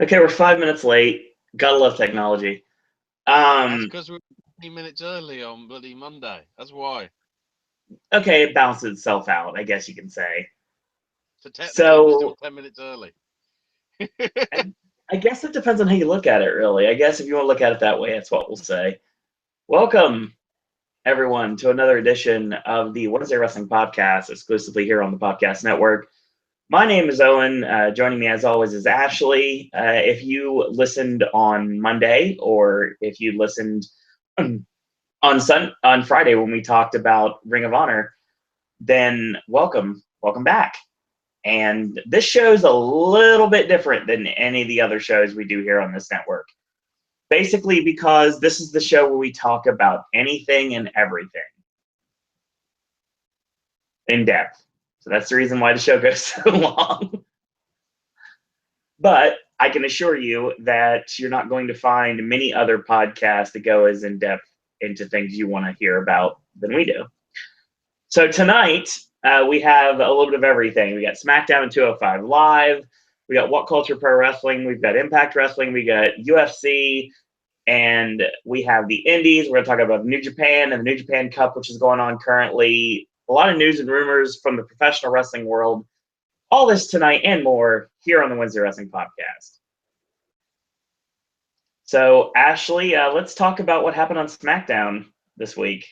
Okay, we're 5 minutes late. Gotta love technology. That's Um, because we're 20 minutes early on bloody Monday. That's why. okay, it balances itself out, I guess you can say. So technically, we're still So 10 minutes early. I, I guess it depends on how you look at it, really. I guess if you want to look at it that way, that's what we'll say. Welcome, everyone, to another edition of the Wednesday Wrestling Podcast, exclusively here on the Podcast Network. My name is Owen. Joining me, as always, is Ashley. If you listened on Monday, or if you listened on Friday when we talked about Ring of Honor, then welcome back. And this show's a little bit different than any of the other shows we do here on this network. Basically, because this is the show where we talk about anything and everything in depth. So that's the reason why the show goes so long. But I can assure you that you're not going to find many other podcasts that go as in depth into things you want to hear about than we do. So tonight, we have a little bit of everything. We got Smackdown and 205 Live. We got What Culture Pro Wrestling. We've got Impact Wrestling. We got UFC. And we have the Indies. We're going to talk about New Japan and the New Japan Cup, which is going on currently. A lot of news and rumors from the professional wrestling world. All this tonight and more here on the Wednesday Wrestling Podcast. So, Ashley, let's talk about what happened on SmackDown this week.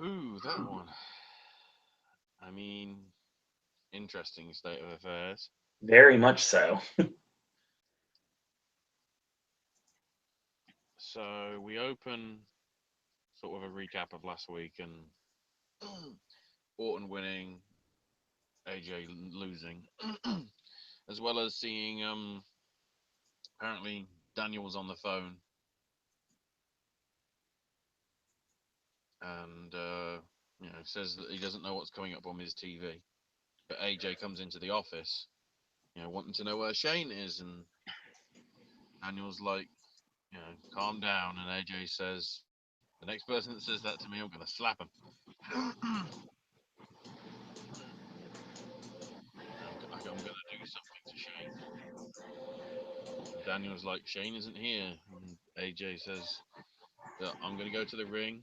Ooh, that one. I mean, interesting state of affairs. Very much so. So we open sort of a recap of last week and Orton winning, AJ losing, as well as seeing apparently Daniel was on the phone and says that he doesn't know what's coming up on his TV. But AJ comes into the office, wanting to know where Shane is, and Daniel's like, calm down. And AJ says, the next person that says that to me, I'm gonna slap him. I'm gonna do something to Shane. And Daniel's like, Shane isn't here, and AJ says, I'm gonna go to the ring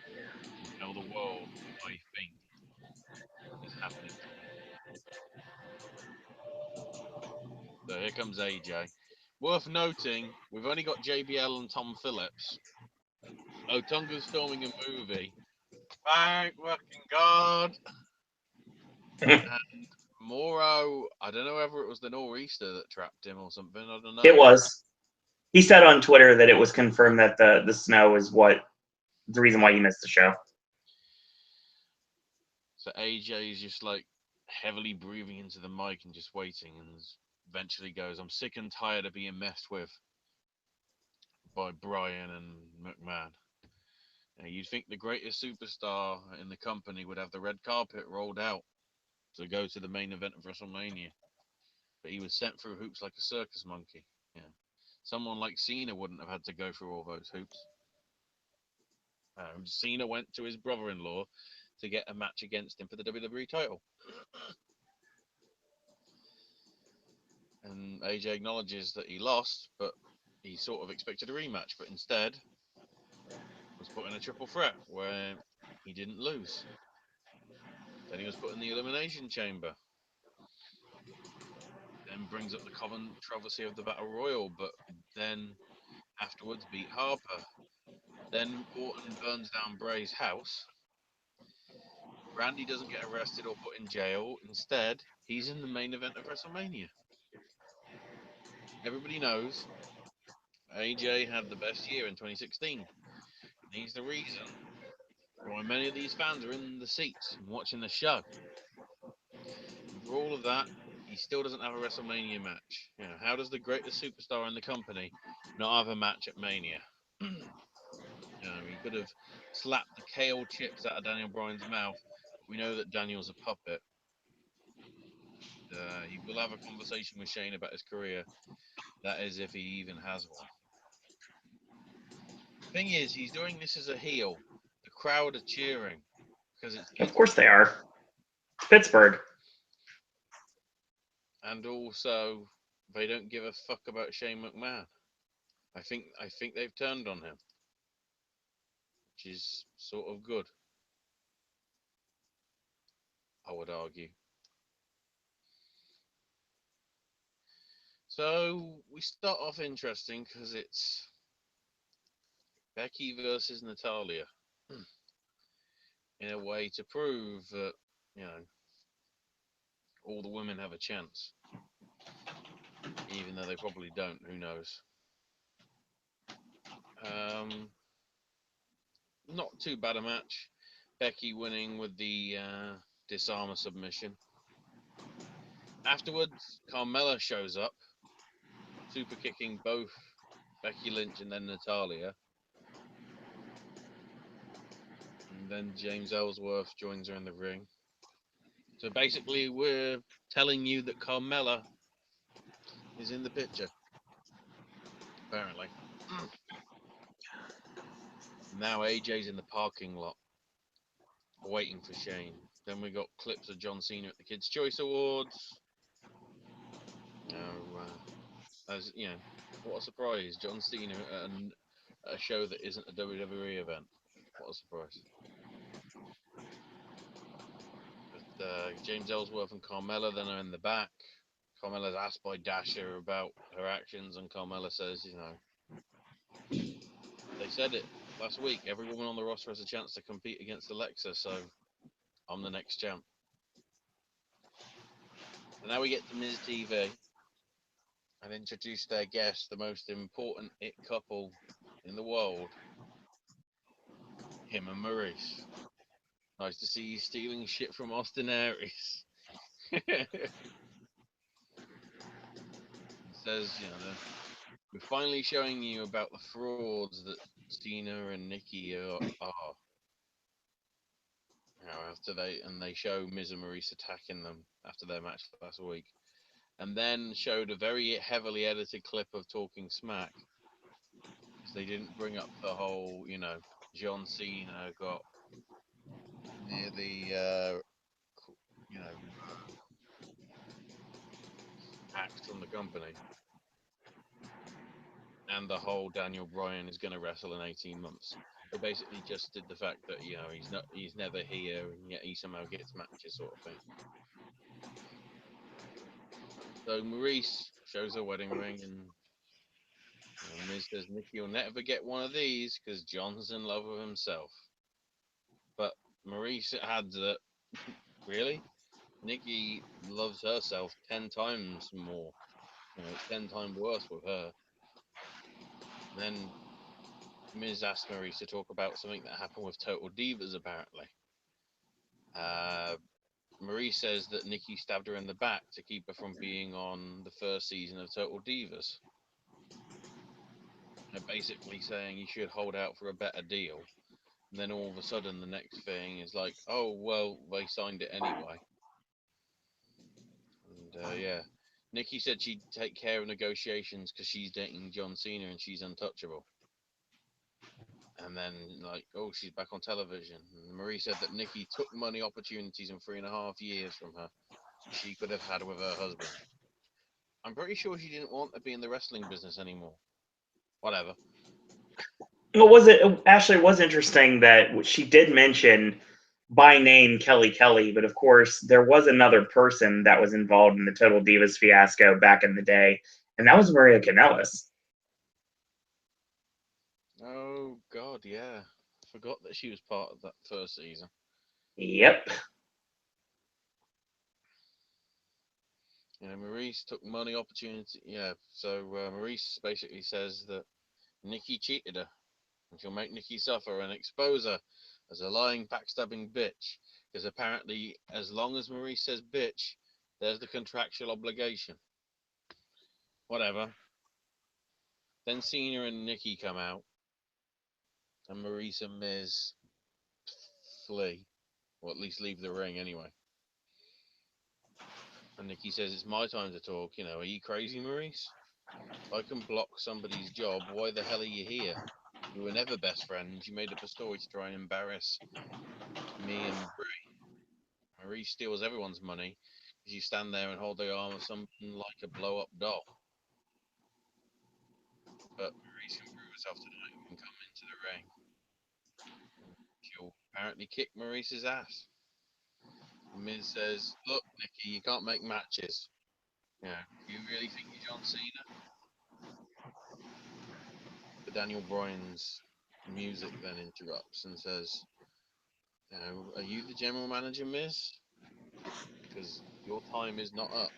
and tell the world what I think is happening to me. So here comes AJ. Worth noting, we've only got JBL and Tom Phillips. Otunga's filming a movie. Thank fucking God. And Moro, I don't know whether it was the nor'easter that trapped him or something. I don't It know. was. He said on Twitter that it was confirmed that the snow is what the reason why he missed the show. So AJ is just like heavily breathing into the mic and just waiting, and eventually goes, I'm sick and tired of being messed with by Brian and McMahon. You'd think the greatest superstar in the company would have the red carpet rolled out to go to the main event of WrestleMania, but he was sent through hoops like a circus monkey. Yeah, someone like Cena wouldn't have had to go through all those hoops. Cena went to his brother-in-law to get a match against him for the WWE title, and AJ acknowledges that he lost, but he sort of expected a rematch, but instead was put in a triple threat where he didn't lose. Then he was put in the Elimination Chamber. Then brings up the controversy of the Battle Royal, but then afterwards beat Harper. Then Orton burns down Bray's house. Randy doesn't get arrested or put in jail. Instead, he's in the main event of WrestleMania. Everybody knows AJ had the best year in 2016. And he's the reason why many of these fans are in the seats and watching the show. And for all of that, he still doesn't have a WrestleMania match. How does the greatest superstar in the company not have a match at Mania? He could have slapped the kale chips out of Daniel Bryan's mouth, but we know that Daniel's a puppet. He will have a conversation with Shane about his career. That is, if he even has one. Thing is, he's doing this as a heel. The crowd are cheering because it's Of course Pittsburgh. they are. Pittsburgh. and also they don't give a fuck about Shane McMahon. I think they've turned on him, which is sort of good, I would argue. So we start off interesting because it's Becky versus Natalia, in a way to prove that you know all the women have a chance, even though they probably don't. Who knows? Um, Not too bad a match. Becky winning with the disarmer submission. Afterwards, Carmella shows up, super kicking both Becky Lynch and then Natalia. And then James Ellsworth joins her in the ring. So basically, we're telling you that Carmella is in the picture, apparently. Now AJ's in the parking lot, waiting for Shane. Then we got clips of John Cena at the Kids' Choice Awards. As you know, what a surprise! John Cena at a show that isn't a WWE event. What a surprise! But James Ellsworth and Carmella then are in the back. Carmella's asked by Dasher about her actions, and Carmella says, they said it last week. Every woman on the roster has a chance to compete against Alexa, so I'm the next champ. And now we get to Ms. TV and introduce their guest, the most important it couple in the world, him and Maurice. Nice to see you stealing shit from Austin Aries. Says, we're finally showing you about the frauds that Cena and Nikki are. They show Miz and Maurice attacking them after their match last week, and then showed a very heavily edited clip of Talking Smack, because they didn't bring up the whole, John Cena got near the, axed from the company, and the whole Daniel Bryan is going to wrestle in 18 months. They basically just did the fact that he's never here, and yet he somehow gets matches, sort of thing. So Maurice shows her wedding ring, and Miz says Nikki will never get one of these because John's in love with himself. But Maurice adds that really, Nikki loves herself 10 times more. It's 10 times worse with her. And then Miz asks Maurice to talk about something that happened with Total Divas, apparently. Maurice says that Nikki stabbed her in the back to keep her from being on the first season of Total Divas. Basically saying you should hold out for a better deal. And then all of a sudden, the next thing is like, oh, well, they signed it anyway. And Nikki said she'd take care of negotiations because she's dating John Cena and she's untouchable. And then, she's back on television. And Marie said that Nikki took money opportunities in 3.5 years from her she could have had with her husband. I'm pretty sure she didn't want to be in the wrestling business anymore. Whatever. Well, Ashley, it was interesting that she did mention by name Kelly, but of course there was another person that was involved in the Total Divas fiasco back in the day, and that was Maria Kanellis. Oh God, yeah. Forgot that she was part of that first season. Yep. Maurice took money opportunity. Yeah, so Maurice basically says that Nikki cheated her, and she'll make Nikki suffer and expose her as a lying, backstabbing bitch. Because apparently, as long as Maurice says bitch, there's the contractual obligation. Whatever. Then Cena and Nikki come out, and Maurice and Miz flee, or at least leave the ring anyway. And Nikki says, it's my time to talk. Are you crazy, Maurice? If I can block somebody's job, why the hell are you here? We were never best friends. You made up a story to try and embarrass me and Brie. Maurice steals everyone's money You stand there and hold the arm of something like a blow-up doll. But Maurice can prove herself tonight and come into the ring. She'll apparently kick Maurice's ass. Miz says, "Look, Nikki, you can't make matches. You know, you really think you're John Cena?" But Daniel Bryan's music then interrupts and says, "You know, are you the general manager, Miz? Because your time is not up."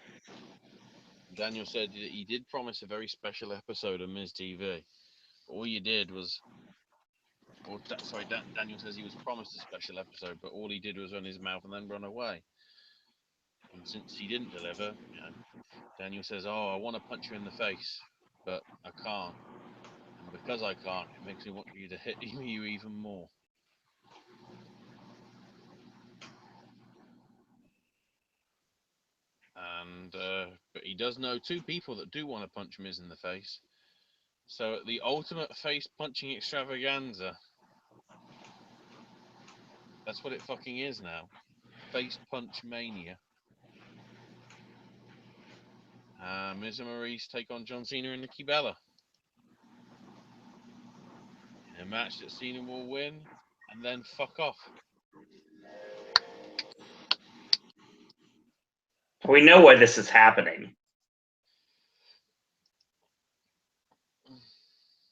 Daniel said that he did promise a very special episode of Miz TV. All you did was, Daniel says he was promised a special episode, but all he did was run his mouth and then run away. And since he didn't deliver, you know, Daniel says, "Oh, I want to punch you in the face, but I can't. And because I can't, it makes me want you to hit you even more." And but he does know two people that do want to punch Miz in the face. So at the ultimate face punching extravaganza, that's what it fucking is now. Face punch mania. Miz and Maurice take on John Cena and Nikki Bella in a match that Cena will win and then fuck off. We know why this is happening.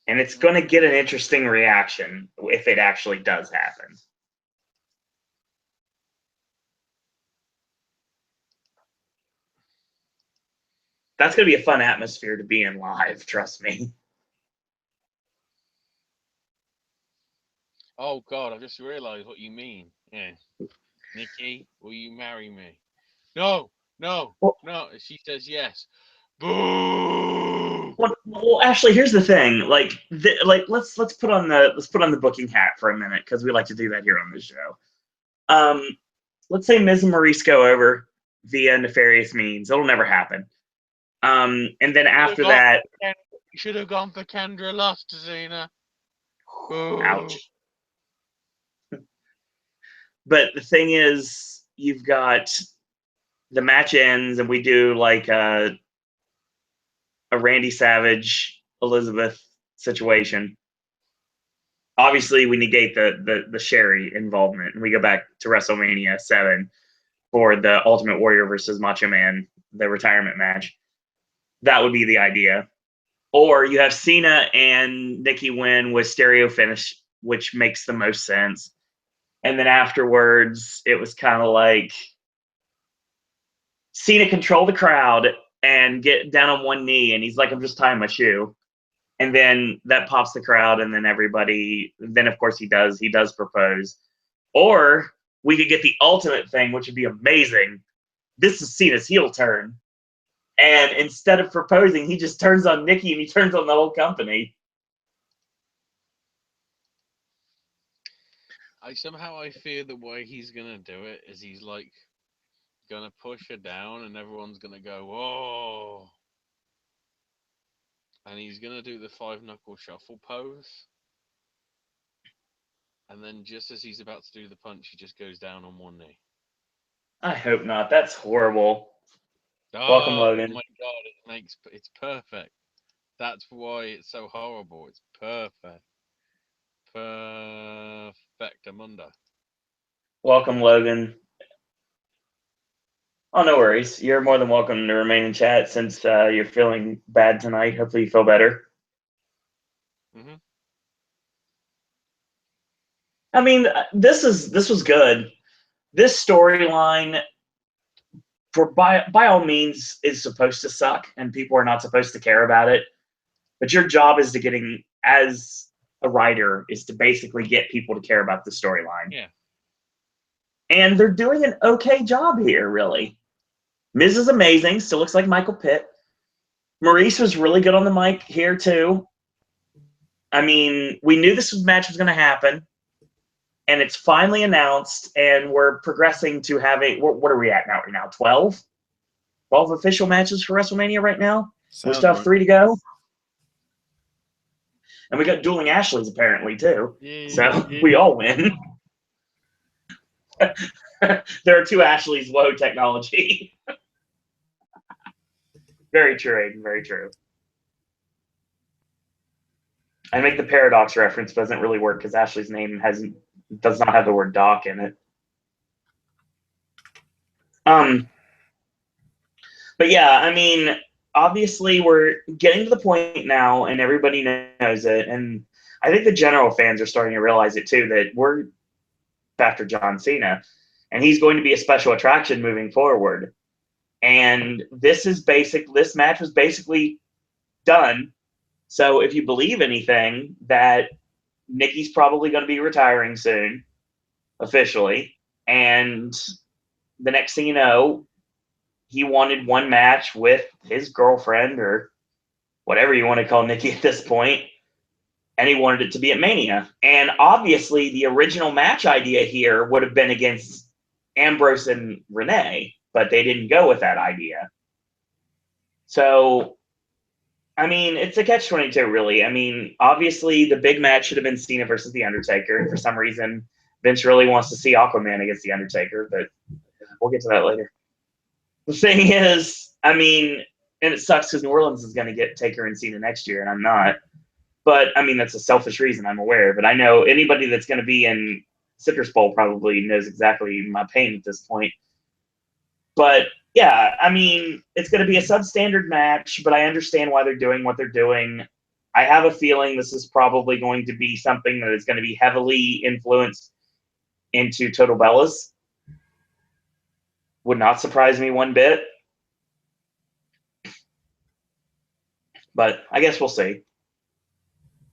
And it's going to get an interesting reaction if it actually does happen. That's going to be a fun atmosphere to be in live, trust me. Oh God, I just realized what you mean. Yeah. Nikki, will you marry me? No, no, Well, no. She says yes. Boo! well, actually, here's the thing. Like let's put on the booking hat for a minute because we like to do that here on the show. Let's say Miz and Maurice go over via nefarious means. It'll never happen. And then after that, you should have gone for Kendra Lust, Cena. Ouch. But the thing is, you've got the match ends, and we do like a Randy Savage Elizabeth situation. Obviously, we negate the Sherry involvement, and we go back to WrestleMania 7 for the Ultimate Warrior versus Macho Man, the retirement match. That would be the idea. Or you have Cena and Nikki win with stereo finish, which makes the most sense. And then afterwards, it was kind of like Cena control the crowd and get down on one knee, and he's like, "I'm just tying my shoe." And then that pops the crowd, and then everybody, then of course he does propose. Or we could get the ultimate thing, which would be amazing. This is Cena's heel turn. And instead of proposing, he just turns on Nikki and he turns on the whole company. I fear the way he's gonna do it is he's like gonna push her down and everyone's gonna go, "Whoa." And he's gonna do the 5-knuckle shuffle pose. And then just as he's about to do the punch, he just goes down on one knee. I hope not. That's horrible. Oh, Welcome, Logan. Oh my God, it's perfect. That's why it's so horrible. It's perfect. Perfectamundo. Welcome, Logan. Oh, no worries. You're more than welcome to remain in chat since you're feeling bad tonight. Hopefully you feel better. Mm-hmm. I mean, this was good. This storyline, for by all means, is supposed to suck, and people are not supposed to care about it. But your job is as a writer, is to basically get people to care about the storyline. Yeah. And they're doing an okay job here, really. Miz is amazing. Still looks like Michael Pitt. Maurice was really good on the mic here, too. I mean, we knew this match was going to happen. And it's finally announced, and we're progressing to having, what are we at now? We're now 12? 12 official matches for WrestleMania right now? We still have 3 to go. And we got dueling Ashleys, apparently, too. So we all win. There are 2 Ashleys, whoa, technology. Very true, Aiden. Very true. I make the paradox reference, but doesn't really work because Ashley's name does not have the word Doc in it. But yeah, I mean, obviously we're getting to the point now, and everybody knows it, and I think the general fans are starting to realize it too, that we're after John Cena, and he's going to be a special attraction moving forward. And this match was basically done. So if you believe anything, that Nikki's probably going to be retiring soon, officially. And the next thing you know, he wanted one match with his girlfriend or whatever you want to call Nikki at this point, and he wanted it to be at Mania. And obviously, the original match idea here would have been against Ambrose and Renee, but they didn't go with that idea. So, I mean, it's a catch-22, really. I mean, obviously, the big match should have been Cena versus The Undertaker, and for some reason, Vince really wants to see Aquaman against The Undertaker, but we'll get to that later. The thing is, I mean, and it sucks because New Orleans is going to get Taker and Cena next year, and I'm not. But, I mean, that's a selfish reason, I'm aware. But I know anybody that's going to be in Citrus Bowl probably knows exactly my pain at this point. But, yeah, I mean, it's going to be a substandard match, but I understand why they're doing what they're doing. I have a feeling this is probably going to be something that is going to be heavily influenced into Total Bellas. Would not surprise me one bit. But I guess we'll see.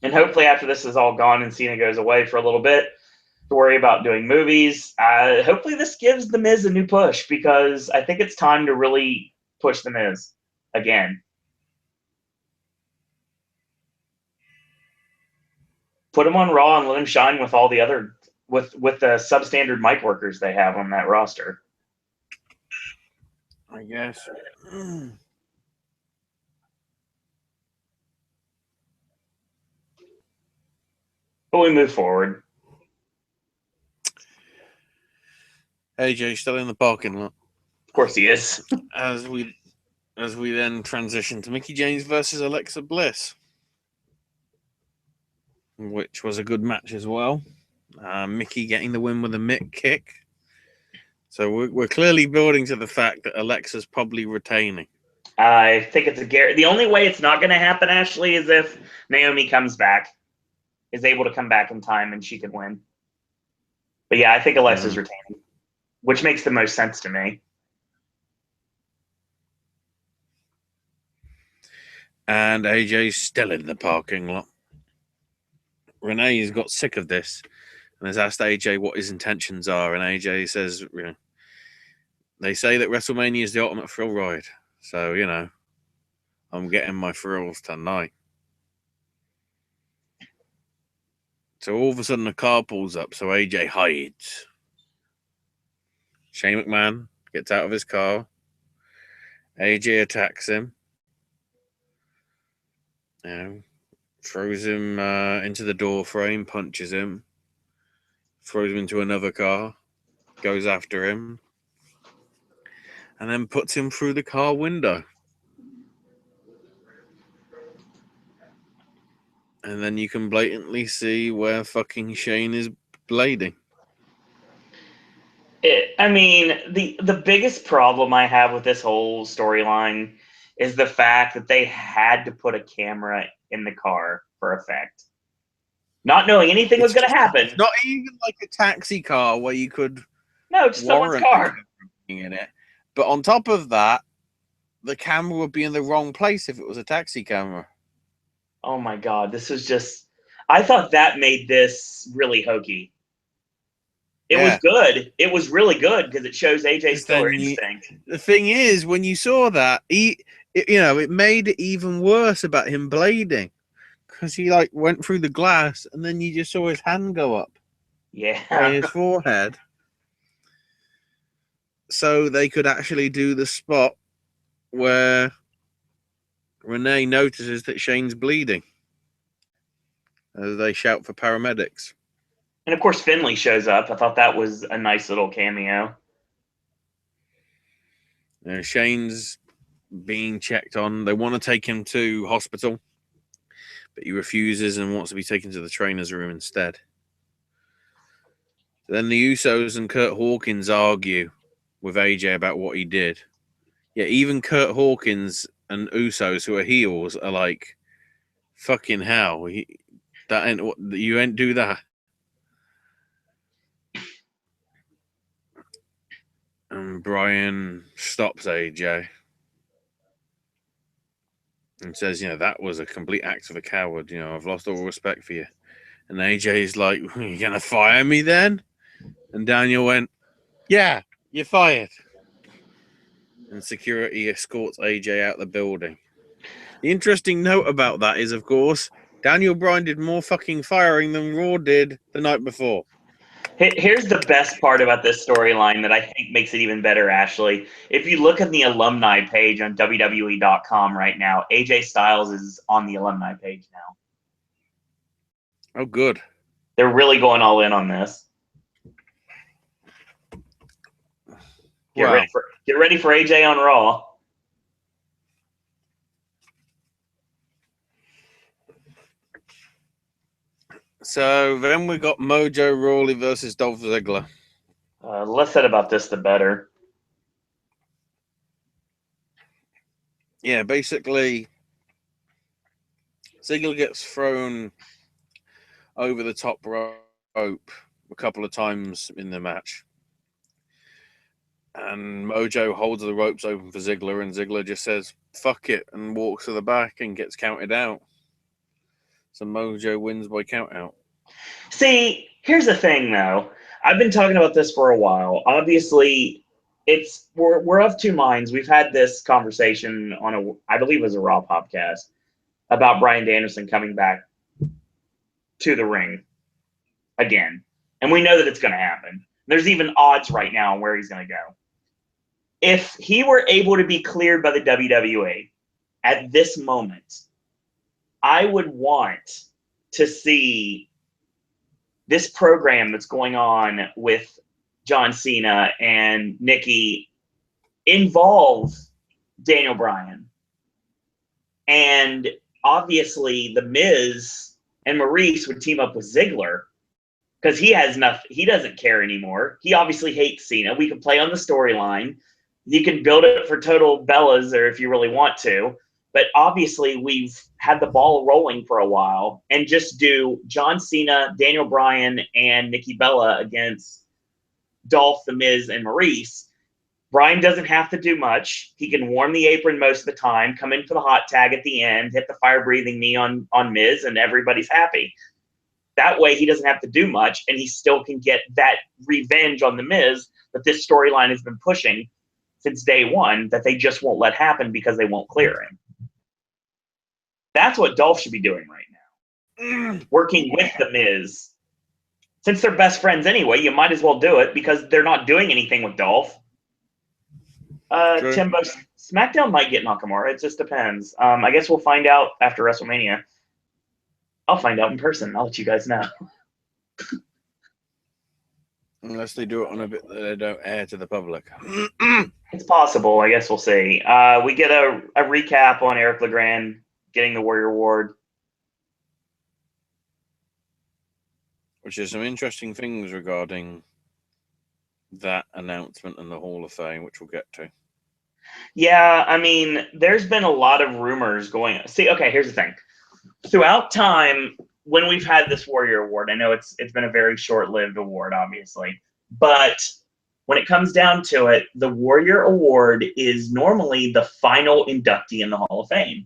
And hopefully after this is all gone and Cena goes away for a little bit to worry about doing movies, hopefully this gives The Miz a new push, because I think it's time to really push The Miz again. Put him on Raw and let him shine with all the other with the substandard mic workers they have on that roster. I guess. But we move forward. AJ still in the parking lot. Of course he is. As we then transition to Mickie James versus Alexa Bliss, which was a good match as well. Mickie getting the win with a mitt kick. So we're clearly building to the fact that Alexa's probably retaining. I think it's a guarantee. The only way it's not going to happen, Ashley, is if Naomi comes back, is able to come back in time, and she could win. But yeah, I think Alexa's retaining, which makes the most sense to me. And AJ's still in the parking lot. Renee's got sick of this and has asked AJ what his intentions are. And AJ says, you know, they say that WrestleMania is the ultimate thrill ride. So, you know, I'm getting my thrills tonight. So all of a sudden a car pulls up, so AJ hides. Shane McMahon gets out of his car. AJ attacks him. You know, throws him into the door frame, punches him, throws him into another car, goes after him, and then puts him through the car window. And then you can blatantly see where fucking Shane is blading. I mean, the biggest problem I have with this whole storyline is the fact that they had to put a camera in the car for effect. Not knowing anything was going to happen. It's not even like a taxi car where you could... No, just someone's car. In it. But on top of that, the camera would be in the wrong place if it was a taxi camera. Oh my God, this is just... I thought that made this really hokey. It was good. It was really good because it shows AJ's killer instinct. The thing is, when you saw that, it made it even worse about him blading. Because he like went through the glass and then you just saw his hand go up. Yeah. On his forehead. So they could actually do the spot where Renee notices that Shane's bleeding as they shout for paramedics. And of course, Finley shows up. I thought that was a nice little cameo. Shane's being checked on. They want to take him to hospital, but he refuses and wants to be taken to the trainer's room instead. Then the Usos and Kurt Hawkins argue with AJ about what he did. Yeah, even Kurt Hawkins and Usos, who are heels, are like, fucking hell, that ain't what you ain't do that. And Brian stops AJ and says, that was a complete act of a coward. I've lost all respect for you. And AJ's like, you gonna fire me then? And Daniel went, yeah, you're fired. And security escorts AJ out the building. The interesting note about that is, of course, Daniel Bryan did more fucking firing than Raw did the night before. Here's the best part about this storyline that I think makes it even better, Ashley. If you look at the alumni page on WWE.com right now, AJ Styles is on the alumni page now. Oh, good. They're really going all in on this. Get ready for AJ on Raw. So then we got Mojo Rawley versus Dolph Ziggler. Less said about this, the better. Yeah, basically, Ziggler gets thrown over the top rope a couple of times in the match. And Mojo holds the ropes open for Ziggler, and Ziggler just says, fuck it, and walks to the back and gets counted out. So Mojo wins by count out. See, here's the thing, though. I've been talking about this for a while. Obviously, we're of two minds. We've had this conversation on I believe it was a Raw podcast about Bryan Danielson coming back to the ring again. And we know that it's going to happen. There's even odds right now on where he's going to go. If he were able to be cleared by the WWE at this moment, I would want to see this program that's going on with John Cena and Nikki involve Daniel Bryan. And obviously The Miz and Maurice would team up with Ziggler because he has nothing. He doesn't care anymore. He obviously hates Cena. We can play on the storyline. You can build it for total Bellas or if you really want to. But obviously, we've had the ball rolling for a while and just do John Cena, Daniel Bryan, and Nikki Bella against Dolph, The Miz, and Maurice. Bryan doesn't have to do much. He can warm the apron most of the time, come in for the hot tag at the end, hit the fire-breathing knee on Miz, and everybody's happy. That way, he doesn't have to do much, and he still can get that revenge on The Miz that this storyline has been pushing since day one that they just won't let happen because they won't clear him. That's what Dolph should be doing right now. Working with The Miz. Since they're best friends anyway, you might as well do it because they're not doing anything with Dolph. Timbo, SmackDown might get Nakamura. It just depends. I guess we'll find out after WrestleMania. I'll find out in person. I'll let you guys know. Unless they do it on a bit that they don't air to the public. It's possible. I guess we'll see. We get a recap on Eric LeGrand getting the Warrior Award. Which is some interesting things regarding that announcement and the Hall of Fame, which we'll get to. Yeah, I mean, there's been a lot of rumors going on. See, okay, here's the thing. Throughout time, when we've had this Warrior Award, I know it's been a very short-lived award, obviously. But when it comes down to it, the Warrior Award is normally the final inductee in the Hall of Fame.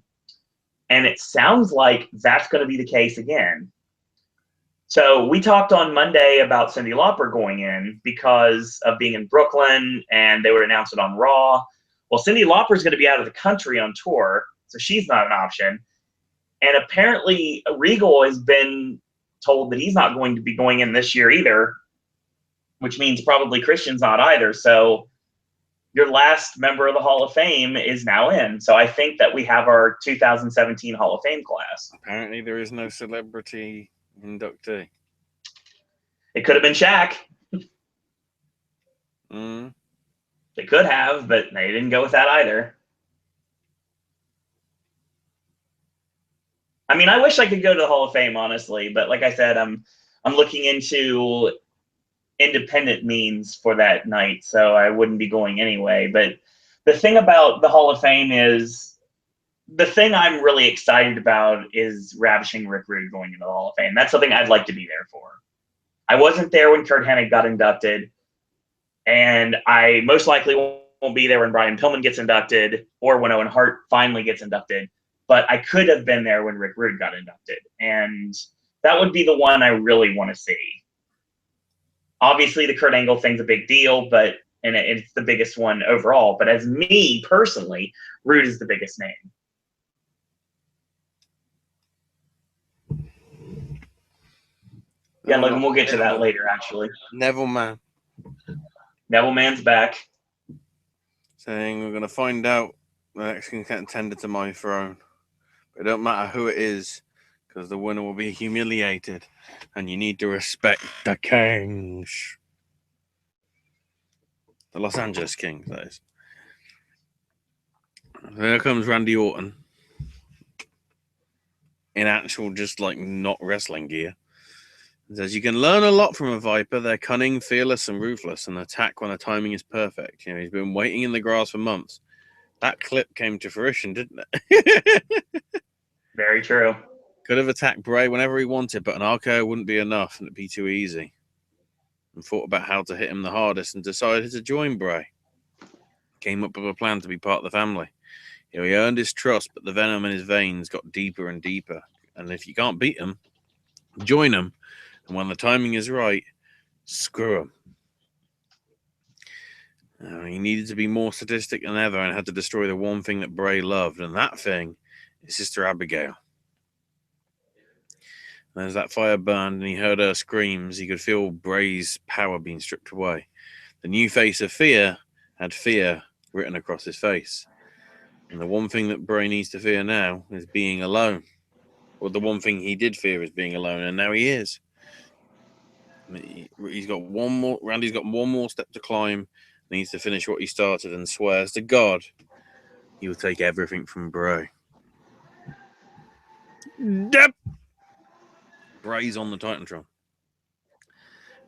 And it sounds like that's going to be the case again. So we talked on Monday about Cyndi Lauper going in because of being in Brooklyn, and they would announce it on Raw. Well, Cyndi Lauper is going to be out of the country on tour, so she's not an option. And apparently Regal has been told that he's not going to be going in this year either, which means probably Christian's not either. So your last member of the Hall of Fame is now in. So I think that we have our 2017 Hall of Fame class. Apparently there is no celebrity inductee. It could have been Shaq. Mm. They could have, but they didn't go with that either. I mean, I wish I could go to the Hall of Fame, honestly, but like I said, I'm looking into independent means for that night, so I wouldn't be going anyway. But the thing about the Hall of Fame is the thing I'm really excited about is Ravishing Rick Rude going into the Hall of Fame. That's something I'd like to be there for. I wasn't there when Kurt Hennig got inducted, and I most likely won't be there when Brian Pillman gets inducted or when Owen Hart finally gets inducted. But I could have been there when Rick Rude got inducted, and that would be the one I really want to see. Obviously, the Kurt Angle thing's a big deal, but and it's the biggest one overall. But as me personally, Rude is the biggest name. Yeah, Logan, we'll get to that later, actually. Neville Man. Neville Man's back. Saying we're going to find out the next contender to my throne. But it don't matter who it is, because the winner will be humiliated. And you need to respect the Kings. The Los Angeles Kings, that is. There comes Randy Orton. In actual, just like not wrestling gear. It says, you can learn a lot from a Viper. They're cunning, fearless, and ruthless, and attack when the timing is perfect. You know, he's been waiting in the grass for months. That clip came to fruition, didn't it? Very true. Could have attacked Bray whenever he wanted, but an RKO wouldn't be enough, and it'd be too easy. And thought about how to hit him the hardest, and decided to join Bray. Came up with a plan to be part of the family. You know, he earned his trust, but the venom in his veins got deeper and deeper. And if you can't beat him, join him. And when the timing is right, screw him. He needed to be more sadistic than ever and had to destroy the one thing that Bray loved. And that thing is Sister Abigail. And as that fire burned and he heard her screams, he could feel Bray's power being stripped away. The new face of fear had fear written across his face. And the one thing that Bray needs to fear now is being alone. Well, the one thing he did fear is being alone, and now he is. He's got one more. Randy's got one more step to climb. Needs to finish what he started, and swears to God he will take everything from Bray. Yep. Bray's on the Titantron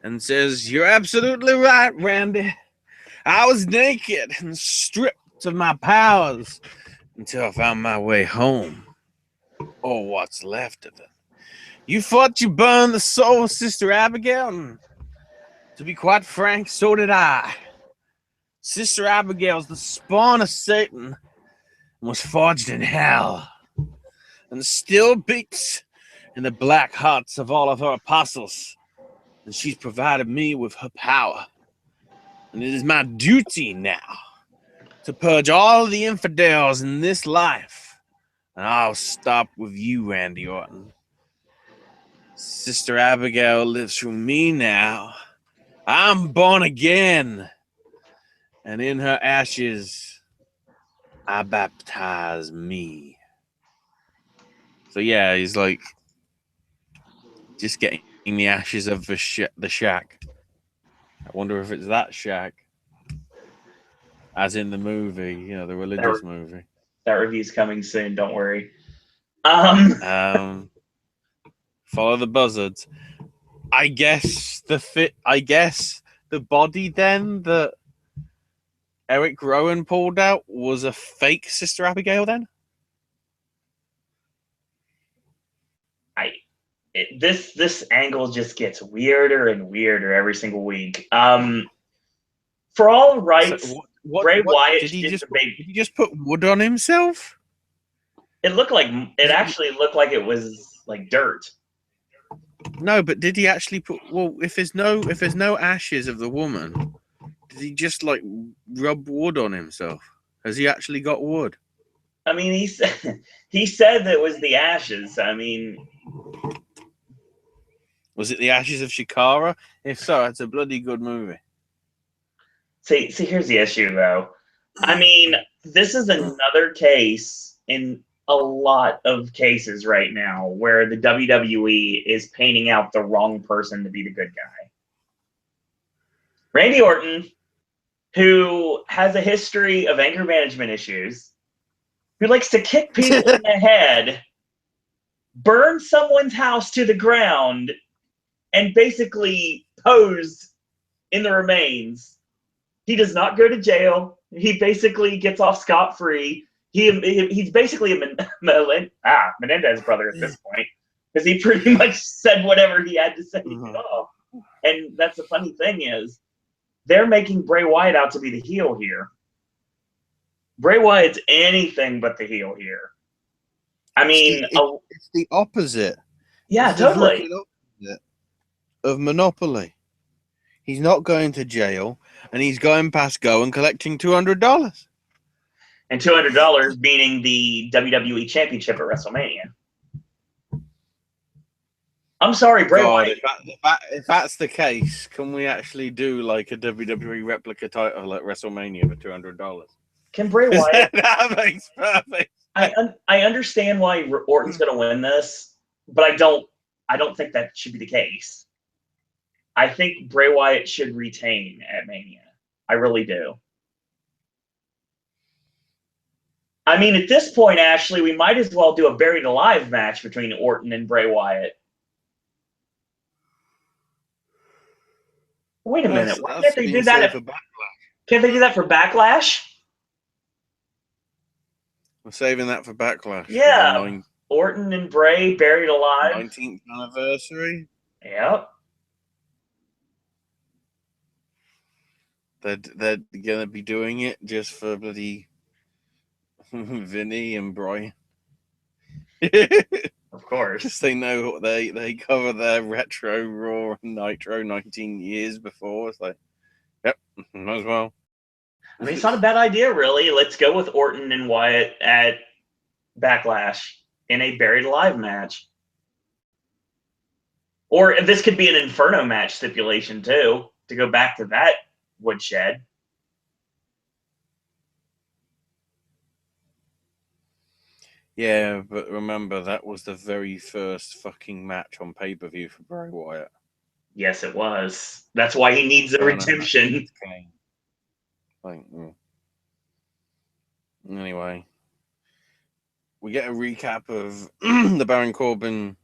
and says, "You're absolutely right, Randy. I was naked and stripped of my powers until I found my way home, or what's left of it. You thought you burned the soul of Sister Abigail, and to be quite frank, so did I. Sister Abigail's the spawn of Satan and was forged in hell, and still beats in the black hearts of all of her apostles, and she's provided me with her power. And it is my duty now to purge all of the infidels in this life, and I'll stop with you, Randy Orton. Sister Abigail lives through me now. I'm born again. And in her ashes, I baptize me." So yeah, he's like just getting the ashes of the shack. I wonder if it's that shack, as in the movie, you know, the religious movie. That review's coming soon. Don't worry. Follow the buzzards. I guess the body then that Eric Rowan pulled out was a fake Sister Abigail then? This angle just gets weirder and weirder every single week. For all rights, So Bray Wyatt did he just put wood on himself? It actually looked like it was like dirt. No, but did he actually put? Well, if there's no ashes of the woman, did he just like rub wood on himself? Has he actually got wood? I mean, he said that it was the ashes. I mean, was it the ashes of Shikara? If so, it's a bloody good movie. See, here's the issue, though. I mean, this is another case in a lot of cases right now where the WWE is painting out the wrong person to be the good guy. Randy Orton, who has a history of anger management issues, who likes to kick people in the head, burn someone's house to the ground, and basically pose in the remains. He does not go to jail. He basically gets off scot-free. He's basically a Menendez brother at this point, because he pretty much said whatever he had to say to get off. And that's the funny thing is, they're making Bray Wyatt out to be the heel here. Bray Wyatt's anything but the heel here. I mean, it's the opposite. Yeah, it's totally. The opposite of Monopoly. He's not going to jail, and he's going past go and collecting $200. And $200 meaning the WWE Championship at WrestleMania. I'm sorry, Bray Wyatt. If that's the case, can we actually do like a WWE replica title at WrestleMania for $200? Can Bray Wyatt? That makes perfect. I understand why Orton's going to win this, but I don't think that should be the case. I think Bray Wyatt should retain at Mania. I really do. I mean, at this point, Ashley, we might as well do a Buried Alive match between Orton and Bray Wyatt. Wait a minute. Why can't they do that for Backlash? Can't they do that for Backlash? We're saving that for Backlash. Yeah. Orton and Bray buried alive. 19th anniversary. Yep. They're going to be doing it just for bloody Vinny and Brian. Of course. Because they know what they cover their retro Raw and Nitro 19 years before. It's like, yep, might as well. I mean, it's not a bad idea, really. Let's go with Orton and Wyatt at Backlash in a Buried Alive match. Or this could be an Inferno match stipulation, too, to go back to that woodshed. Yeah, but remember, that was the very first fucking match on pay-per-view for Bray Wyatt. Yes, it was. That's why he needs a redemption. Anyway, we get a recap of the Baron Corbin,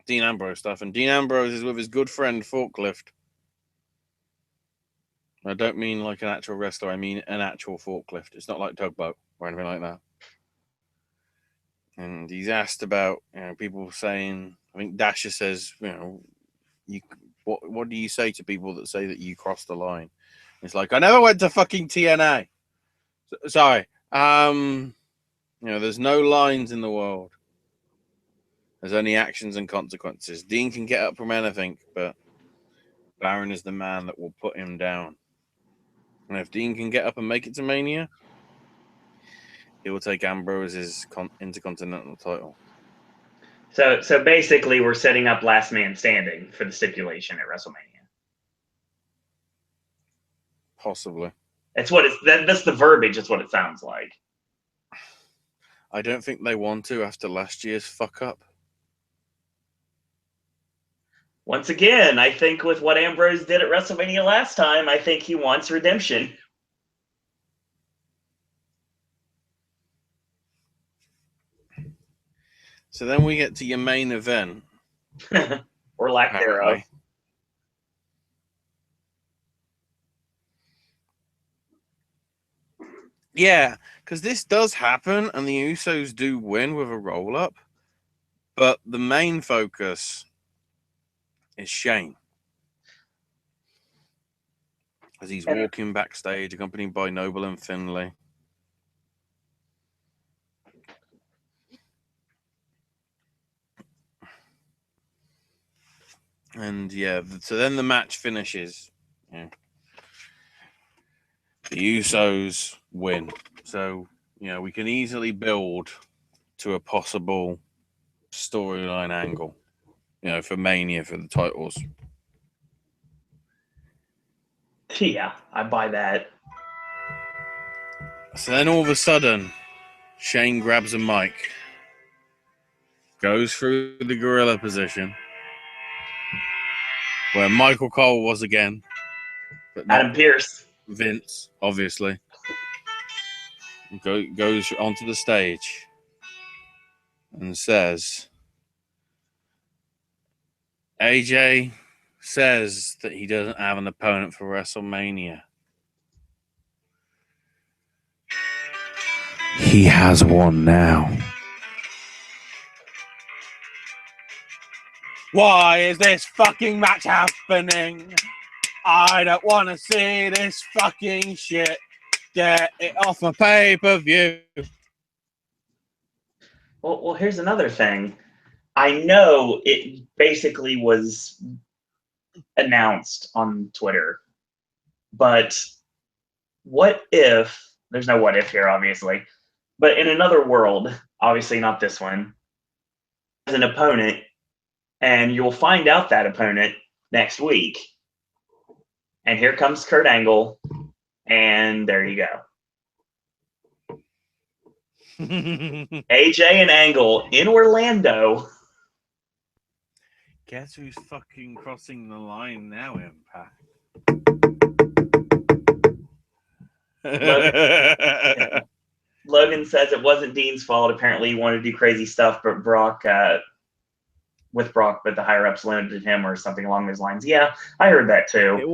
Dean Ambrose stuff, and Dean Ambrose is with his good friend Forklift. I don't mean like an actual wrestler, I mean an actual forklift. It's not like Tugboat or anything like that. And he's asked about, people saying, I think Dasher says, what do you say to people that say that you crossed the line? It's like, I never went to fucking TNA. Sorry. There's no lines in the world. There's only actions and consequences. Dean can get up from anything, but Baron is the man that will put him down. And if Dean can get up and make it to Mania, he will take Ambrose's Intercontinental title. So basically, we're setting up last man standing for the stipulation at WrestleMania. Possibly. That's what that's the verbiage. That's what it sounds like. I don't think they want to after last year's fuck up. Once again, I think with what Ambrose did at WrestleMania last time, I think he wants redemption. So then we get to your main event. Or lack thereof. Yeah, because this does happen, and the Usos do win with a roll-up. But the main focus is Shane. As he's walking backstage, accompanied by Noble and Finlay. And so then the match finishes. Yeah. The Usos win. So, we can easily build to a possible storyline angle, for Mania, for the titles. Yeah, I buy that. So then all of a sudden, Shane grabs a mic, goes through the gorilla position, where Michael Cole was again. But Adam Pearce. Vince, obviously. Goes onto the stage and says, AJ says that he doesn't have an opponent for WrestleMania. He has one now. Why is this fucking match happening? I don't want to see this fucking shit. Get it off my pay-per-view. Well, here's another thing. I know it basically was announced on Twitter, but what if, there's no what if here, obviously, but in another world, obviously not this one, as an opponent, and you'll find out that opponent next week. And here comes Kurt Angle, and there you go. AJ and Angle in Orlando. Guess who's fucking crossing the line now, Impact? Logan says it wasn't Dean's fault. Apparently, he wanted to do crazy stuff, but Brock, but the higher ups limited him or something along those lines. Yeah, I heard that too. It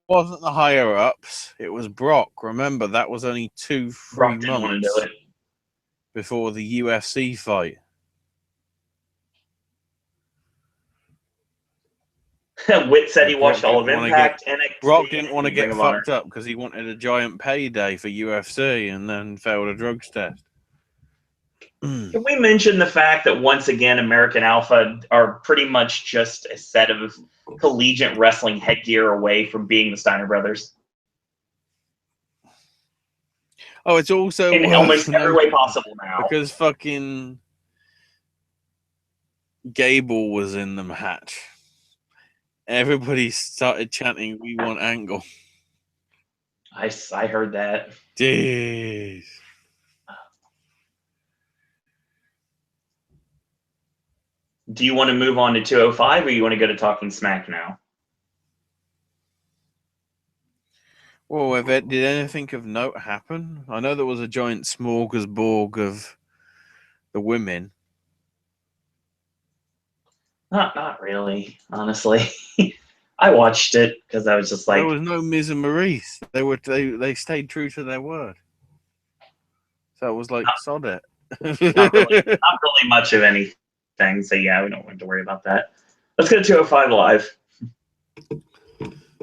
wasn't the higher ups. It was Brock. Remember, that was only 2-3 Brock didn't want to months do it. before the UFC fight. Witt said he watched all of Impact. Brock didn't want to get fucked up because he wanted a giant payday for UFC and then failed a drugs test. Can we mention the fact that once again American Alpha are pretty much just a set of collegiate wrestling headgear away from being the Steiner Brothers? Oh, it's also in almost every way possible now. Because fucking Gable was in the match. Everybody started chanting, "We want Angle." I heard that. Jeez. Do you want to move on to 205 or you want to go to Talking Smack now? Well, did anything of note happen? I know there was a giant smorgasbord of the women. Not really, honestly. I watched it because I was just like, there was no Miz and Maurice. They stayed true to their word. So it was like, sod it. not really much of anything. So yeah, we don't have to worry about that. Let's go to 205 Live.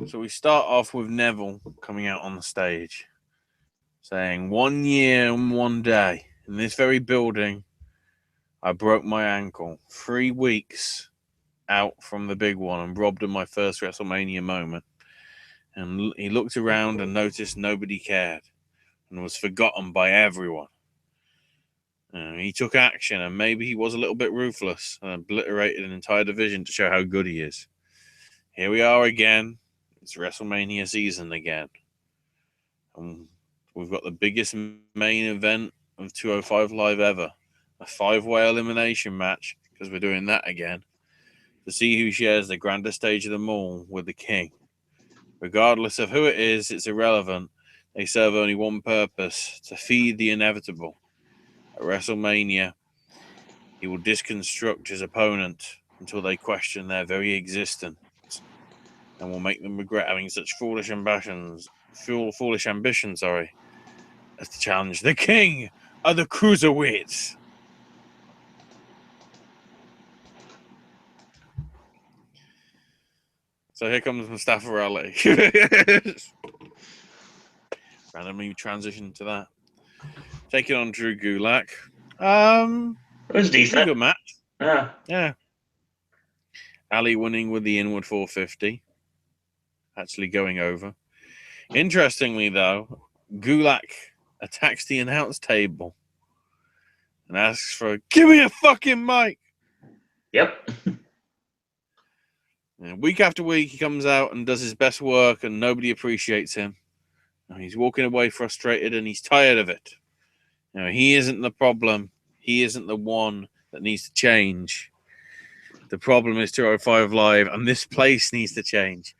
So we start off with Neville coming out on the stage, saying, 1 year and 1 day in this very building, I broke my ankle. 3 weeks out from the big one and robbed of my first WrestleMania moment. And he looked around and noticed nobody cared and was forgotten by everyone. He took action, and maybe he was a little bit ruthless and obliterated an entire division to show how good he is. Here we are again. It's WrestleMania season again. And we've got the biggest main event of 205 Live ever. A 5-way elimination match, because we're doing that again, to see who shares the grandest stage of them all with the King. Regardless of who it is, it's irrelevant. They serve only one purpose, to feed the inevitable. At WrestleMania, he will disconstruct his opponent until they question their very existence, and will make them regret having such foolish ambitions, as to challenge the King of the Cruiserweights. So here comes Mustafa Ali. Randomly transition to that. Taking on Drew Gulak. It was decent. Good match. Yeah. Ali winning with the inward 450. Actually going over. Interestingly, though, Gulak attacks the announce table and asks for, "Give me a fucking mic." Yep. And week after week, he comes out and does his best work, and nobody appreciates him. And he's walking away frustrated, and he's tired of it. He isn't the problem. He isn't the one that needs to change. The problem is 205 Live, and this place needs to change.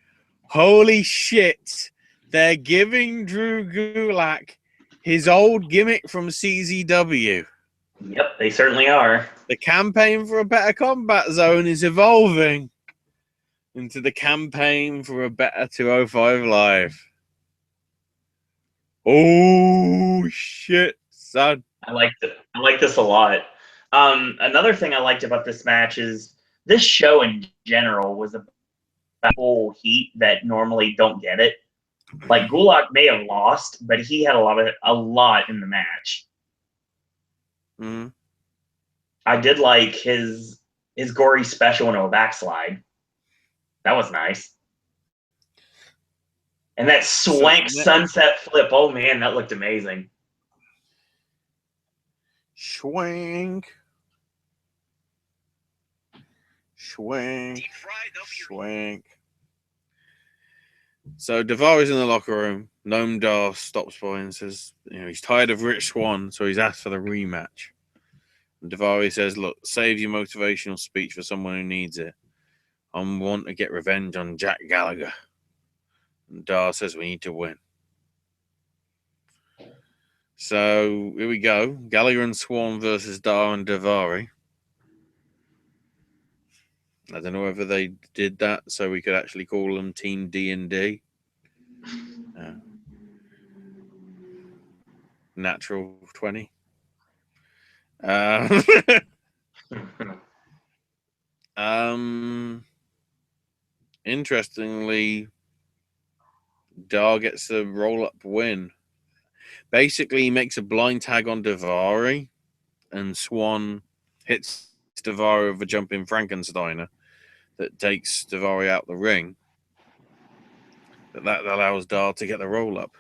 Holy shit. They're giving Drew Gulak his old gimmick from CZW. Yep, they certainly are. The campaign for a better combat zone is evolving. into the campaign for a better 205 Live. Oh, shit, son. I liked it. I like this a lot. Another thing I liked about this match is this show in general was about full heat that normally don't get it. Like Gulak may have lost, but he had a lot in the match. Mm-hmm. I did like his gory special into a backslide. That was nice. And that swank sunset flip. Oh man, that looked amazing. Schwank. So Davari's in the locker room. Noam Dar stops by and says, he's tired of Rich Swann, so he's asked for the rematch. And Davari says, look, save your motivational speech for someone who needs it. I want to get revenge on Jack Gallagher. And Dar says we need to win. So here we go. Gallagher and Swann versus Dar and Davari. I don't know whether they did that so we could actually call them Team D&D. Natural 20. Interestingly, Dar gets a roll-up win. Basically, he makes a blind tag on Davari, and Swann hits Davari with a jumping Frankensteiner that takes Davari out the ring. But that allows Dar to get the roll-up.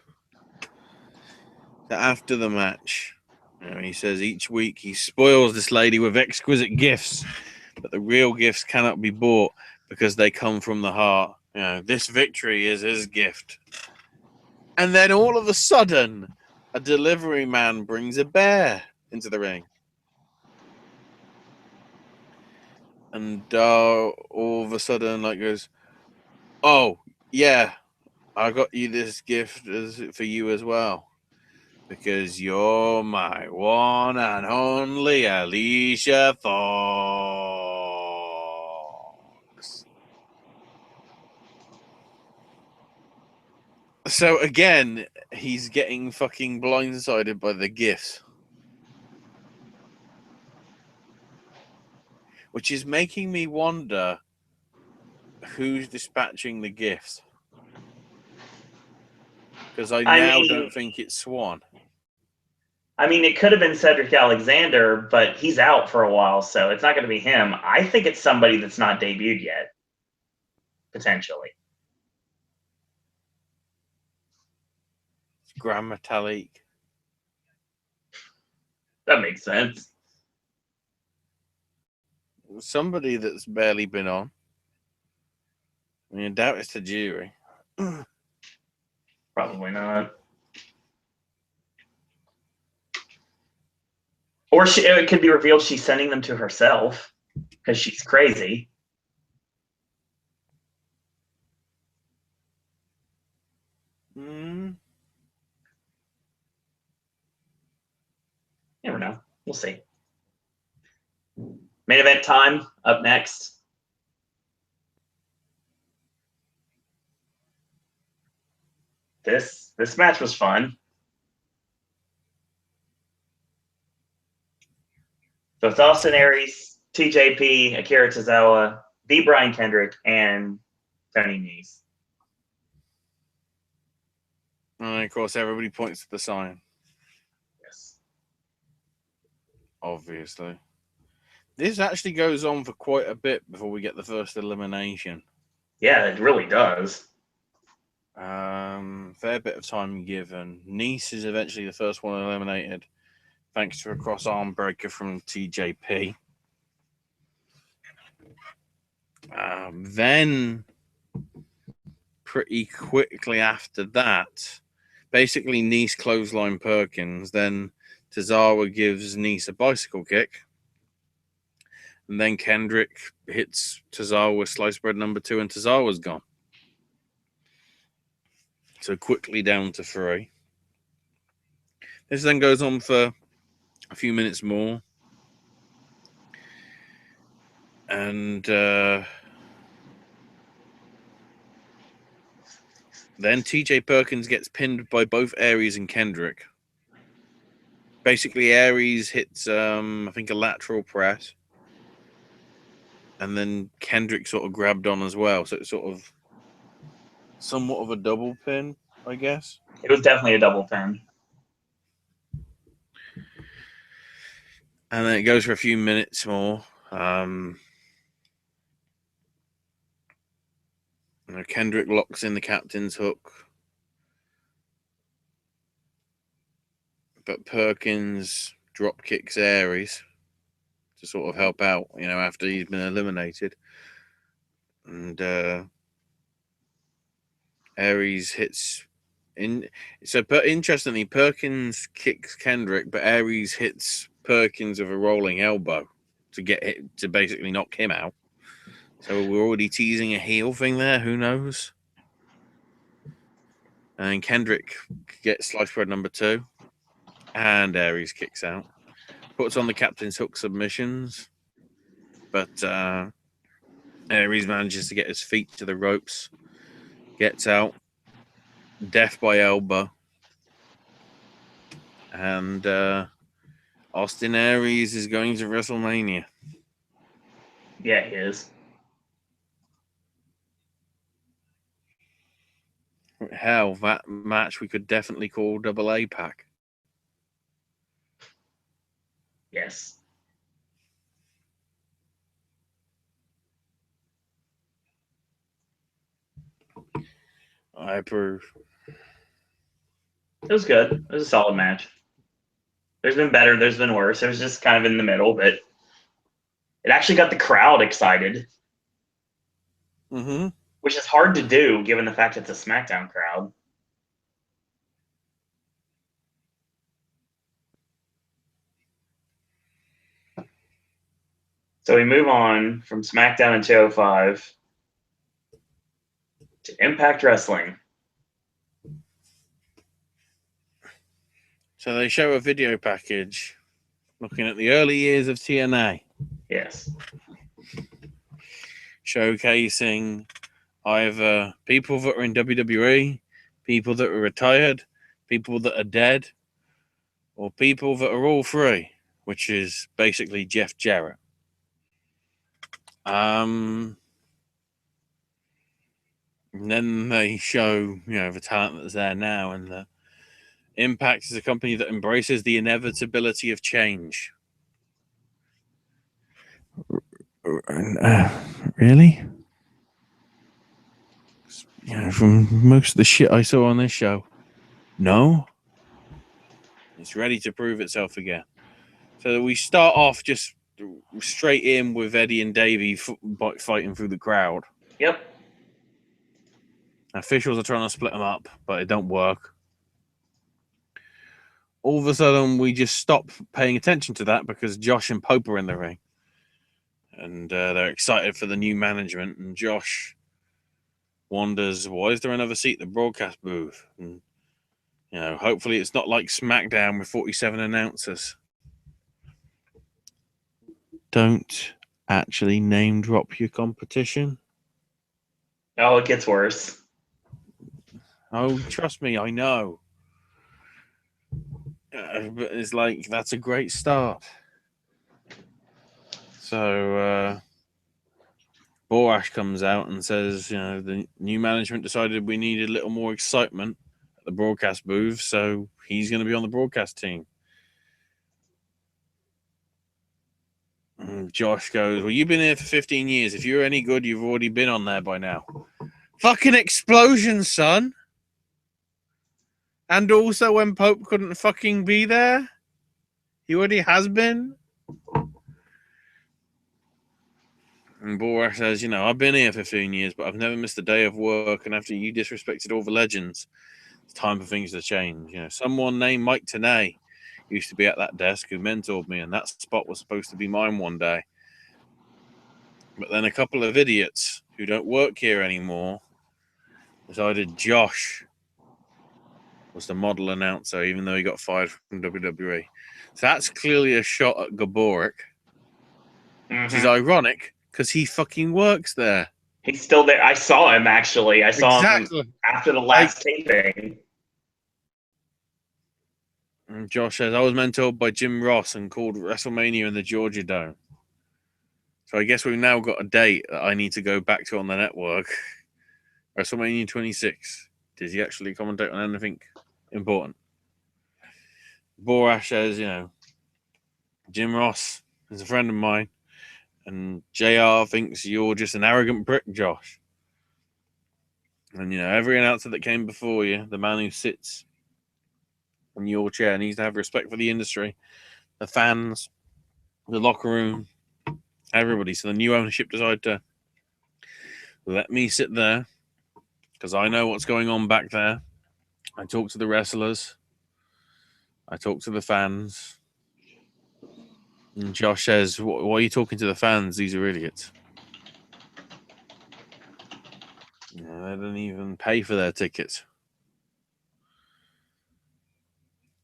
So after the match, he says each week he spoils this lady with exquisite gifts, but the real gifts cannot be bought because they come from the heart. This victory is his gift. And then all of a sudden, a delivery man brings a bear into the ring. And Dar all of a sudden goes, oh, yeah, I got you this gift for you as well. Because you're my one and only Alicia Fox. So again, he's getting fucking blindsided by the gifts. Which is making me wonder who's dispatching the gifts. Because I don't think it's Swann. I mean, it could have been Cedric Alexander, but he's out for a while, so it's not going to be him. I think it's somebody that's not debuted yet, potentially. Grand Metalik. That makes sense. Somebody that's barely been on. I doubt it's the jury. Probably not. Or it could be revealed she's sending them to herself because she's crazy. Never know. We'll see. Main event time up next. This match was fun. So it's Austin Aries, TJP, Akira Tozawa, B. Brian Kendrick, and Tony Nese. And of course, everybody points to the sign. Yes. Obviously. This actually goes on for quite a bit before we get the first elimination. Yeah, it really does. Fair bit of time given. Nese is eventually the first one eliminated, thanks to a cross arm breaker from TJP. Then, pretty quickly after that, basically Nese clothesline Perkins. Then Tozawa gives Nese a bicycle kick. And then Kendrick hits Tozawa with slice bread number 2, and Tozawa's gone. So quickly down to 3. This then goes on for a few minutes more. And Then TJ Perkins gets pinned by both Aries and Kendrick. Basically, Aries hits, I think, a lateral press. And then Kendrick sort of grabbed on as well. So it's sort of somewhat of a double pin, I guess. It was definitely a double pin. And then it goes for a few minutes more. Kendrick locks in the captain's hook. But Perkins drop kicks Aries to sort of help out, after he's been eliminated. And Aries hits in. So, interestingly, Perkins kicks Kendrick, but Aries hits Perkins with a rolling elbow to basically knock him out. So we're already teasing a heel thing there. Who knows? And Kendrick gets sliced bread number 2, and Aries kicks out. Puts on the captain's hook submissions, but Aries manages to get his feet to the ropes, gets out, death by elbow, and Austin Aries is going to WrestleMania. Yeah, he is. Hell, that match we could definitely call Double A Pack. Yes. I approve. It was good. It was a solid match. There's been better, there's been worse. It was just kind of in the middle, but it actually got the crowd excited. Mm-hmm. Which is hard to do given the fact it's a SmackDown crowd. So we move on from SmackDown in 205 to Impact Wrestling. So they show a video package looking at the early years of TNA. Yes. Showcasing either people that are in WWE, people that are retired, people that are dead, or people that are all three, which is basically Jeff Jarrett. And then they show, the talent that's there now, and the Impact is a company that embraces the inevitability of change. Really? From most of the shit I saw on this show, no. It's ready to prove itself again. So we start off just straight in with Eddie and Davey fighting through the crowd. Yep. Officials are trying to split them up, but it don't work. All of a sudden, we just stop paying attention to that because Josh and Pope are in the ring. And they're excited for the new management. And Josh wonders, why is there another seat in the broadcast booth? And, hopefully it's not like Smackdown with 47 announcers. Don't actually name drop your competition. Oh, it gets worse. Oh, trust me, I know. But it's like, that's a great start. So, Borash comes out and says, the new management decided we needed a little more excitement at the broadcast booth, so he's going to be on the broadcast team. And Josh goes, well, you've been here for 15 years. If you're any good, you've already been on there by now. Fucking explosion, son. And also when Pope couldn't fucking be there, he already has been. And Borash says, I've been here 15 years, but I've never missed a day of work. And after you disrespected all the legends, it's time for things to change. Someone named Mike Tenay used to be at that desk who mentored me, and that spot was supposed to be mine one day. But then a couple of idiots who don't work here anymore decided Josh was the model announcer, even though he got fired from WWE. So that's clearly a shot at Gaborik, which is ironic because he fucking works there. He's still there. I saw him actually. I saw him after the last taping. And Josh says, I was mentored by Jim Ross and called WrestleMania in the Georgia Dome. So I guess we've now got a date that I need to go back to on the network. WrestleMania 26. Did he actually commentate on anything important? Borash says, Jim Ross is a friend of mine, and JR thinks you're just an arrogant prick, Josh. And, every announcer that came before you, the man who sits in your chair, needs to have respect for the industry, the fans, the locker room, everybody. So the new ownership decided to let me sit there because I know what's going on back there. I talk to the wrestlers. I talk to the fans. And Josh says, why are you talking to the fans? These are idiots. They don't even pay for their tickets.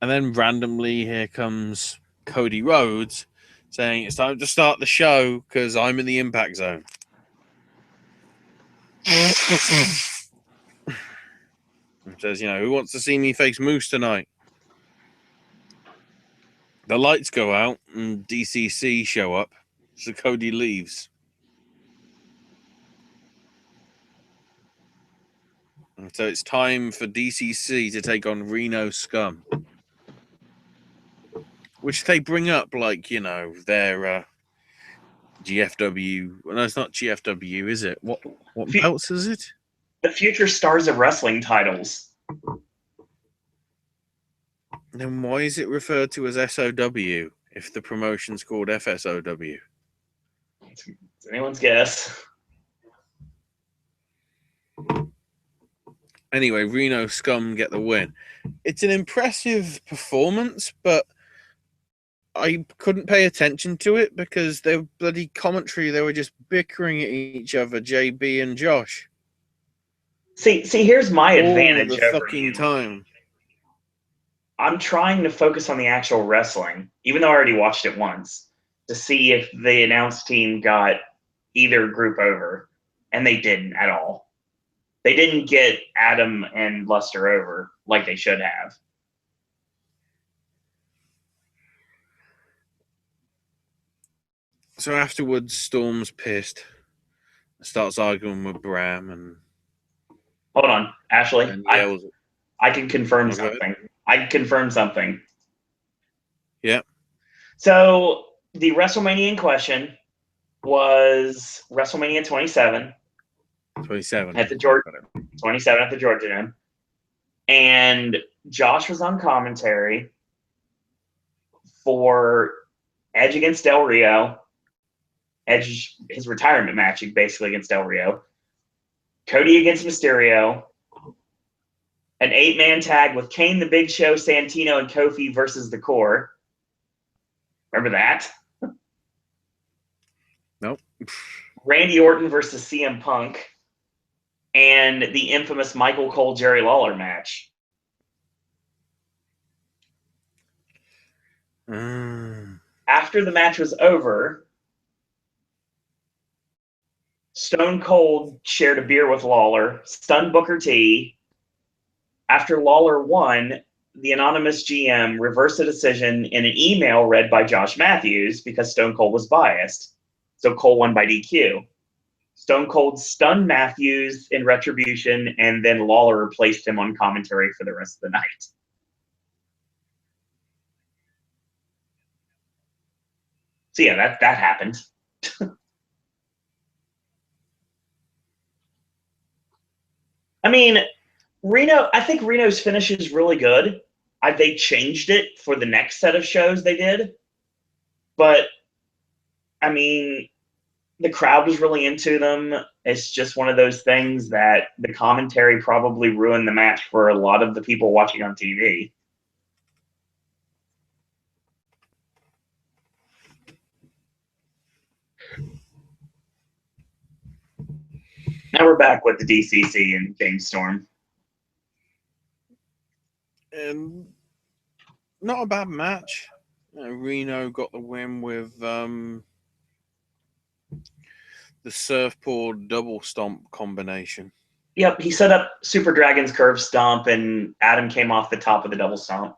And then randomly, here comes Cody Rhodes saying it's time to start the show because I'm in the impact zone. It says, who wants to see me face Moose tonight? The lights go out and DCC show up, so Cody leaves. And so it's time for DCC to take on Reno Scum, which they bring up like, their GFW. No, it's not GFW, is it? What belts is it? The Future Stars of Wrestling titles. Then why is it referred to as SOW if the promotion's called FSOW? It's anyone's guess. Anyway, Reno Scum get the win. It's an impressive performance, but I couldn't pay attention to it because their bloody commentary, they were just bickering at each other, JB and Josh. See, here's my advantage all the over fucking you. time. I'm trying to focus on the actual wrestling, even though I already watched it once, to see if the announced team got either group over, and they didn't at all. They didn't get Adam and Luster over like they should have. So afterwards, Storm's pissed, starts arguing with Bram, and hold on, Ashley. I can confirm Okay. something. I can confirm something. Yeah. So the WrestleMania in question was WrestleMania 27. 27 at the Georgia 27 at the Georgia Dome, and Josh was on commentary for Edge against Del Rio. Edge, his retirement match, basically against Del Rio. Cody against Mysterio. An 8-man tag with Kane, the Big Show, Santino, and Kofi versus the Core. Remember that? Nope. Randy Orton versus CM Punk. And the infamous Michael Cole Jerry Lawler match. After the match was over, Stone Cold shared a beer with Lawler, stunned Booker T. After Lawler won, the anonymous GM reversed the decision in an email read by Josh Matthews because Stone Cold was biased. So Cole won by DQ. Stone Cold stunned Matthews in retribution, and then Lawler replaced him on commentary for the rest of the night. So yeah, that happened. I mean, I think Reno's finish is really good. They changed it for the next set of shows they did. But, I mean, the crowd was really into them. It's just one of those things that the commentary probably ruined the match for a lot of the people watching on TV. Now we're back with the DCC and James Storm. And not a bad match. Reno got the win with the surfboard double stomp combination. Yep, he set up Super Dragon's curve stomp, and Adam came off the top of the double stomp.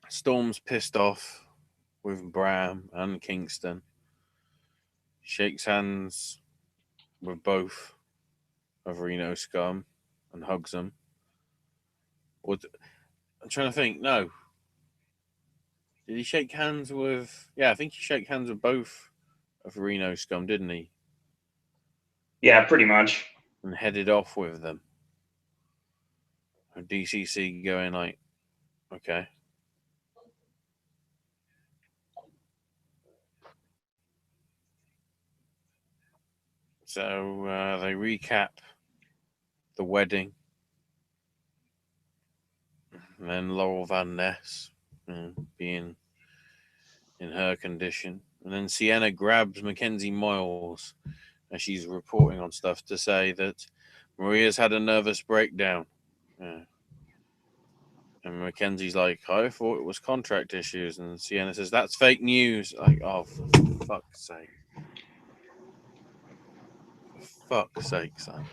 Storm's pissed off with Bram and Kingston. Shakes hands with both of Reno Scum and hugs them. I'm trying to think. No. Did he shake hands with... Yeah, I think he shook hands with both of Reno Scum, didn't he? Yeah, pretty much. And headed off with them. And DCC going like, okay. So they recap the wedding. And then Laurel Van Ness being in her condition. And then Sienna grabs Mackenzie Miles as she's reporting on stuff to say that Maria's had a nervous breakdown. And Mackenzie's like, I thought it was contract issues. And Sienna says, that's fake news. Like, oh, for fuck's sake. For fuck's sake, son.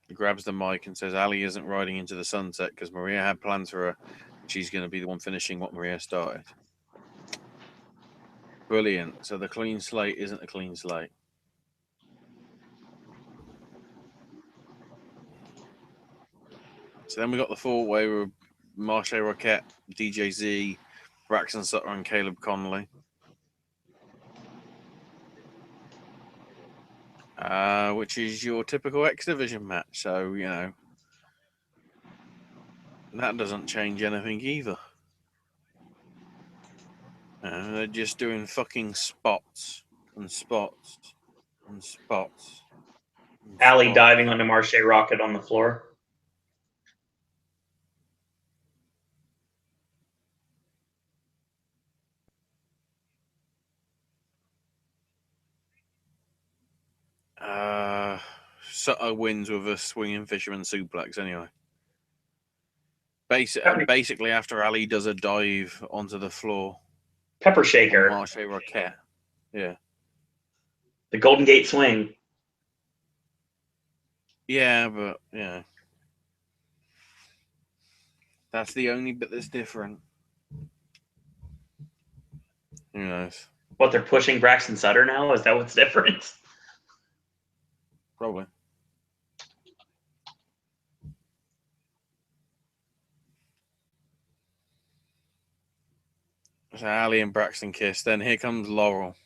He grabs the mic and says Ali isn't riding into the sunset because Maria had plans for her. She's going to be the one finishing what Maria started. Brilliant. So the clean slate isn't a clean slate. So then we got the four-way with Marche Roquette, DJ Z, Braxton Sutter, and Caleb Connolly. Which is your typical X Division match. So, you know, that doesn't change anything either. They're just doing fucking spots and spots and spots. And Ali spots. diving onto Marche Rocket on the floor. Sutter wins with a swinging fisherman suplex anyway. Basically, after Ali does a dive onto the floor. Pepper Shaker. Marche Roquette. Yeah. The Golden Gate Swing. Yeah, but, yeah. That's the only bit that's different. Who knows? What, they're pushing Braxton Sutter now? Is that what's different? Probably. So Ali and Braxton kiss. Then here comes Laurel.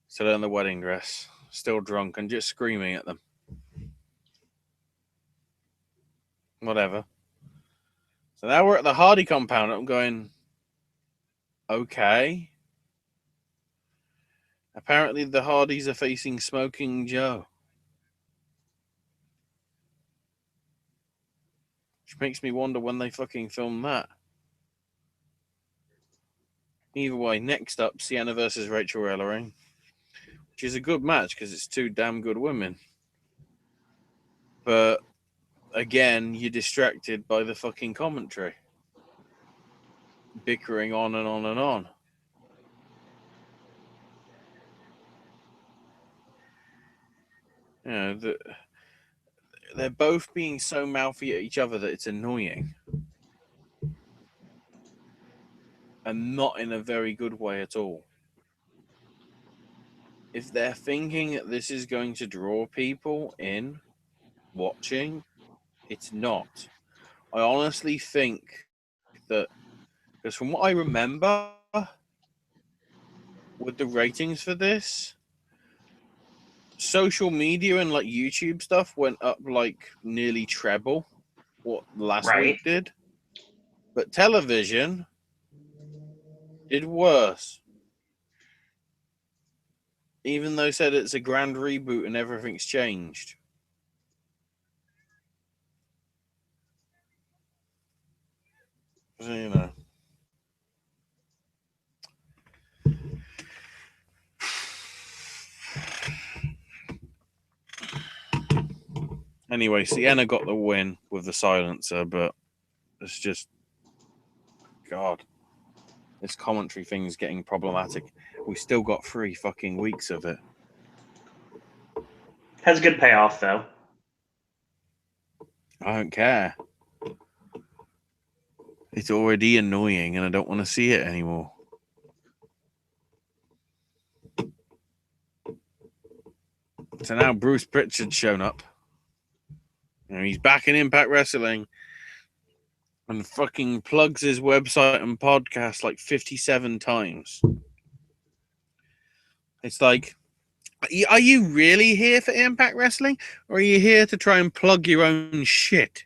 Still in the wedding dress. Still drunk and just screaming at them. Whatever. So now we're at the Hardy compound. I'm going, okay. Apparently the Hardys are facing Smoking Joe. Which makes me wonder when they fucking film that. Either way, next up, Sienna versus Rachel Ellering. Which is a good match because it's two damn good women. But, again, you're distracted by the fucking commentary. Bickering on and on and on. You know, they're both being so mouthy at each other that it's annoying. And not in a very good way at all. If they're thinking that this is going to draw people in watching, it's not. I honestly think that, because from what I remember with the ratings for this, social media and like YouTube stuff went up like nearly treble what last week did. But television did worse. Even though said it's a grand reboot and everything's changed. So, you know. Anyway, Sienna got the win with the silencer, but it's just, God, this commentary thing's getting problematic. We still got 3 fucking weeks of it. Has good payoff though. I don't care. It's already annoying and I don't want to see it anymore. So now Bruce Pritchard's shown up. And he's back in Impact Wrestling and fucking plugs his website and podcast like 57 times. It's like, are you really here for Impact Wrestling? Or are you here to try and plug your own shit?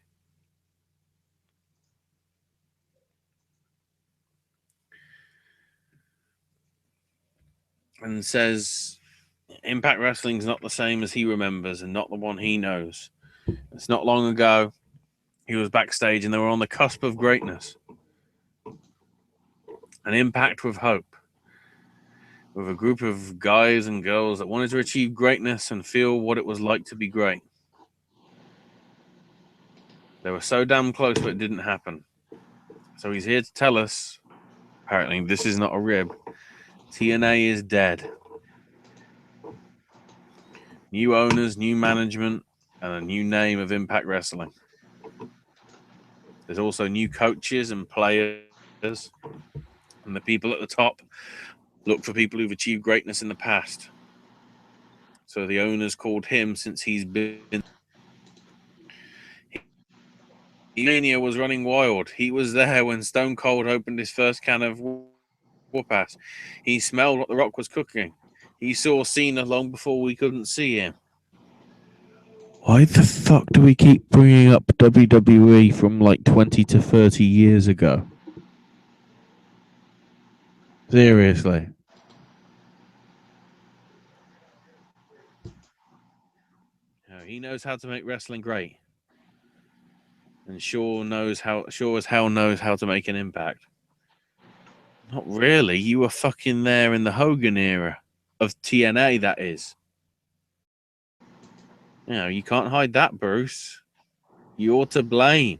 And says Impact Wrestling's not the same as he remembers and not the one he knows. It's not long ago he was backstage and they were on the cusp of greatness. An Impact with hope. With a group of guys and girls that wanted to achieve greatness and feel what it was like to be great. They were so damn close, but it didn't happen. So he's here to tell us, apparently this is not a rib, TNA is dead. New owners, new management, and a new name of Impact Wrestling. There's also new coaches and players, and the people at the top look for people who've achieved greatness in the past. So the owners called him since he's been. Mania was running wild. He was there when Stone Cold opened his first can of whoop-ass. He smelled what The Rock was cooking. He saw Cena long before we couldn't see him. Why the fuck do we keep bringing up WWE from like 20 to 30 years ago? Seriously. He knows how to make wrestling great. And sure as hell knows how to make an impact. Not really. You were fucking there in the Hogan era of TNA, that is. You know, you can't hide that, Bruce. You're to blame.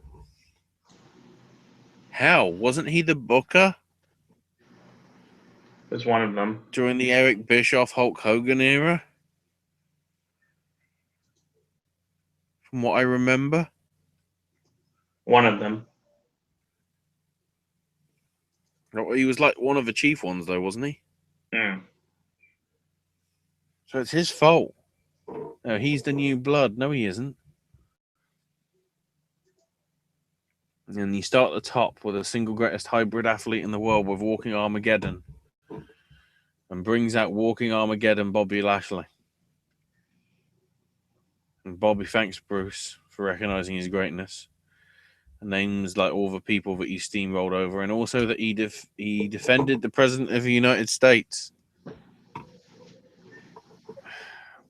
Hell, wasn't he the booker? Was one of them. During the Eric Bischoff Hulk Hogan era? From what I remember. One of them. He was like one of the chief ones, though, wasn't he? Mm. So it's his fault. No, he's the new blood. No, he isn't. And you start at the top with the single greatest hybrid athlete in the world with Walking Armageddon. And brings out Walking Armageddon Bobby Lashley. And Bobby thanks Bruce for recognizing his greatness. And names like all the people that he steamrolled over. And also that he defended the President of the United States.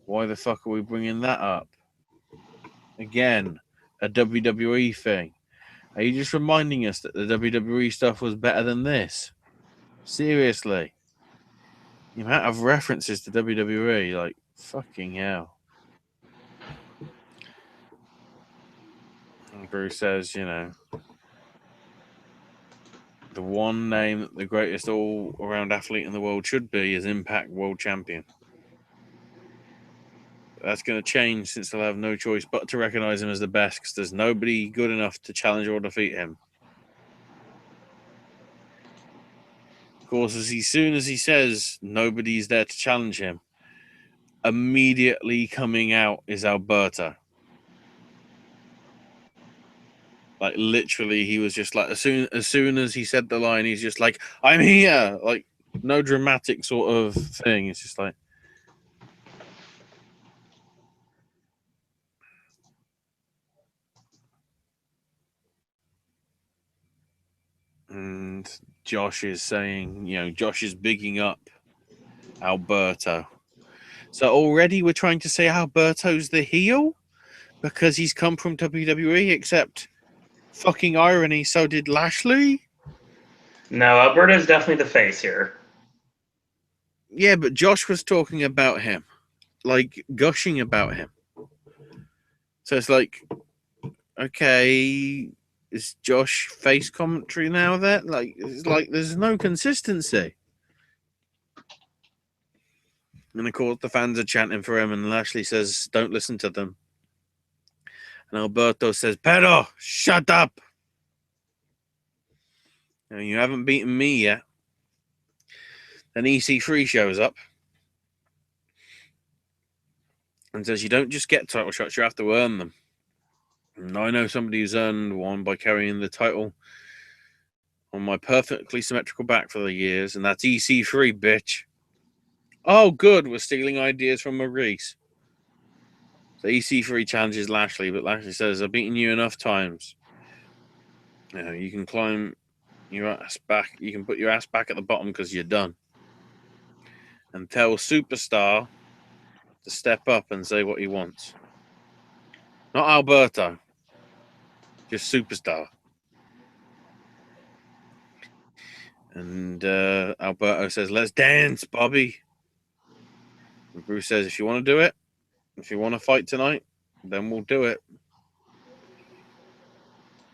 Why the fuck are we bringing that up? Again, a WWE thing. Are you just reminding us that the WWE stuff was better than this? Seriously. The amount of references to WWE, like, fucking hell. And Bruce says, you know, the one name that the greatest all-around athlete in the world should be is Impact World Champion. That's going to change since they'll have no choice but to recognize him as the best because there's nobody good enough to challenge or defeat him. Of course, as soon as he says nobody's there to challenge him, immediately coming out is Alberto. Like, literally, he was just like, as soon as he said the line, he's just like, I'm here! Like, no dramatic sort of thing. It's just like, and Josh is saying, you know, Josh is bigging up Alberto. So already we're trying to say Alberto's the heel because he's come from WWE, except fucking irony, so did Lashley. No, Alberto's definitely the face here. Yeah, but Josh was talking about him, like gushing about him. So it's like, okay, is Josh face commentary now? That like it's like there's no consistency. And of course, the fans are chanting for him, and Lashley says, "Don't listen to them." And Alberto says, "Pero, shut up! Now, you haven't beaten me yet." Then EC3 shows up and says, "You don't just get title shots; you have to earn them." And I know somebody who's earned one by carrying the title on my perfectly symmetrical back for the years, and that's EC3, bitch. Oh, good. We're stealing ideas from Maurice. So EC3 challenges Lashley, but Lashley says, "I've beaten you enough times. You know, you can climb your ass back. You can put your ass back at the bottom because you're done." And tell Superstar to step up and say what he wants. Not Alberto. Just Superstar. And Alberto says, "Let's dance, Bobby." And Bruce says, "If you want to do it, if you want to fight tonight, then we'll do it."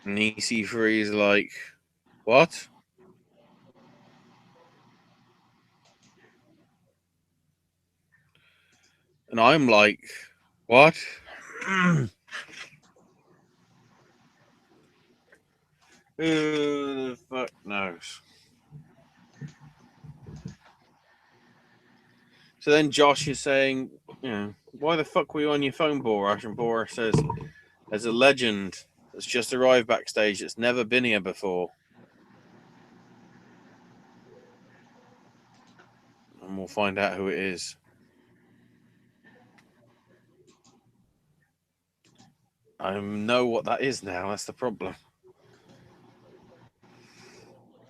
And EC3 is like, "What?" And I'm like, "What?" Who the fuck knows? So then Josh is saying, "Why the fuck were you on your phone, Borash?" And Borash says, "There's a legend that's just arrived backstage that's never been here before. And we'll find out who it is." I know what that is now. That's the problem.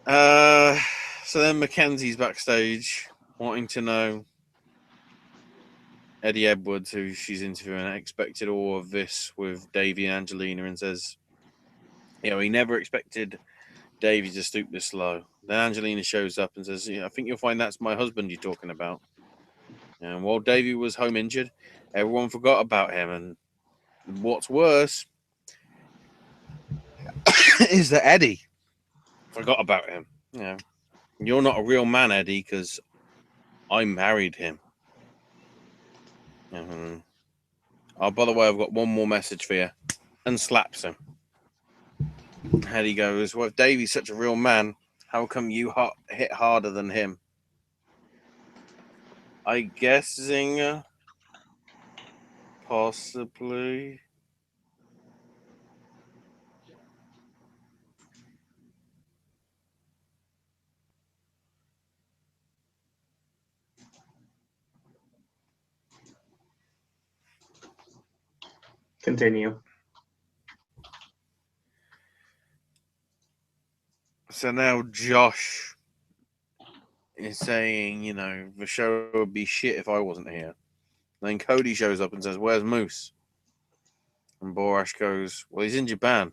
So then Mackenzie's backstage wanting to know Eddie Edwards, who she's interviewing, expected all of this with Davey and Angelina, and says, he never expected Davey to stoop this low. Then Angelina shows up and says, "I think you'll find that's my husband you're talking about." And while Davey was home injured, everyone forgot about him. And what's worse is that Eddie forgot about him. You're not a real man, Eddie, because I married him. Oh, by the way, I've got one more message for you. And slaps him. Eddie goes, "Well, if Davey's such a real man, how come you hit harder than him?" I guess, Zinger. Possibly. Continue. So now Josh is saying, the show would be shit if I wasn't here. Then Cody shows up and says, "Where's Moose?" And Borash goes, "Well, he's in Japan."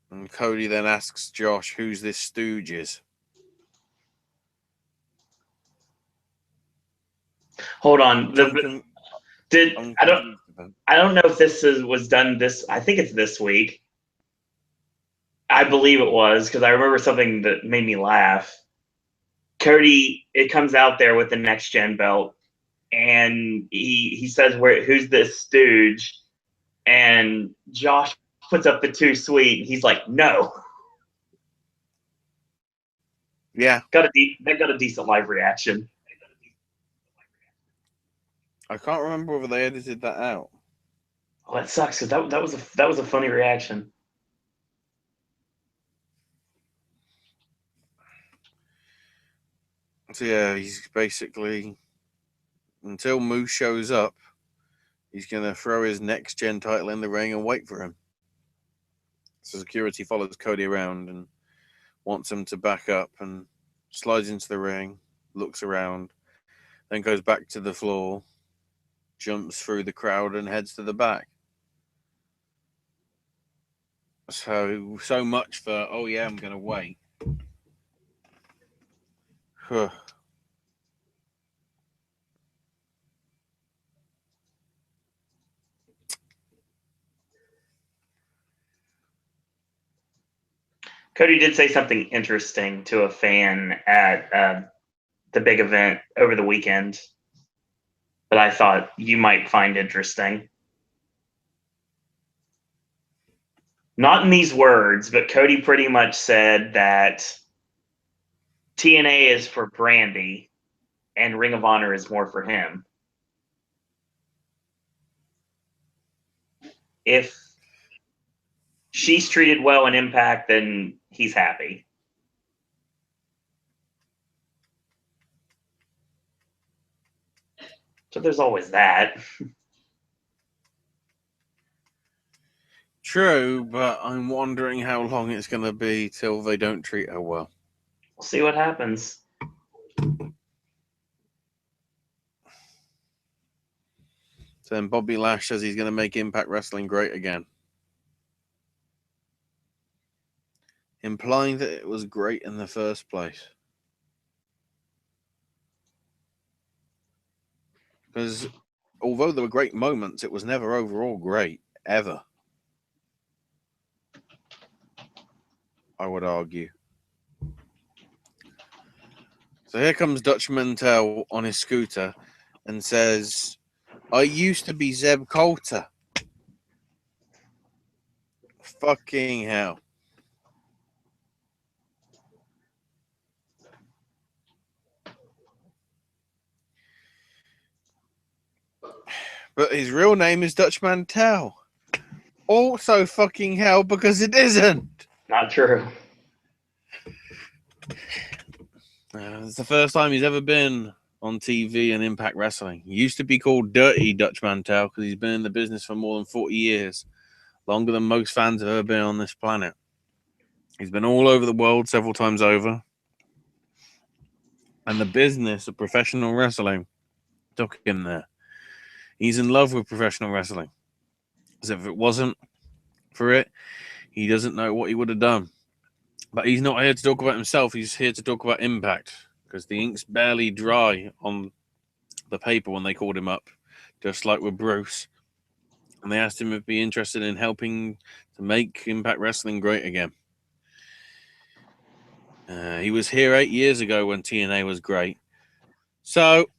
And Cody then asks Josh, "Who's this stooge is?" Hold on. I don't know if this was done this. I think it's this week. I believe it was because I remember something that made me laugh. Cody, it comes out there with the next gen belt, and he says, "Who's this stooge?" And Josh puts up the too sweet, and he's like, "No." Yeah, they got a decent live reaction. I can't remember whether they edited that out. Oh, that sucks because that was a funny reaction. So yeah, he's basically, until Moose shows up, he's gonna throw his next gen title in the ring and wait for him. So security follows Cody around and wants him to back up, and slides into the ring, looks around, then goes back to the floor, jumps through the crowd and heads to the back. So much for, "Oh yeah, I'm gonna wait." Cody did say something interesting to a fan at the big event over the weekend that I thought you might find interesting. Not in these words, but Cody pretty much said that TNA is for Brandy and Ring of Honor is more for him. If she's treated well in Impact, then he's happy. So there's always that. True, but I'm wondering how long it's going to be till they don't treat her well. We'll see what happens. So then Bobby Lash says he's going to make Impact Wrestling great again, implying that it was great in the first place. Because although there were great moments, it was never overall great, ever. I would argue. So here comes Dutch Mantel on his scooter and says, I used to be Zeb Coulter. Fucking hell. But his real name is Dutch Mantel. Also fucking hell, because it isn't. Not true. It's the first time he's ever been on TV and Impact Wrestling. He used to be called Dirty Dutch Mantel because he's been in the business for more than 40 years. Longer than most fans have ever been on this planet. He's been all over the world several times over. And the business of professional wrestling took him there. He's in love with professional wrestling. As if it wasn't for it, he doesn't know what he would have done. But he's not here to talk about himself. He's here to talk about Impact. Because the ink's barely dry on the paper when they called him up. Just like with Bruce. And they asked him if he'd be interested in helping to make Impact Wrestling great again. He was here 8 years ago when TNA was great. So,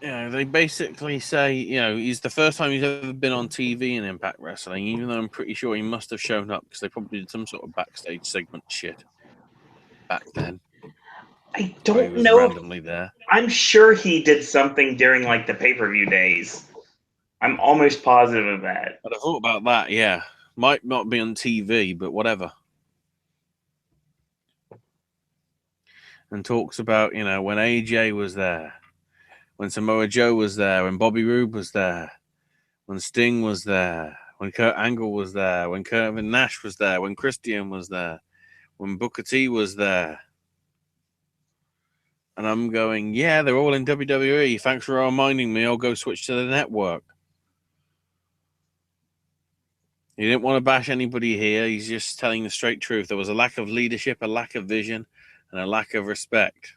they basically say, he's the first time he's ever been on TV in Impact Wrestling, even though I'm pretty sure he must have shown up because they probably did some sort of backstage segment shit back then. I He don't was know. randomly there. I'm sure he did something during like the pay-per-view days. I'm almost positive of that. I'd have thought about that, yeah. Might not be on TV, but whatever. And talks about, when AJ was there, when Samoa Joe was there, when Bobby Roode was there, when Sting was there, when Kurt Angle was there, when Kevin Nash was there, when Christian was there, when Booker T was there. And I'm going, yeah, they're all in WWE. Thanks for reminding me. I'll go switch to the network. He didn't want to bash anybody here. He's just telling the straight truth. There was a lack of leadership, a lack of vision, and a lack of respect.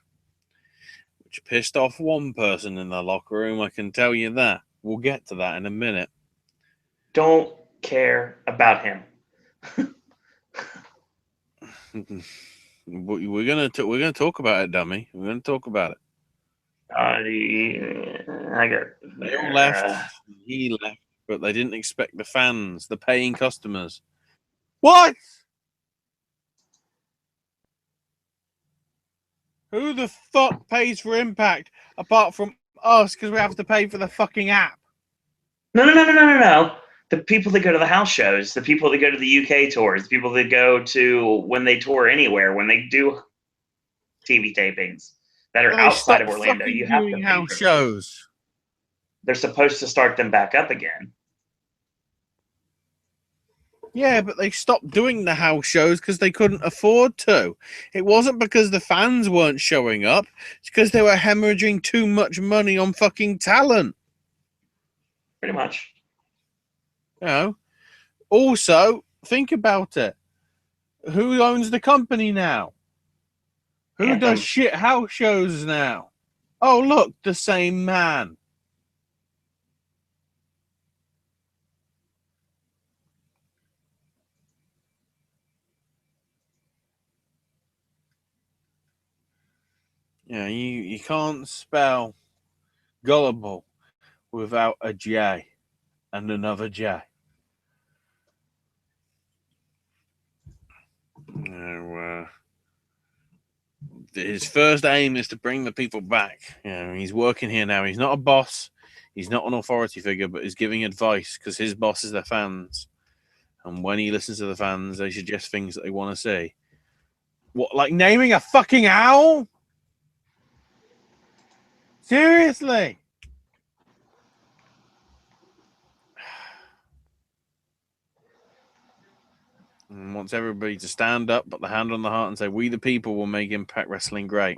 Which pissed off one person in the locker room, I can tell you that. We'll get to that in a minute. Don't care about him. We're gonna talk about it, dummy. We're gonna talk about it. They all left. He left, but they didn't expect the fans, the paying customers. What? Who the fuck pays for Impact apart from us because we have to pay for the fucking app? No. The people that go to the house shows, the people that go to the UK tours, the people that go to when they tour anywhere, when they do TV tapings that are outside of Orlando, you have to pay house for shows. They're supposed to start them back up again. Yeah, but they stopped doing the house shows because they couldn't afford to. It wasn't because the fans weren't showing up. It's because they were hemorrhaging too much money on fucking talent. Pretty much. Also, think about it. Who owns the company now? Who does shit house shows now? Oh, look, the same man. You can't spell gullible without a J and another J. His first aim is to bring the people back. He's working here now. He's not a boss. He's not an authority figure, but he's giving advice because his boss is their fans. And when he listens to the fans, they suggest things that they want to see. What, like naming a fucking owl? Seriously? And wants everybody to stand up, put the hand on the heart, and say, "We the people will make Impact Wrestling great."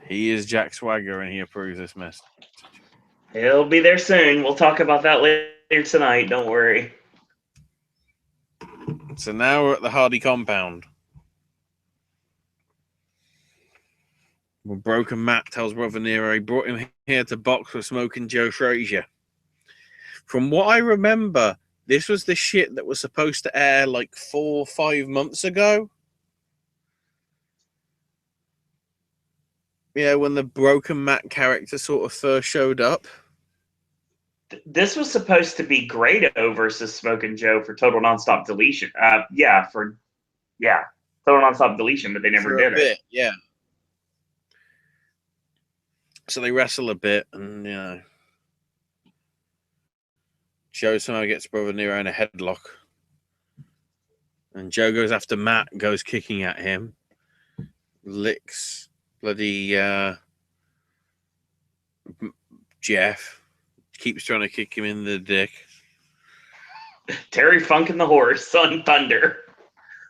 He is Jack Swagger, and he approves this message. He'll be there soon. We'll talk about that later tonight. Don't worry. So now we're at the Hardy compound. Well, Broken Matt tells Brother Nero he brought him here to box with Smoking Joe Frazier. From what I remember, this was the shit that was supposed to air like 4 or 5 months ago. Yeah, when the Broken Matt character sort of first showed up. This was supposed to be Grado versus Smoking Joe for Total Nonstop Deletion. Total Nonstop Deletion, but they never did it. Yeah. So they wrestle a bit, and Joe somehow gets Brother Nero in a headlock, and Joe goes after Matt, goes kicking at him, licks bloody Jeff, keeps trying to kick him in the dick. Terry Funk and the Horse on Thunder.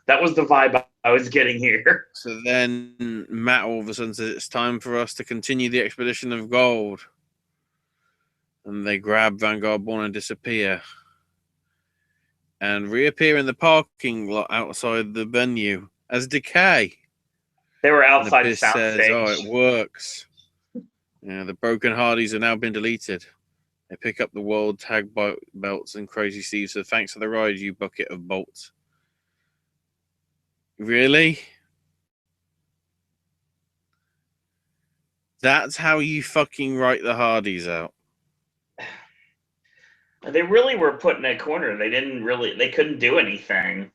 That was the vibe I was getting here. So then Matt all of a sudden says it's time for us to continue the expedition of gold. And they grab Vanguard Born and disappear. And reappear in the parking lot outside the venue as Decay. They were outside the Abyss says, soundstage. "Oh, it works." The Broken Hardys have now been deleted. They pick up the World Tag Belts and Crazy Steve. So thanks for the ride, you bucket of bolts. Really? That's how you fucking write the Hardys out? They really were put in a corner. They couldn't do anything.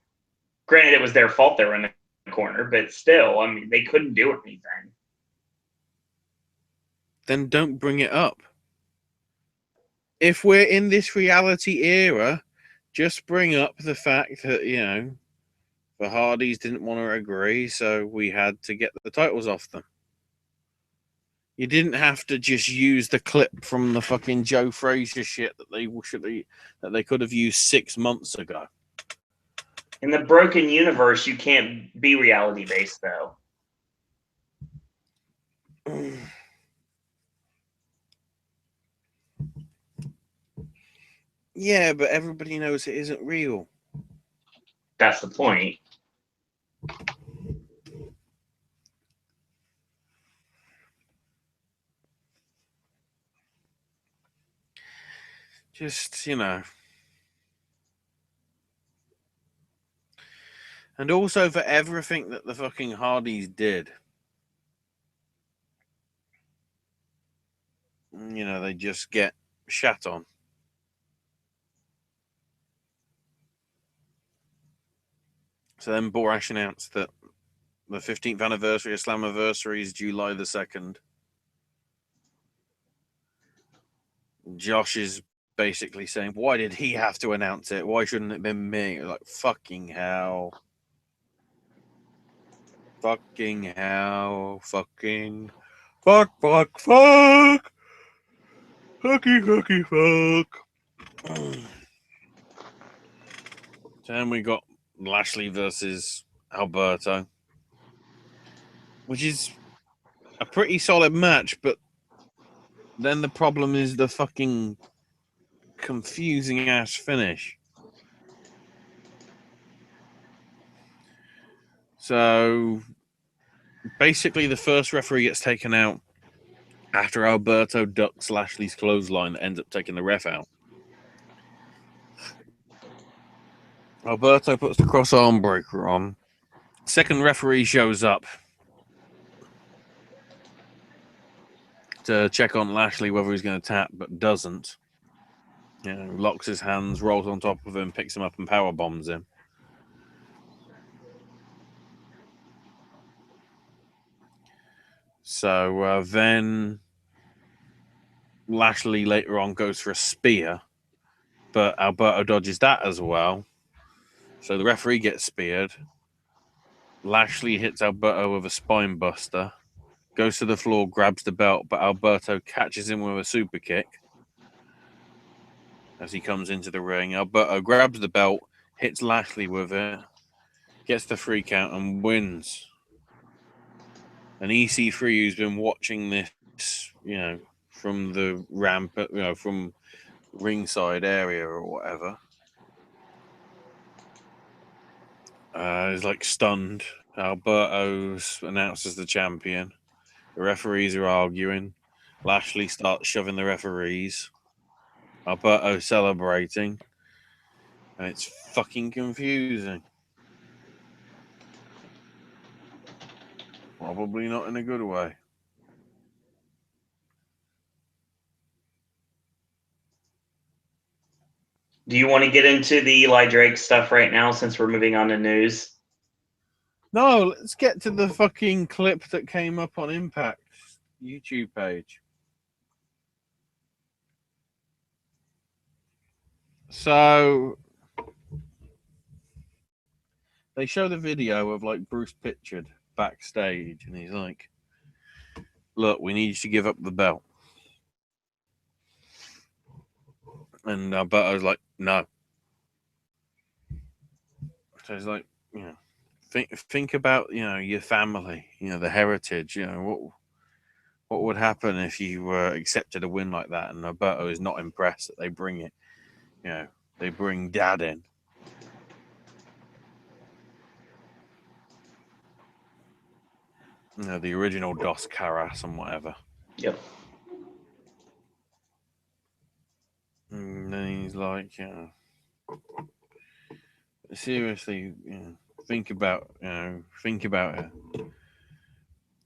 Granted, it was their fault they were in the corner, but still, I mean, they couldn't do anything. Then don't bring it up. If we're in this reality era, just bring up the fact that, the Hardys didn't want to agree, so we had to get the titles off them. You didn't have to just use the clip from the fucking Joe Frazier shit that they could have used 6 months ago. In the broken universe, you can't be reality based, though. Yeah, but everybody knows it isn't real. That's the point. Just, And also for everything that the fucking Hardys did. They just get shat on. So then Borash announced that the 15th anniversary of Slammiversary is July the 2nd. Josh is basically saying, why did he have to announce it? Why shouldn't it have been me? Like, fucking hell. Fucking hell. Fucking. Fuck. Fucky fuck. Then we got Lashley versus Alberto, which is a pretty solid match, but then the problem is the fucking confusing ass finish. So basically the first referee gets taken out after Alberto ducks Lashley's clothesline that ends up taking the ref out. Alberto puts the cross arm breaker on, Second referee shows up to check on Lashley whether he's going to tap, but doesn't. Locks his hands, rolls on top of him, picks him up, and power bombs him. So then Lashley later on goes for a spear, but Alberto dodges that as well. So the referee gets speared. Lashley hits Alberto with a spine buster, goes to the floor, grabs the belt, but Alberto catches him with a super kick as he comes into the ring. Alberto grabs the belt, hits Lashley with it, gets the 3 count, and wins. And EC3, who's been watching this, from the ramp, from ringside area or whatever, is like stunned. Alberto's announced as the champion. The referees are arguing. Lashley starts shoving the referees. Alberto celebrating. And it's fucking confusing. Probably not in a good way. Do you want to get into the Eli Drake stuff right now since we're moving on to news? No, let's get to the fucking clip that came up on Impact's YouTube page. So they show the video of like Bruce Pritchard backstage, and he's like, "Look, we need you to give up the belt." And Alberto's like, "No." So he's like, think about your family, the heritage, what would happen if you accepted a win like that? And Alberto is not impressed that they bring it. They bring Dad in. The original Dos Caras and whatever. Yep. And then he's like, seriously, think about it.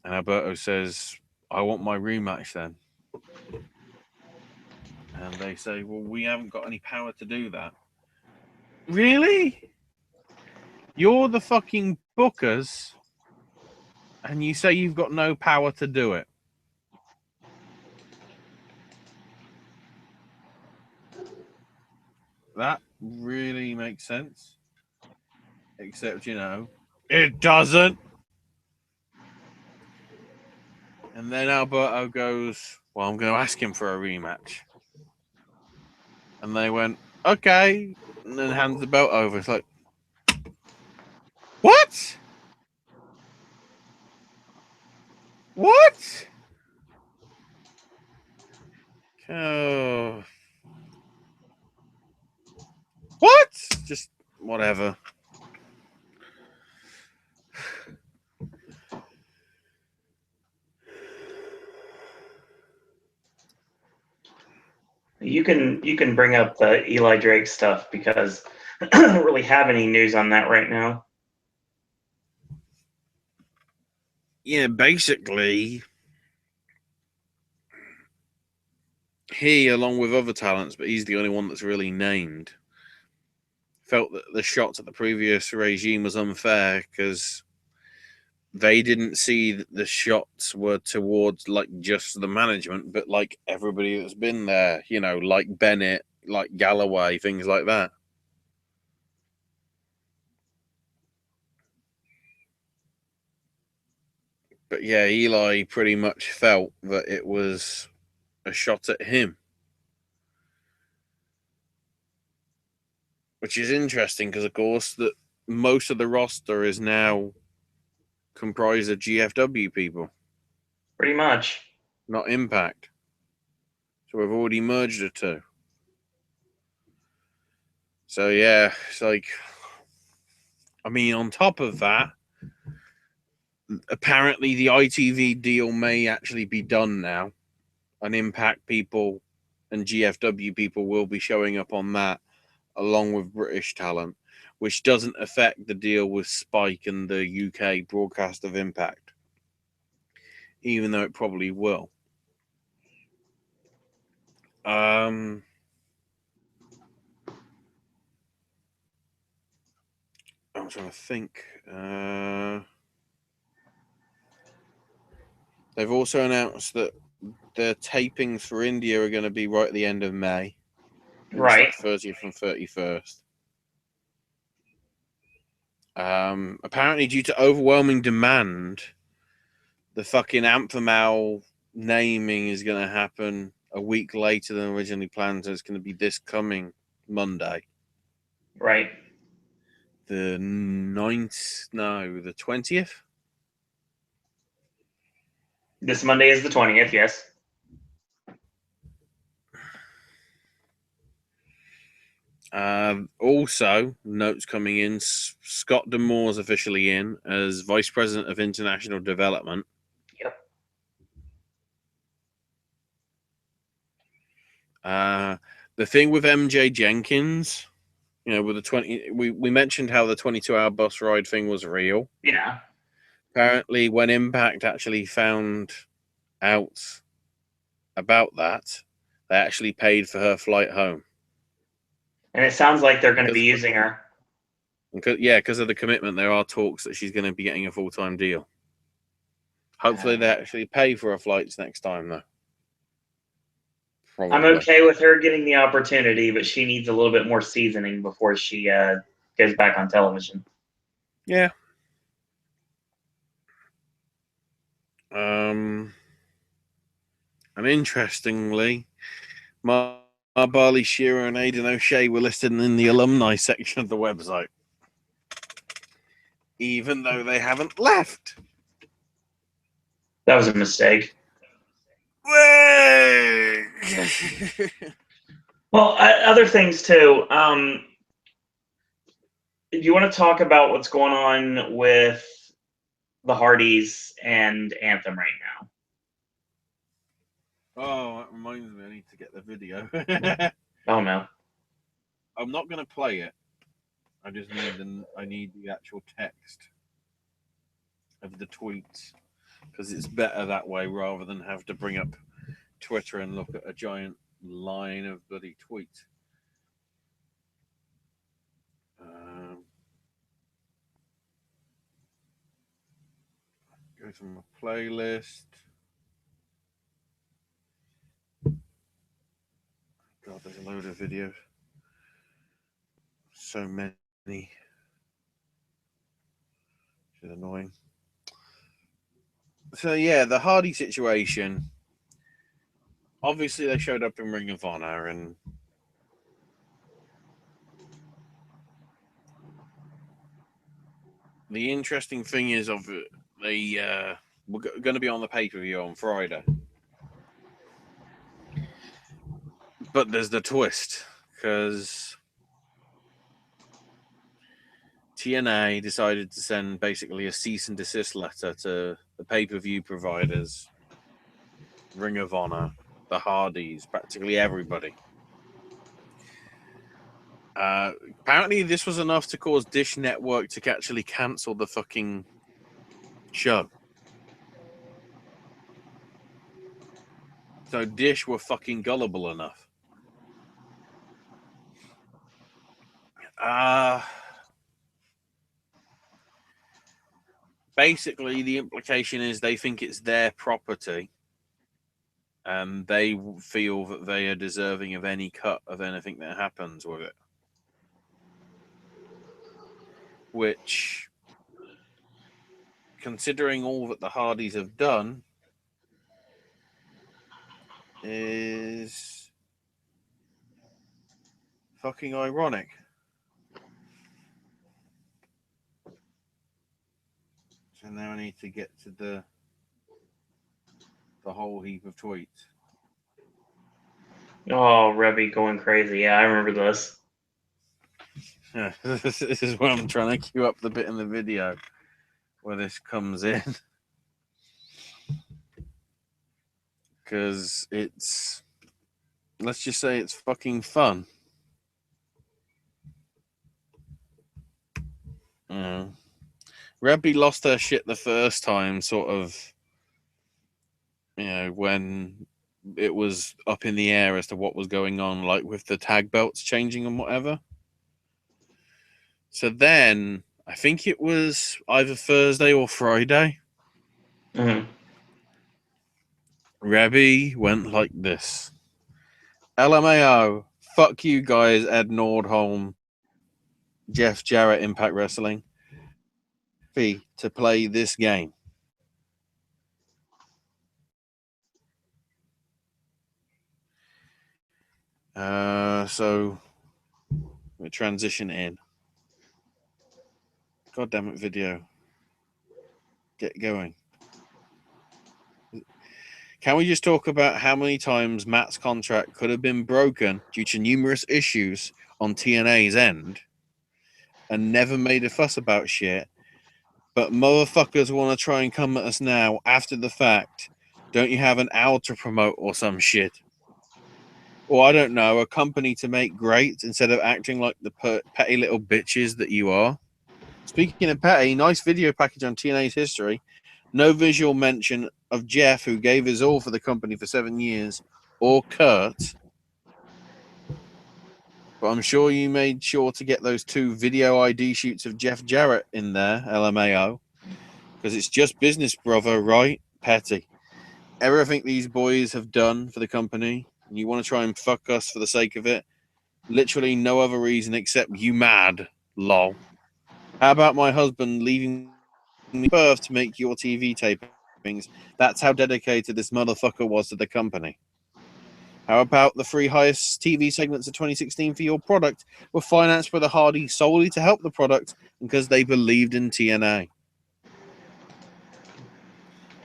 And Alberto says, I want my rematch then. And they say, well, we haven't got any power to do that. Really? You're the fucking bookers, and you say you've got no power to do it. That really makes sense. Except, it doesn't. And then Alberto goes, well, I'm going to ask him for a rematch. And they went, okay. And then hands the belt over. It's like, what? What? Oh. What? Just whatever. You can bring up the Eli Drake stuff because I don't really have any news on that right now. Yeah, basically, he, along with other talents, but he's the only one that's really named, felt that the shots at the previous regime was unfair because they didn't see that the shots were towards like just the management, but like everybody that's been there, like Bennett, like Galloway, things like that. But yeah, Eli pretty much felt that it was a shot at him. Which is interesting because, of course, that most of the roster is now comprised of GFW people. Pretty much. Not Impact. So we've already merged the two. So yeah, it's like, on top of that, apparently the ITV deal may actually be done now. And Impact people and GFW people will be showing up on that along with British talent, which doesn't affect the deal with Spike and the UK broadcast of Impact, even though it probably will. I'm trying to think. They've also announced that the tapings for India are going to be right at the end of May. Right. It's like 30th and 31st. Apparently, due to overwhelming demand, the fucking Amphamal naming is going to happen a week later than originally planned. So it's going to be this coming Monday. Right. The 9th? No, the 20th? This Monday is the 20th, yes. Also, notes coming in, Scott D'Amour's officially in as Vice President of International Development. Yep. The thing with MJ Jenkins, with the 20, we mentioned how the 22-hour bus ride thing was real. Yeah. Apparently, when Impact actually found out about that, they actually paid for her flight home. And it sounds like they're going to be using her. Because of the commitment, there are talks that she's going to be getting a full-time deal. Hopefully, they actually pay for her flights next time, though. Probably. I'm okay with her getting the opportunity, but she needs a little bit more seasoning before she goes back on television. Yeah. And interestingly, Barley Shearer and Aidan O'Shea were listed in the alumni section of the website, even though they haven't left. That was a mistake. Well, other things too. Do you want to talk about what's going on with the Hardys and Anthem right now? Oh, that reminds me. I need to get the video. Oh no. I'm not going to play it. I just need the actual text of the tweets because it's better that way rather than have to bring up Twitter and look at a giant line of bloody tweets. Go to my playlist. God, there's a load of videos. So many. It's annoying. So yeah, the Hardy situation. Obviously, they showed up in Ring of Honor, and the interesting thing is, we're going to be on the pay-per-view on Friday, but there's the twist because TNA decided to send basically a cease and desist letter to the pay-per-view providers, Ring of Honor, the Hardys, practically everybody. Apparently, this was enough to cause Dish Network to actually cancel the fucking show. So Dish were fucking gullible enough. Basically, the implication is they think it's their property and they feel that they are deserving of any cut of anything that happens with it. Which, considering all that the Hardys have done, is fucking ironic. So now I need to get to the whole heap of tweets. Oh, Rebby going crazy. Yeah, I remember this. Yeah, this is where I'm trying to cue up the bit in the video where this comes in. Because let's just say it's fucking fun. Rebby lost her shit the first time, sort of, when it was up in the air as to what was going on, like with the tag belts changing and whatever. So then, I think it was either Thursday or Friday, Mhm. Rebby went like this. LMAO, fuck you guys, Ed Nordholm, Jeff Jarrett, Impact Wrestling. Fee to play this game. So we transition in. God damn it, video. Get going. Can we just talk about how many times Matt's contract could have been broken due to numerous issues on TNA's end and never made a fuss about shit, but motherfuckers want to try and come at us now after the fact? Don't you have an hour to promote or some shit? Or I don't know, a company to make great instead of acting like the petty little bitches that you are? Speaking of petty, nice video package on TNA's history. No visual mention of Jeff, who gave his all for the company for 7 years, or Kurt. But I'm sure you made sure to get those 2 video ID shoots of Jeff Jarrett in there, LMAO. Because it's just business, brother, right? Petty. Everything these boys have done for the company, and you want to try and fuck us for the sake of it? Literally no other reason except you mad, lol. How about my husband leaving me birth to make your TV tapings? That's how dedicated this motherfucker was to the company. How about the 3 highest TV segments of 2016 for your product were financed by the Hardys solely to help the product because they believed in TNA?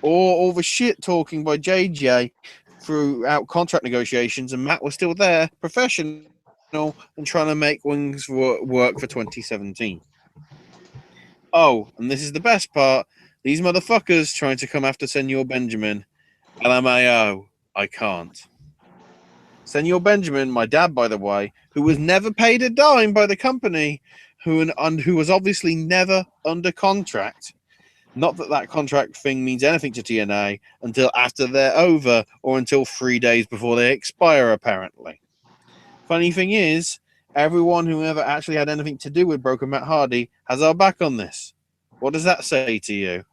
Or all the shit talking by JJ throughout contract negotiations, and Matt was still there, professional, and trying to make Wings work for 2017. Oh, and this is the best part. These motherfuckers trying to come after Senor Benjamin. LMAO, I can't. Senor Benjamin, my dad, by the way, who was never paid a dime by the company, who was obviously never under contract. Not that that contract thing means anything to TNA until after they're over or until 3 days before they expire, apparently. Funny thing is, everyone who ever actually had anything to do with Broken Matt Hardy has our back on this. What does that say to you?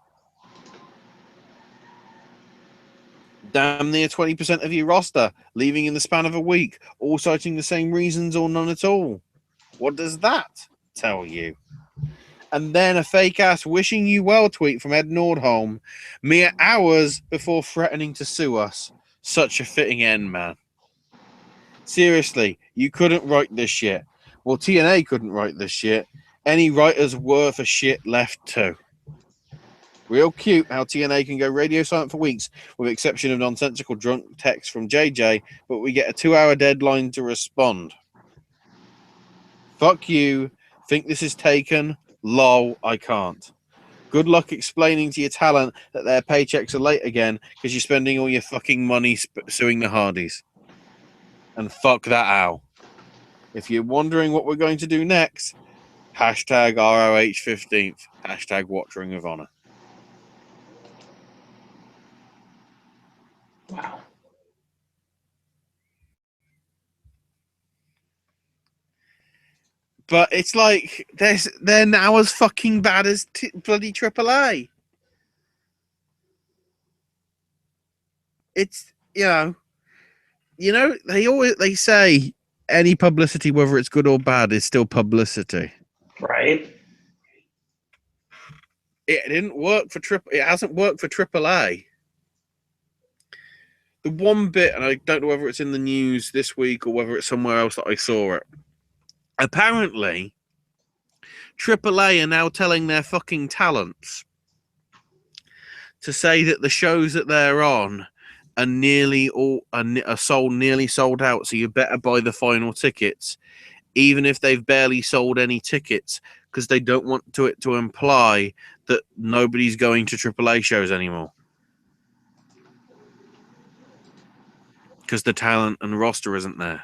Damn near 20% of your roster leaving in the span of a week, all citing the same reasons or none at all. What does that tell you? And then a fake-ass wishing you well tweet from Ed Nordholm mere hours before threatening to sue us. Such a fitting end, man. Seriously, you couldn't write this shit. Well, TNA couldn't write this shit. Any writers worth a shit left too. Real cute how TNA can go radio silent for weeks, with the exception of nonsensical drunk text from JJ, but we get a 2-hour deadline to respond. Fuck you. Think this is taken? Lol, I can't. Good luck explaining to your talent that their paychecks are late again because you're spending all your fucking money suing the Hardys. And fuck that owl. If you're wondering what we're going to do next, hashtag ROH15th, hashtag Watch Ring of Honor. Wow. But it's like they're now as fucking bad as bloody AAA. It's they say any publicity, whether it's good or bad, is still publicity. Right. It didn't work for It hasn't worked for AAA. The one bit, and I don't know whether it's in the news this week or whether it's somewhere else that I saw it. Apparently, AAA are now telling their fucking talents to say that the shows that they're on are nearly sold out, so you better buy the final tickets, even if they've barely sold any tickets, because they don't want it to imply that nobody's going to AAA shows anymore. Because the talent and roster isn't there.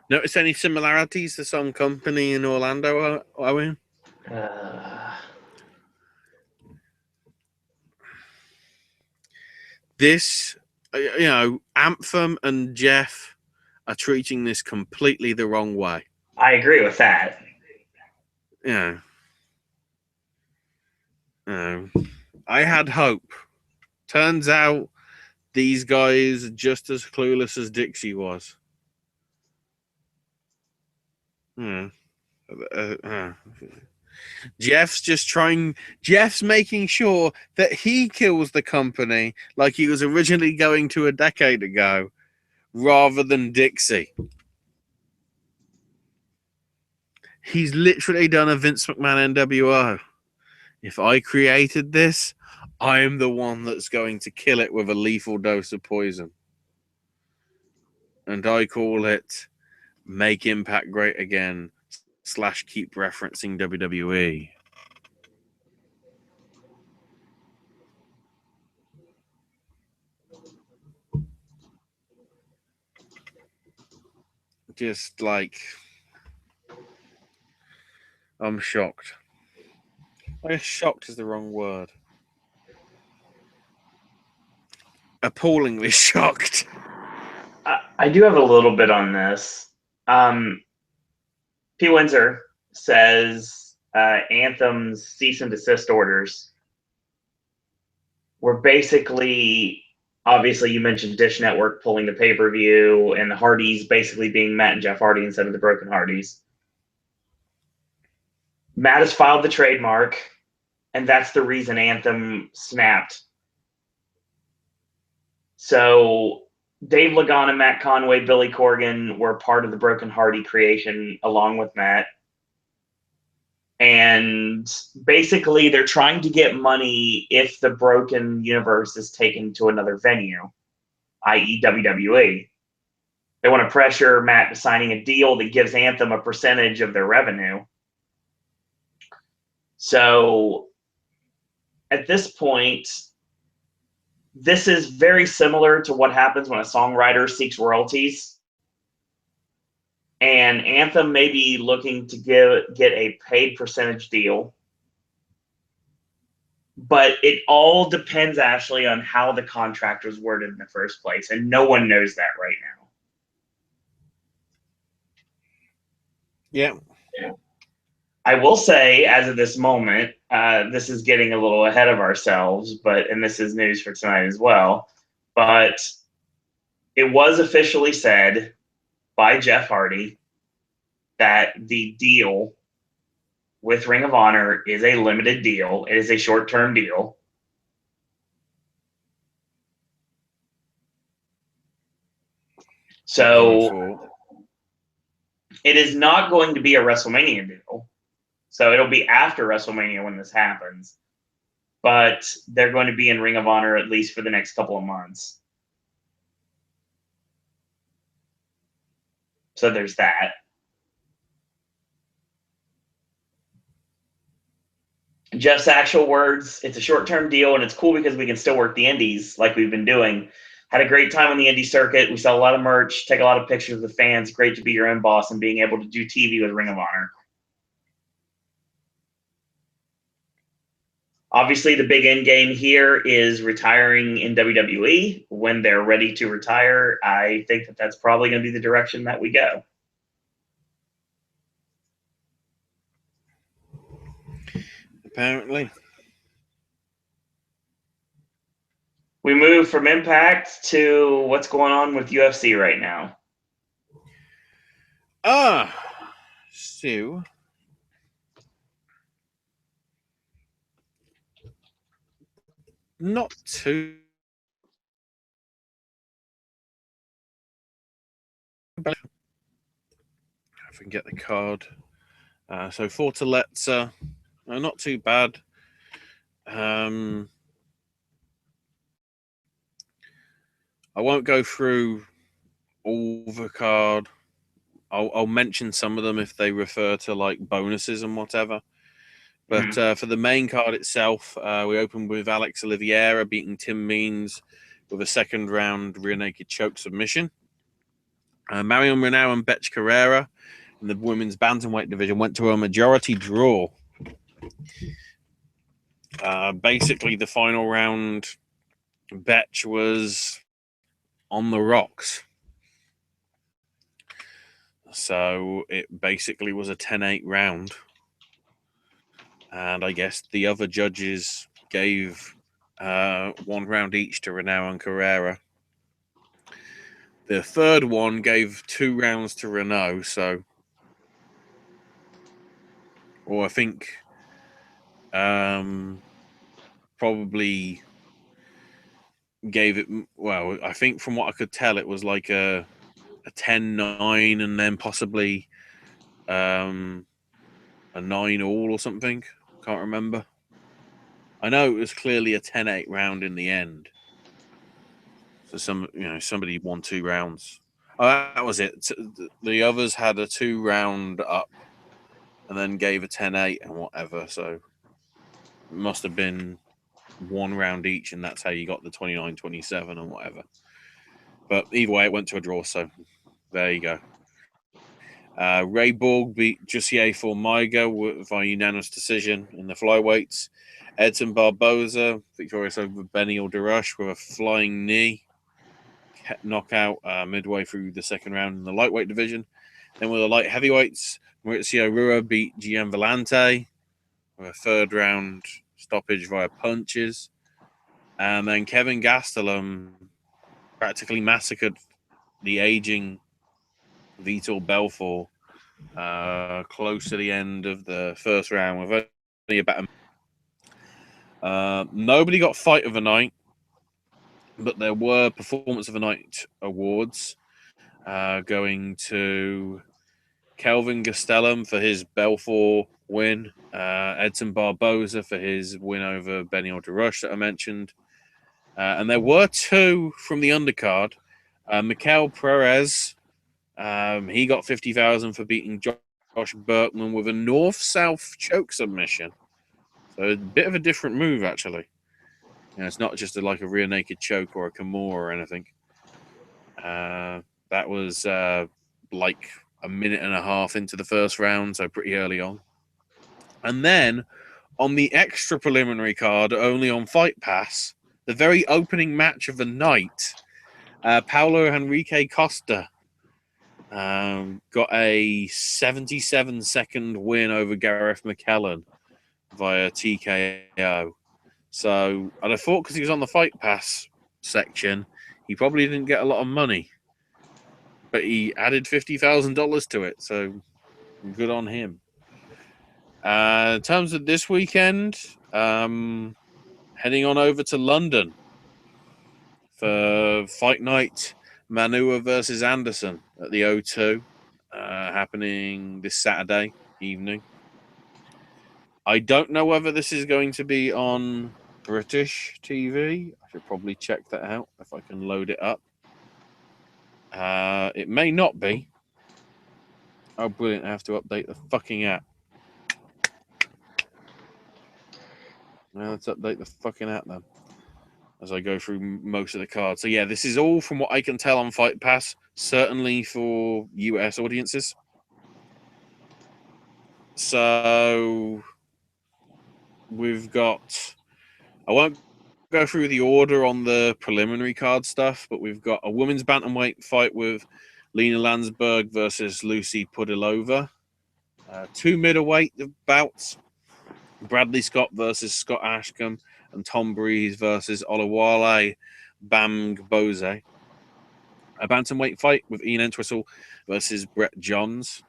Notice any similarities to some company in Orlando, Owen? This, Anthem and Jeff are treating this completely the wrong way. I agree with that. Yeah. I had hope. Turns out these guys are just as clueless as Dixie was. Jeff's making sure that he kills the company like he was originally going to a decade ago, rather than Dixie. He's literally done a Vince McMahon NWO. If I created this, I am the one that's going to kill it with a lethal dose of poison. And I call it Make Impact Great Again / keep referencing WWE. Just like, I'm shocked. I guess shocked is the wrong word. Appallingly shocked. I do have a little bit on this. P. Windsor says Anthem's cease and desist orders were basically, obviously, you mentioned Dish Network pulling the pay-per-view and the Hardys basically being Matt and Jeff Hardy instead of the Broken Hardys. Matt has filed the trademark, and that's the reason Anthem snapped. So Dave Lagana, Matt Conway, Billy Corgan were part of the Broken Hardy creation along with Matt. And basically, they're trying to get money if the Broken Universe is taken to another venue, i.e. WWE. They want to pressure Matt to signing a deal that gives Anthem a percentage of their revenue. So at this point, this is very similar to what happens when a songwriter seeks royalties. And Anthem may be looking to get a paid percentage deal. But it all depends, Ashley, on how the contract was worded in the first place. And no one knows that right now. Yeah. I will say, as of this moment, this is getting a little ahead of ourselves, and this is news for tonight as well. But it was officially said by Jeff Hardy that the deal with Ring of Honor is a limited deal. It is a short-term deal. So it is not going to be a WrestleMania deal. So it'll be after WrestleMania when this happens. But they're going to be in Ring of Honor at least for the next couple of months. So there's that. Jeff's actual words, it's a short-term deal, and it's cool because we can still work the indies like we've been doing. Had a great time on the indie circuit. We sell a lot of merch, take a lot of pictures of the fans. Great to be your own boss and being able to do TV with Ring of Honor. Obviously, the big end game here is retiring in WWE. When they're ready to retire, I think that that's probably going to be the direction that we go. Apparently. We move from Impact to what's going on with UFC right now. So not too bad. If I can get the card. So Fortaleza, not too bad. I won't go through all the card. I'll mention some of them if they refer to like bonuses and whatever. But for the main card itself, we opened with Alex Oliveira beating Tim Means with a second round rear naked choke submission. Marion Renaud and Betch Carrera in the women's bantamweight division went to a majority draw. Basically, the final round, Betch was on the rocks. So it basically was a 10-8 round. And I guess the other judges gave 1 round each to Renaud and Carrera. The third one gave 2 rounds to Renaud, or I think probably gave it, well, I think from what I could tell, it was like a 10-9 and then possibly a 9 all or something. Can't remember. I know it was clearly a 10-8 round in the end. So somebody won 2 rounds. Oh, that was it. The others had a 2 round up and then gave a 10-8 and whatever. So it must have been 1 round each, and that's how you got the 29-27 and whatever. But either way, it went to a draw. So there you go. Ray Borg beat Jussier Formiga via unanimous decision in the flyweights. Edson Barboza victorious over Benny Alderush with a flying knee knockout midway through the second round in the lightweight division. Then with the light heavyweights, Maurizio Rua beat Gian Vellante with a third round stoppage via punches. And then Kevin Gastelum practically massacred the aging Vitor Belfort close to the end of the first round with only about nobody got fight of the night, but there were performance of the night awards going to Kelvin Gastelum for his Belfort win, Edson Barboza for his win over Benny Alderush that I mentioned, and there were 2 from the undercard. Mikel Perez, he got 50,000 for beating Josh Berkman with a north-south choke submission. So a bit of a different move, actually. It's not just like a rear naked choke or a Kimura or anything. That was like a minute and a half into the first round, so pretty early on. And then on the extra preliminary card, only on Fight Pass, the very opening match of the night, Paulo Henrique Costa got a 77-second win over Gareth McKellen via TKO. So I'd have thought because he was on the Fight Pass section, he probably didn't get a lot of money. But he added $50,000 to it, so good on him. In terms of this weekend, heading on over to London for Fight Night Manua versus Anderson at the O2, happening this Saturday evening. I don't know whether this is going to be on British TV. I should probably check that out if I can load it up. It may not be. Oh, brilliant. I have to update the fucking app. Now let's update the fucking app then as I go through most of the cards. So yeah, this is all from what I can tell on Fight Pass, certainly for US audiences. So we've got, I won't go through the order on the preliminary card stuff, but we've got a women's bantamweight fight with Lena Landsberg versus Lucy Pudilova. 2 middleweight bouts, Bradley Scott versus Scott Ashcombe, and Tom Breeze versus Olawale Bamgbose. A bantamweight fight with Ian Entwistle versus Brett Johns.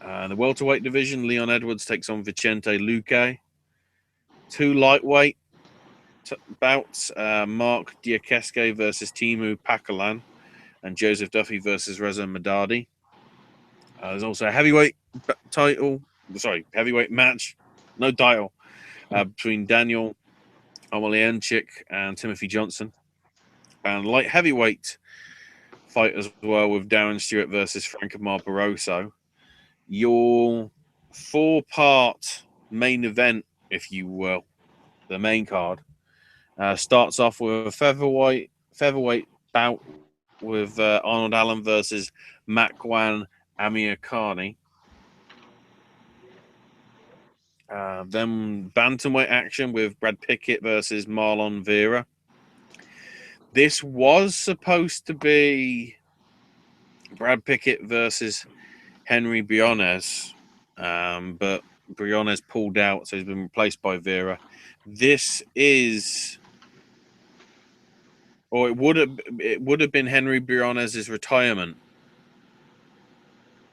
The welterweight division, Leon Edwards takes on Vicente Luque. 2 lightweight bouts, Mark Diakesque versus Timu Pakalan, and Joseph Duffy versus Reza Madadi. There's also a heavyweight match, no title, between Daniel Omelianchik and Timothy Johnson. And light heavyweight fight as well with Darren Stewart versus Frank Barroso. Your 4-part main event, if you will, the main card, starts off with a featherweight bout with Arnold Allen versus Makwan Amirkhani. Then bantamweight action with Brad Pickett versus Marlon Vera. This was supposed to be Brad Pickett versus Henry Briones, but Briones pulled out, so he's been replaced by Vera. This is, or it would have been Henry Briones' retirement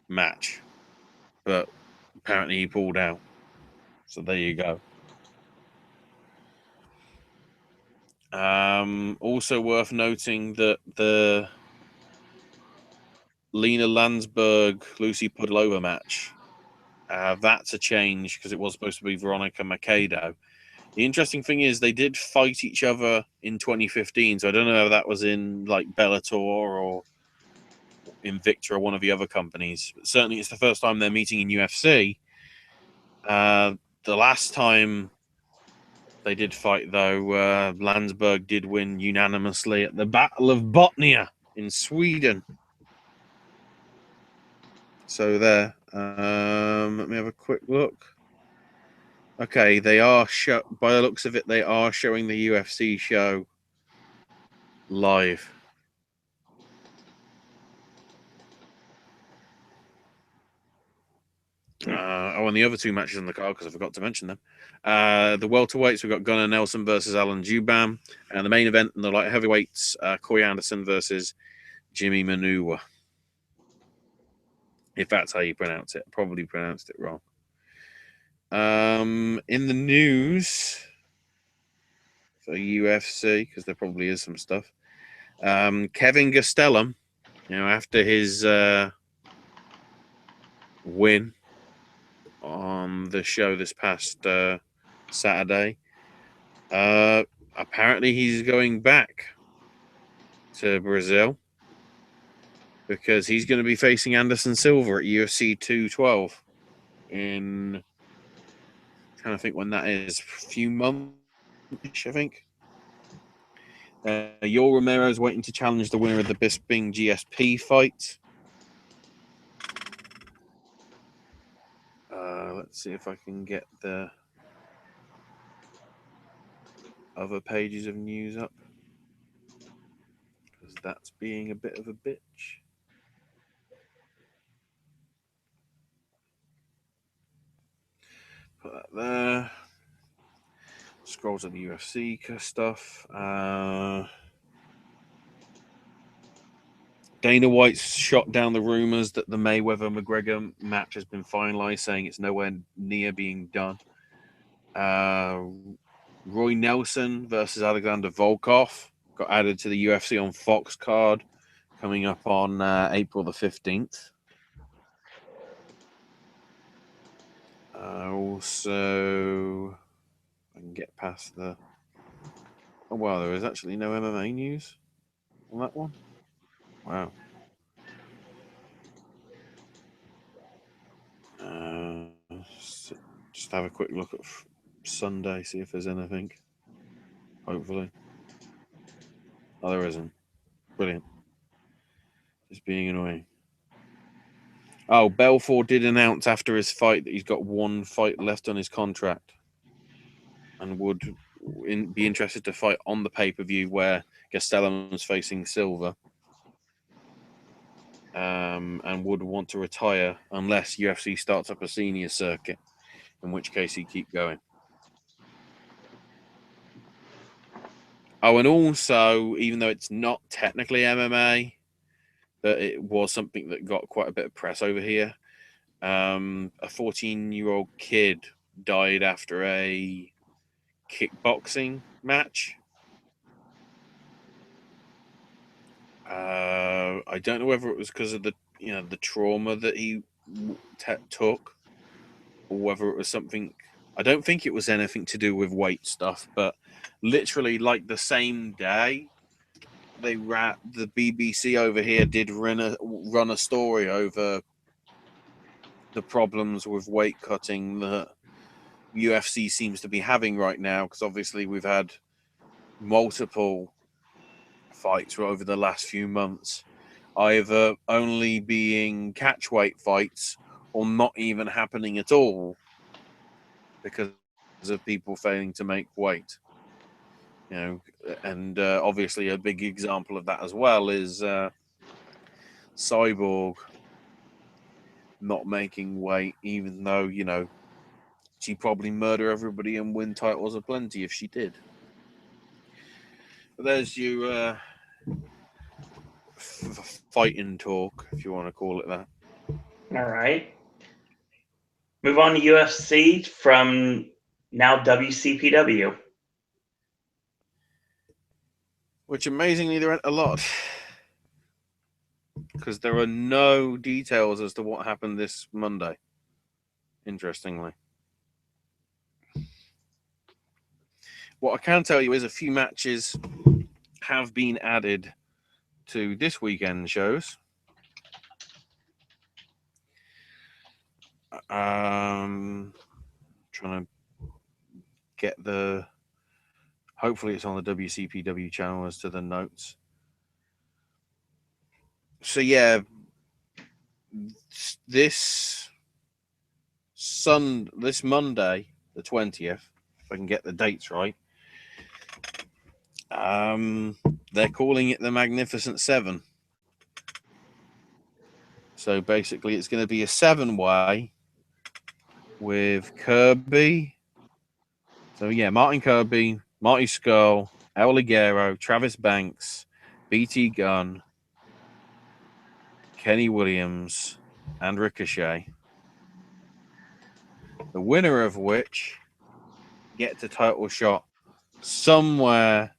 match, but apparently he pulled out. So there you go. Also worth noting that the Lena Landsberg Lucy Pudlova match, that's a change because it was supposed to be Veronica Macedo. The interesting thing is they did fight each other in 2015, so I don't know if that was in like Bellator or Invicta or one of the other companies. But certainly, it's the first time they're meeting in UFC. The last time they did fight, though, Landsberg did win unanimously at the Battle of Botnia in Sweden. So there. Let me have a quick look. Okay, they are by the looks of it, they are showing the UFC show live. And the other two matches on the card, because I forgot to mention them. The welterweights, we've got Gunnar Nelson versus Alan Jubam. And the main event in the light heavyweights, Corey Anderson versus Jimmy Manua. If that's how you pronounce it. Probably pronounced it wrong. In the news for UFC, because there probably is some stuff. Kevin Gastelum, after his win on the show this past Saturday, apparently he's going back to Brazil because he's going to be facing Anderson Silva at UFC 212 in, I'm trying to think when that is, a few months, I think. Yoel Romero is waiting to challenge the winner of the Bisping GSP fight. Let's see if I can get the other pages of news up, because that's being a bit of a bitch. Put that there. Scroll to the UFC stuff. Dana White's shot down the rumors that the Mayweather-McGregor match has been finalized, saying it's nowhere near being done. Roy Nelson versus Alexander Volkov got added to the UFC on Fox card coming up on April the 15th. Also, I can get past the... Oh, wow, there is actually no MMA news on that one. Wow. Just have a quick look at Sunday, see if there's anything. Hopefully. Oh, there isn't. Brilliant. Just being annoying. Oh, Belfort did announce after his fight that he's got one fight left on his contract and would be interested to fight on the pay-per-view where Gastelum is facing Silva, and would want to retire unless UFC starts up a senior circuit, in which case he'd keep going. Oh, and also, even though it's not technically MMA, but it was something that got quite a bit of press over here, a 14-year-old kid died after a kickboxing match. I don't know whether it was because of the trauma that he took, or whether it was something. I don't think it was anything to do with weight stuff, but literally like the same day, the BBC over here did run a story over the problems with weight cutting that UFC seems to be having right now, because obviously we've had multiple fights over the last few months, either only being catchweight fights or not even happening at all because of people failing to make weight. And obviously a big example of that as well is Cyborg not making weight, even though, she'd probably murder everybody and win titles aplenty if she did. But there's your fighting talk, if you want to call it that. All right. Move on to UFC from now WCPW. Which amazingly there aren't a lot. Because there are no details as to what happened this Monday. Interestingly. What I can tell you is a few matches have been added to this weekend shows. Trying to get hopefully it's on the WCPW channel as to the notes. So yeah, this Monday, the 20th, if I can get the dates right, they're calling it the Magnificent Seven. So basically it's going to be a 7-way with Kirby. So yeah, Martin Kirby, Marty Scurll, El Ligero, Travis Banks, BT Gunn, Kenny Williams, and Ricochet. The winner of which gets a title shot somewhere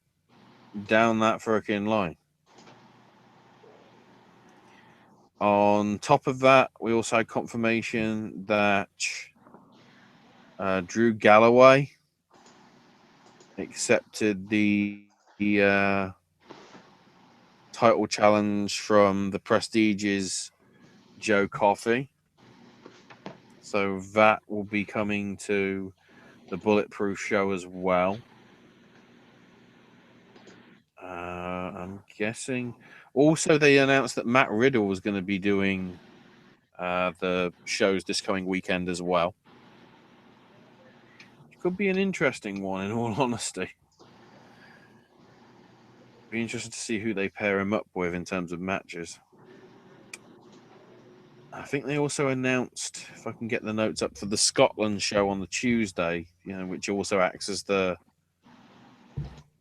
down that freaking line. On top of that, we also had confirmation that Drew Galloway accepted the title challenge from the prestigious Joe Coffey. So that will be coming to the Bulletproof show as well. I'm guessing. Also, they announced that Matt Riddle was going to be doing the shows this coming weekend as well. It could be an interesting one, in all honesty. Be interested to see who they pair him up with in terms of matches. I think they also announced, if I can get the notes up, for the Scotland show on the Tuesday, which also acts as the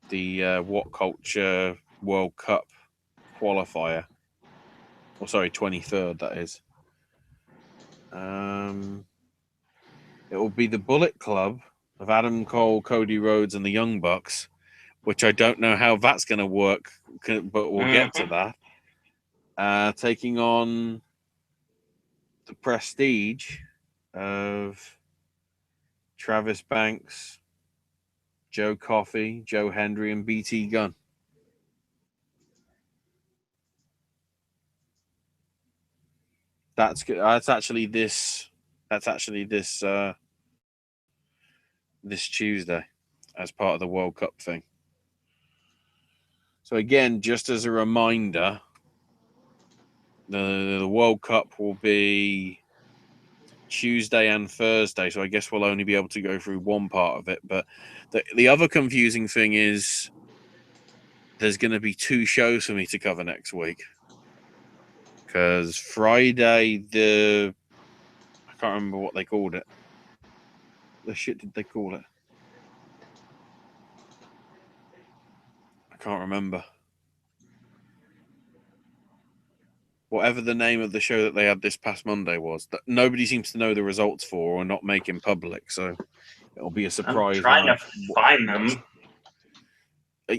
What Culture World Cup qualifier. 23rd, that is. It will be the Bullet Club of Adam Cole, Cody Rhodes, and the Young Bucks, which I don't know how that's going to work, but we'll get to that. Taking on the Prestige of Travis Banks, Joe Coffey, Joe Hendry, and BT Gunn. That's good. That's actually this this Tuesday as part of the World Cup thing. So again, just as a reminder, the World Cup will be Tuesday and Thursday, so I guess we'll only be able to go through one part of it. But the other confusing thing is there's going to be 2 shows for me to cover next week. Because Friday, I can't remember what they called it. The shit did they call it? I can't remember. Whatever the name of the show that they had this past Monday was, that nobody seems to know the results for or not making public. So it'll be a surprise. I'm trying to find them.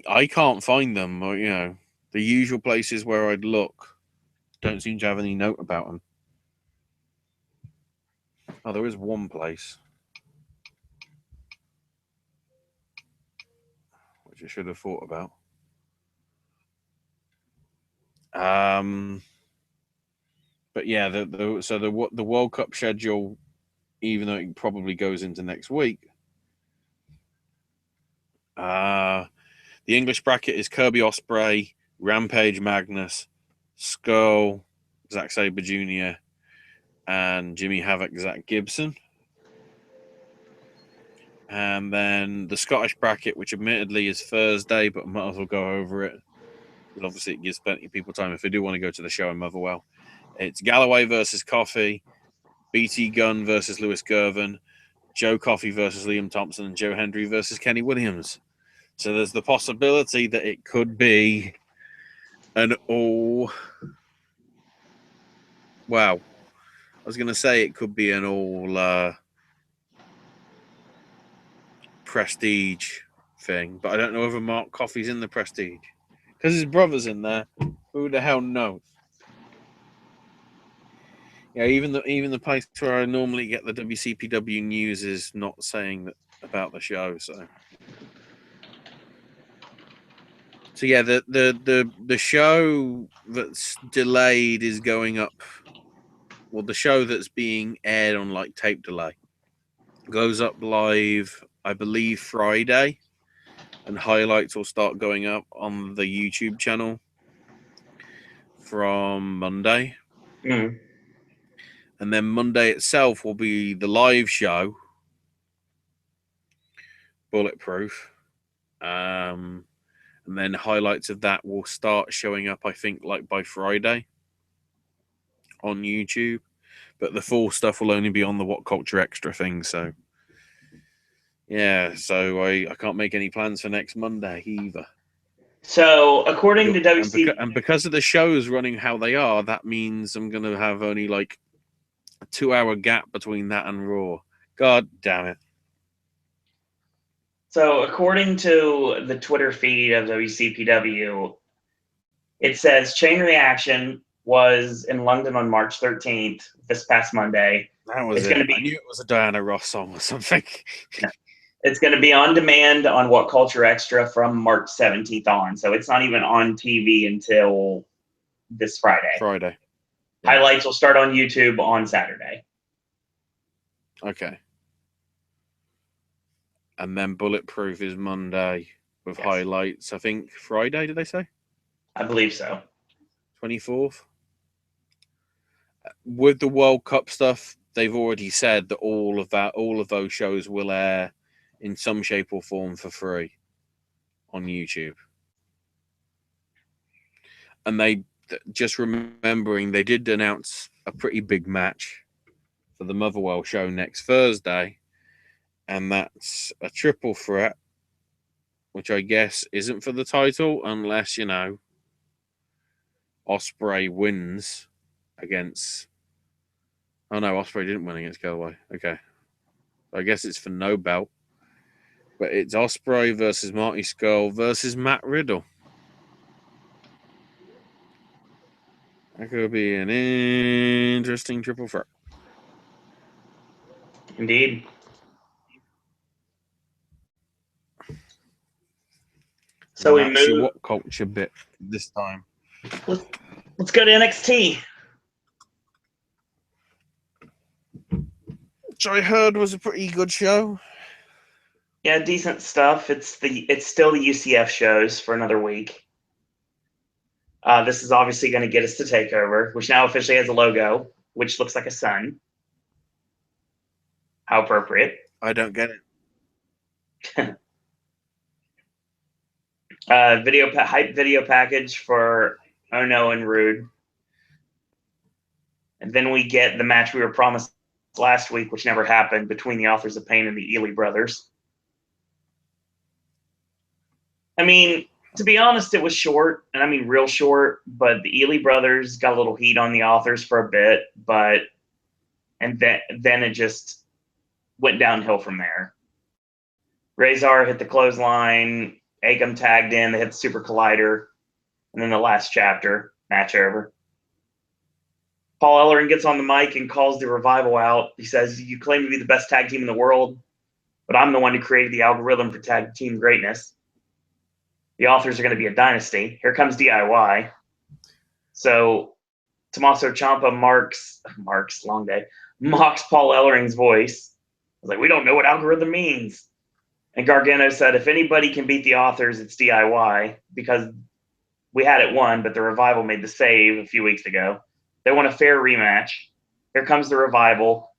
I can't find them. Or, the usual places where I'd look don't seem to have any note about them. Oh, there is one place which I should have thought about. But yeah, the World Cup schedule, even though it probably goes into next week, the English bracket is Kirby Ospreay, Rampage Magnus, Skull, Zack Sabre Jr., and Jimmy Havoc, Zach Gibson. And then the Scottish bracket, which admittedly is Thursday, but I might as well go over it. But obviously, it gives plenty of people time if they do want to go to the show in Motherwell. It's Galloway versus Coffey, BT Gunn versus Lewis Gervin, Joe Coffey versus Liam Thompson, and Joe Hendry versus Kenny Williams. So there's the possibility that it could be an all. Wow. I was going to say it could be an all prestige thing, but I don't know whether Mark Coffey's in the prestige because his brother's in there. Who the hell knows? Yeah, even the place where I normally get the WCPW news is not saying that about the show. So yeah, the show that's delayed is going up. Well, the show that's being aired on like tape delay goes up live, I believe, Friday, and highlights will start going up on the YouTube channel from Monday. Mm. And then Monday itself will be the live show, Bulletproof. And then highlights of that will start showing up, I think, like by Friday on YouTube. But the full stuff will only be on the What Culture Extra thing. So, yeah, so I can't make any plans for next Monday either. So, according to WC... And because of the shows running how they are, that means I'm going to have only like a 2-hour gap between that and Raw. God damn it. So, according to the Twitter feed of WCPW, it says Chain Reaction was in London on March 13th, this past Monday. That was it. I knew it was a Diana Ross song or something. It's going to be on demand on What Culture Extra from March 17th on. So it's not even on TV until this Friday. Yeah. Highlights will start on YouTube on Saturday. Okay. And then Bulletproof is Monday with highlights, I think, Friday, did they say? I believe so. 24th. With the World Cup stuff, they've already said that all of those shows will air in some shape or form for free on YouTube. And they, just remembering, they did announce a pretty big match for the Motherwell show next Thursday. And that's a triple threat, which I guess isn't for the title unless, Ospreay wins against... Oh, no, Ospreay didn't win against Galloway. Okay. I guess it's for no belt. But it's Ospreay versus Marty Scurll versus Matt Riddle. That could be an interesting triple threat. Indeed. So we move... What culture bit this time? Let's go to NXT. Which I heard was a pretty good show. Yeah, decent stuff. It's still the UCF shows for another week. This is obviously going to get us to TakeOver, which now officially has a logo, which looks like a sun. How appropriate. I don't get it. Hype video package for Ono and Rude. And then we get the match we were promised last week, which never happened, between the Authors of Pain and the Ely brothers. I mean, to be honest, it was short, and I mean real short, but the Ely brothers got a little heat on the Authors for a bit, and then it just went downhill from there. Razor hit the clothesline, Akam tagged in, they hit the Super Collider, and then the last chapter, match over. Paul Ellering gets on the mic and calls the Revival out. He says, "You claim to be the best tag team in the world, but I'm the one who created the algorithm for tag team greatness. The Authors are going to be a dynasty. Here comes DIY." So Tommaso Ciampa mocks Paul Ellering's voice. I was like, "We don't know what algorithm means." And Gargano said, "If anybody can beat the Authors, it's DIY, because We had it won, but the Revival made the save a few weeks ago. They want a fair rematch. Here comes the Revival.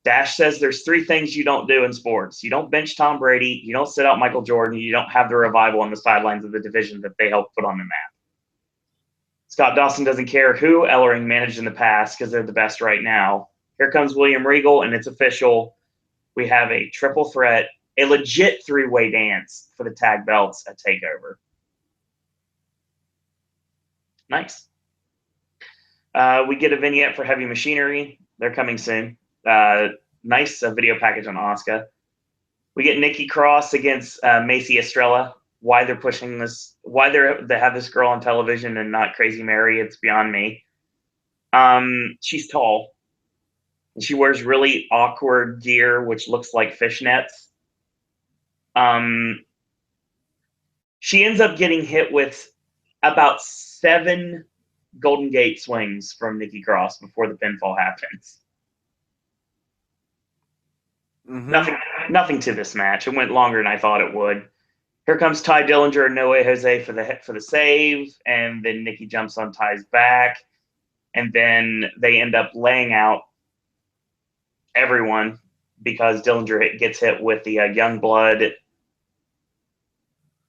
Dash says there's 3 things you don't do in sports. You don't bench Tom Brady, you don't sit out Michael Jordan, you don't have the Revival on the sidelines of the division that they helped put on the map. Scott Dawson doesn't care who Ellering managed in the past because they're the best right now. Here comes William Regal, and it's official. We have a triple threat, a legit 3-way dance for the tag belts at TakeOver. Nice. We get a vignette for Heavy Machinery. They're coming soon. Nice video package on Asuka. We get Nikki Cross against Macy Estrella. Why they're pushing this, why they have this girl on television and not Crazy Mary, it's beyond me. She's tall. And she wears really awkward gear, which looks like fishnets. She ends up getting hit with about 7 Golden Gate swings from Nikki Cross before the pinfall happens. Mm-hmm. Nothing to this match. It went longer than I thought it would. Here comes Ty Dillinger and No Way Jose for the save, and then Nikki jumps on Ty's back, and then they end up laying out everyone because Dillinger gets hit with the young blood.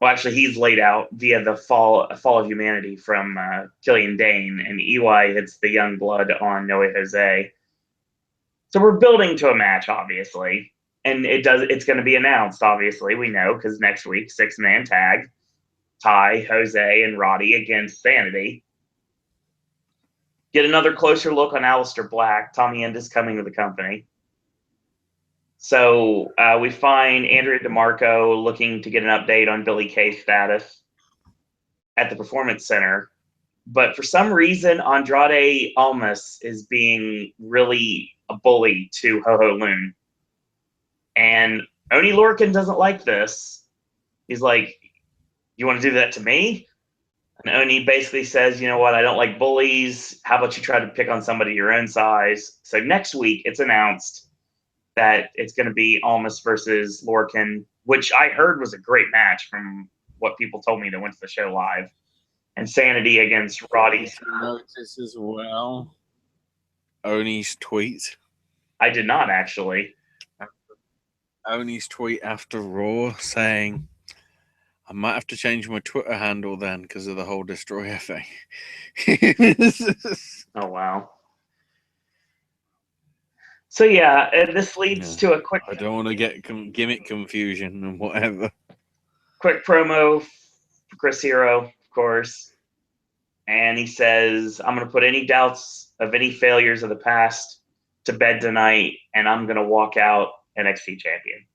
Well, actually, he's laid out via the fall of humanity from Killian Dane, and EY hits the young blood on No Way Jose. So we're building to a match, obviously. And it's going to be announced, obviously, we know, because next week, 6-man tag, Ty, Jose, and Roddy against Sanity. Get another closer look on Aleister Black. Tommy End is coming to the company. So we find Andrea DeMarco looking to get an update on Billy Kay's status at the Performance Center. But for some reason, Andrade Almas is being really a bully to Ho-Ho Loon. And Oni Lorcan doesn't like this. He's like, you want to do that to me? And Oni basically says, you know what, I don't like bullies. How about you try to pick on somebody your own size? So next week, it's announced that it's going to be Almas versus Lorcan, which I heard was a great match from what people told me that went to the show live. And Sanity against Roddy. Notice as well Oni's tweet. I did not, actually. Oni's tweet after Raw saying, I might have to change my Twitter handle then because of the whole Destroyer thing. Oh, wow. So, yeah, this leads to a quick... I don't want to get gimmick confusion and whatever. Quick promo for Chris Hero, of course. And he says, I'm going to put any doubts of any failures of the past to bed tonight, and I'm going to walk out NXT champion.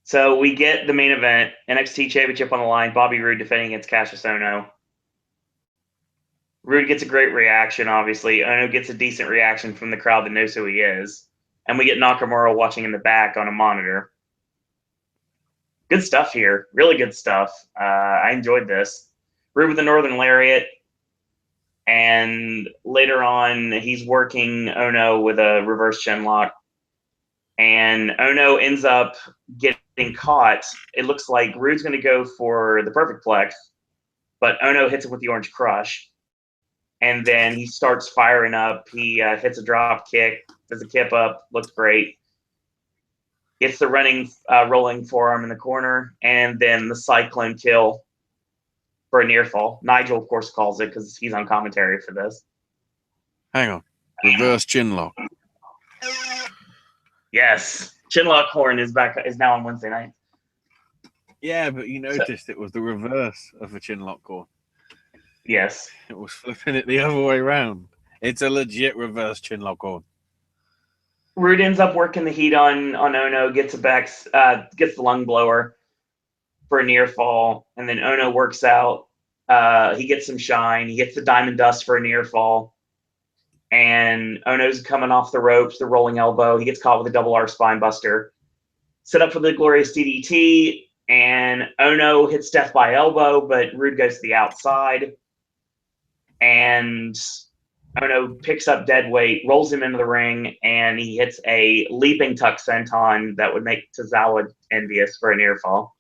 So we get the main event, NXT championship on the line, Bobby Roode defending against Cassius Ohno. Roode gets a great reaction, obviously. Ohno gets a decent reaction from the crowd that knows who he is. And we get Nakamura watching in the back on a monitor. Good stuff here. Really good stuff. I enjoyed this. Roode with the Northern Lariat. And later on, he's working Ohno with a reverse chinlock. And Ohno ends up getting caught. It looks like Roode's going to go for the perfect plex, but Ohno hits him with the Orange Crush. And then he starts firing up. He hits a drop kick, does a kip up, looks great. Gets the rolling forearm in the corner, and then the Cyclone kill for a near fall. Nigel, of course, calls it because he's on commentary for this. Hang on. Reverse chinlock. Yes. Chinlock Horn is now on Wednesday night. Yeah, but you noticed it was the reverse of a chinlock cord. Yes. It was flipping it the other way around. It's a legit reverse chinlock cord. Roode ends up working the heat on Ohno, gets the lung blower for a near fall, and then Ohno works out. He gets some shine. He gets the diamond dust for a near fall. And Ohno's coming off the ropes, the rolling elbow. He gets caught with a double R spine buster. Set up for the glorious DDT, and Ohno hits death by elbow, but Roode goes to the outside. And Ohno picks up dead weight, rolls him into the ring, and he hits a leaping tuck senton that would make Tozawa envious for a near fall.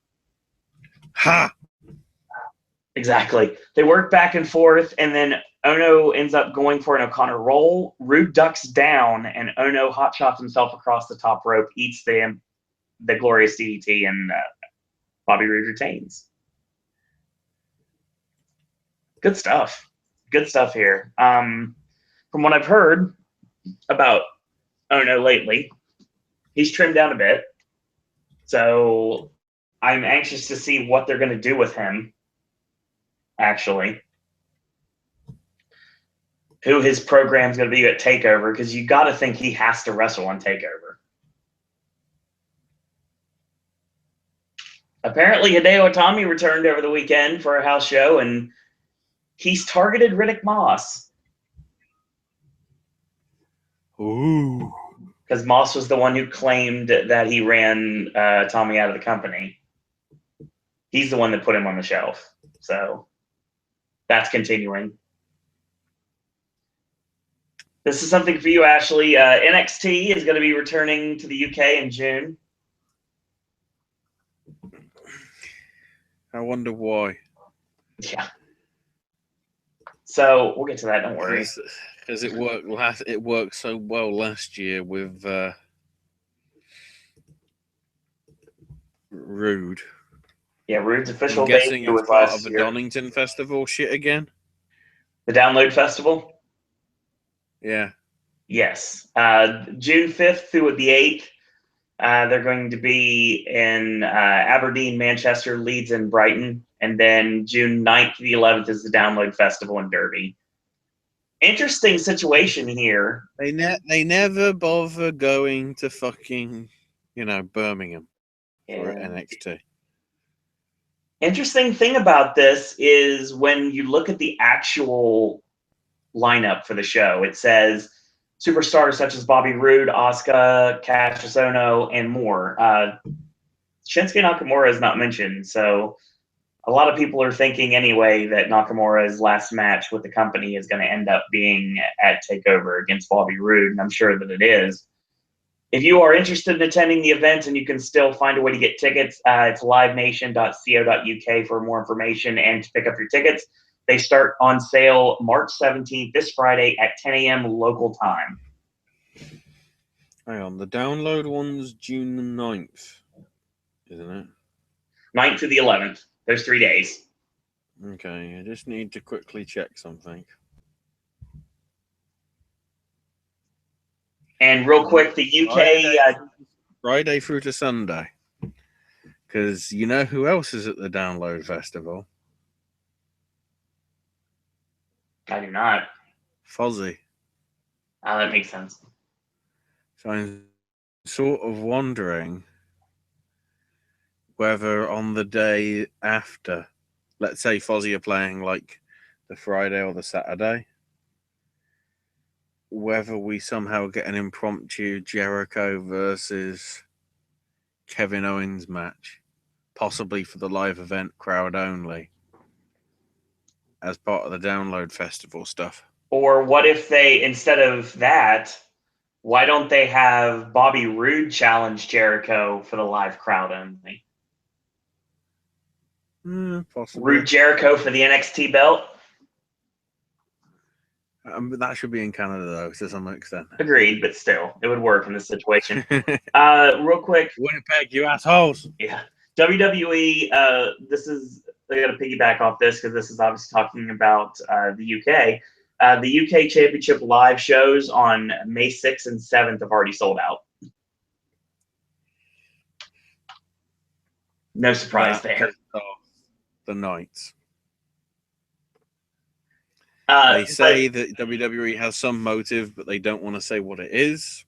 Ha! Exactly. They work back and forth, and then Ono ends up going for an O'Connor roll. Rude ducks down, and Ono hot shots himself across the top rope, eats the glorious DDT, and Bobby Roode retains. Good stuff. Good stuff here. From what I've heard about Ono lately, he's trimmed down a bit. So I'm anxious to see what they're going to do with him, actually. Who his program's going to be at TakeOver, because you got to think he has to wrestle on TakeOver. Apparently, Hideo Itami returned over the weekend for a house show, and he's targeted Riddick Moss. Ooh. Because Moss was the one who claimed that he ran Tommy out of the company. He's the one that put him on the shelf. So that's continuing. This is something for you, Ashley. NXT is going to be returning to the UK in June. I wonder why. Yeah. So we'll get to that. Don't worry. Because it worked so well last year with Rude. Yeah, Rude's official I'm guessing debut it's was part last of the year. Donington Festival shit again. The Download Festival? Yeah. Yes. June 5th through the 8th, they're going to be in Aberdeen, Manchester, Leeds, and Brighton. And then June 9th to the 11th is the Download Festival in Derby. Interesting situation here. They never bother going to fucking, Birmingham for NXT. Interesting thing about this is when you look at the actual lineup for the show, it says superstars such as Bobby Roode, Asuka, Cassius Ohno, and more. Shinsuke Nakamura is not mentioned, so a lot of people are thinking anyway that Nakamura's last match with the company is going to end up being at TakeOver against Bobby Roode, and I'm sure that it is. If you are interested in attending the event and you can still find a way to get tickets, it's livenation.co.uk for more information and to pick up your tickets. They start on sale March 17th, this Friday at 10 a.m. local time. Hang on, the download one's June the 9th, isn't it? 9th to the 11th. There's 3 days. Okay, I just need to quickly check something. And real quick, the UK... Friday through to Sunday. Because you know who else is at the Download Festival? I do not. Fozzy. That makes sense. So I'm sort of wondering whether on the day after, let's say Fozzy are playing like the Friday or the Saturday, whether we somehow get an impromptu Jericho versus Kevin Owens match, possibly for the live event crowd only, as part of the Download Festival stuff. Or what if they, instead of that, why don't they have Bobby Roode challenge Jericho for the live crowd only? Possibly. Roode Jericho for the NXT belt? But that should be in Canada, though, to some extent. Agreed, but still, it would work in this situation. Real quick. Winnipeg, you assholes. Yeah. WWE, I got to piggyback off this because this is obviously talking about the UK. The UK Championship live shows on May 6th and 7th have already sold out. No surprise there. The nights. They say that WWE has some motive, but they don't want to say what it is.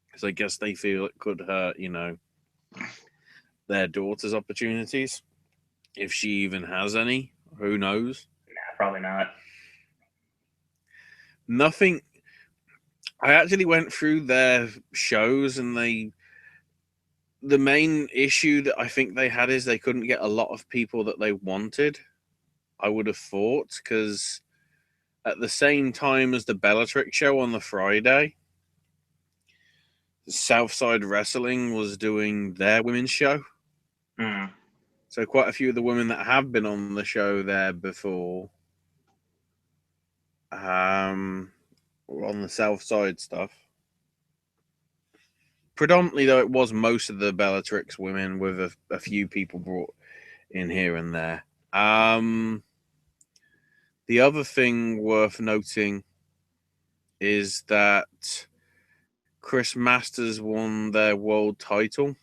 Because I guess they feel it could hurt, their daughter's opportunities. If she even has any. Who knows? Nah, probably not. Nothing. I actually went through their shows, and the main issue that I think they had is they couldn't get a lot of people that they wanted. I would have thought, because at the same time as the Bellatrix show on the Friday, Southside Wrestling was doing their women's show. Mm. So quite a few of the women that have been on the show there before, were on the South Side stuff. Predominantly, though, it was most of the Bellatrix women, with a few people brought in here and there. The other thing worth noting is that Chris Masters won their world title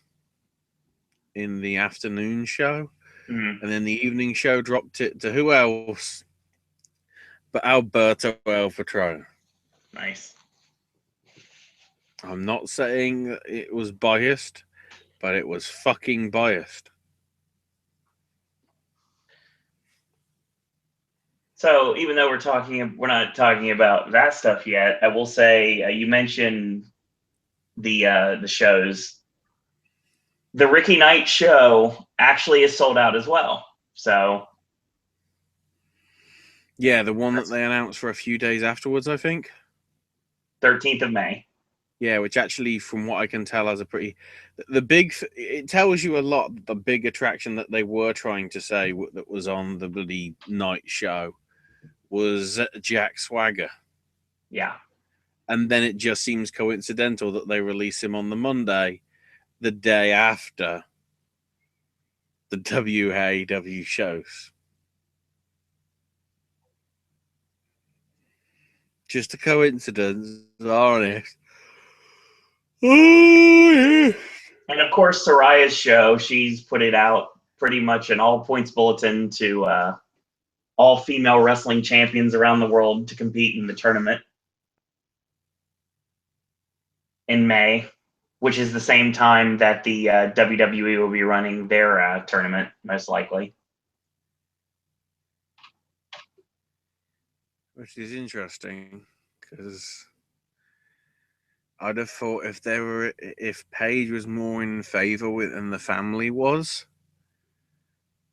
in the afternoon show, Mhm. and then the evening show dropped it to who else but Alberto El Patron. Nice. I'm not saying that it was biased, but it was fucking biased. So even though we're not talking about that stuff yet, I will say you mentioned the shows. The Ricky Knight show actually is sold out as well. So Yeah, the one that that's they announced for a few days afterwards, I think. 13th of May. Yeah, which actually, from what I can tell, has a pretty the big. It tells you a lot. The big attraction that they were trying to say that was on the bloody night show was Jack Swagger, Yeah. and then it just seems coincidental that they release him on the Monday, the day after the WAW shows. Just a coincidence, honest. Oh, yeah. And of course, Soraya's show, she's put it out pretty much an all points bulletin to all female wrestling champions around the world to compete in the tournament in May, which is the same time that the WWE will be running their tournament, most likely. Which is interesting because I'd have thought if Paige was more in favor with than the family was,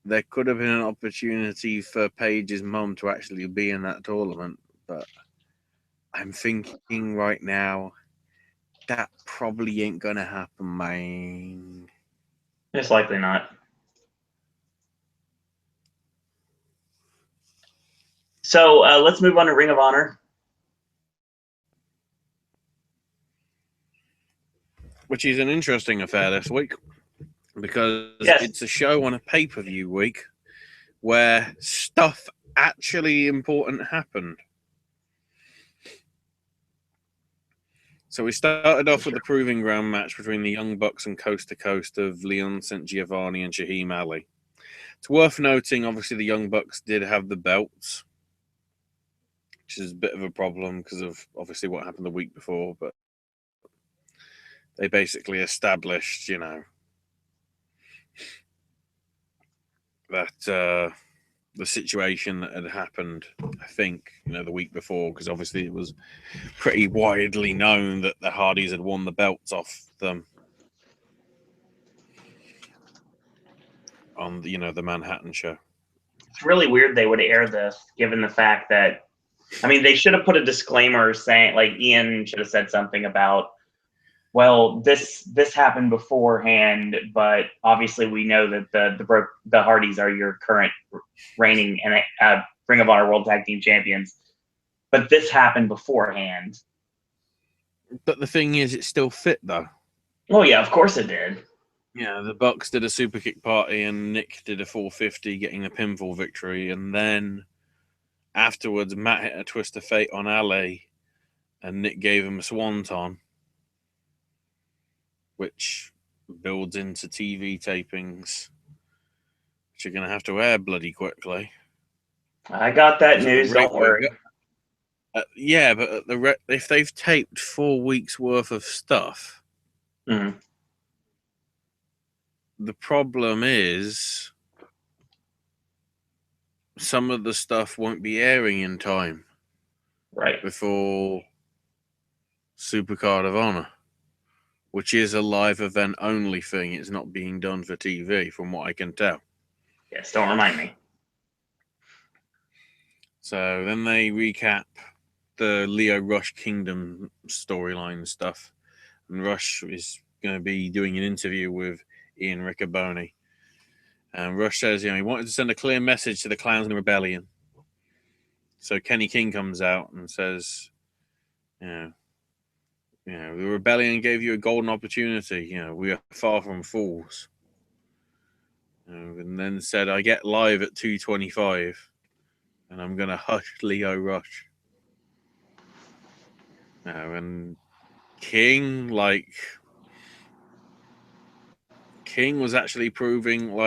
there could have been an opportunity for Paige's mum to actually be in that tournament. But I'm thinking right now that probably ain't gonna happen, man. Most likely not. So let's move on to Ring of Honor. Which is an interesting affair this week because Yes. it's a show on a pay-per-view week where stuff actually important happened. So we started off with the proving ground match between the Young Bucks and Coast to Coast of Leon St. Giovanni and Shaheem Ali. It's worth noting, obviously, the Young Bucks did have the belts, which is a bit of a problem because of obviously what happened the week before, but they basically established, that the situation that had happened, I think, the week before, because obviously it was pretty widely known that the Hardys had won the belts off them on the Manhattan show. It's really weird they would air this, given the fact that, I mean, they should have put a disclaimer saying, like, Ian should have said something about, well, this happened beforehand, but obviously we know that the Hardys are your current reigning and Ring of Honor World Tag Team Champions, but this happened beforehand. But the thing is, it still fit though. Oh yeah, of course it did. Yeah, the Bucks did a super kick party and Nick did a 450, getting a pinfall victory, and then afterwards Matt hit a twist of fate on Ali, and Nick gave him a swanton, which builds into TV tapings, which you're going to have to air bloody quickly. I got that news. Don't worry. Yeah, but if they've taped 4 weeks worth of stuff, Mm-hmm. the problem is some of the stuff won't be airing in time, right, before Supercard of Honor, which is a live event only thing. It's not being done for TV, from what I can tell. Yes, don't remind me. So then they recap the Leo Rush Kingdom storyline stuff, and Rush is going to be doing an interview with Ian Riccoboni, And Rush says, he wanted to send a clear message to the clowns in the rebellion. So Kenny King comes out and says, the rebellion gave you a golden opportunity. We are far from fools. And then said, I get live at 2:25, and I'm going to hush Leo Rush. And King was actually proving,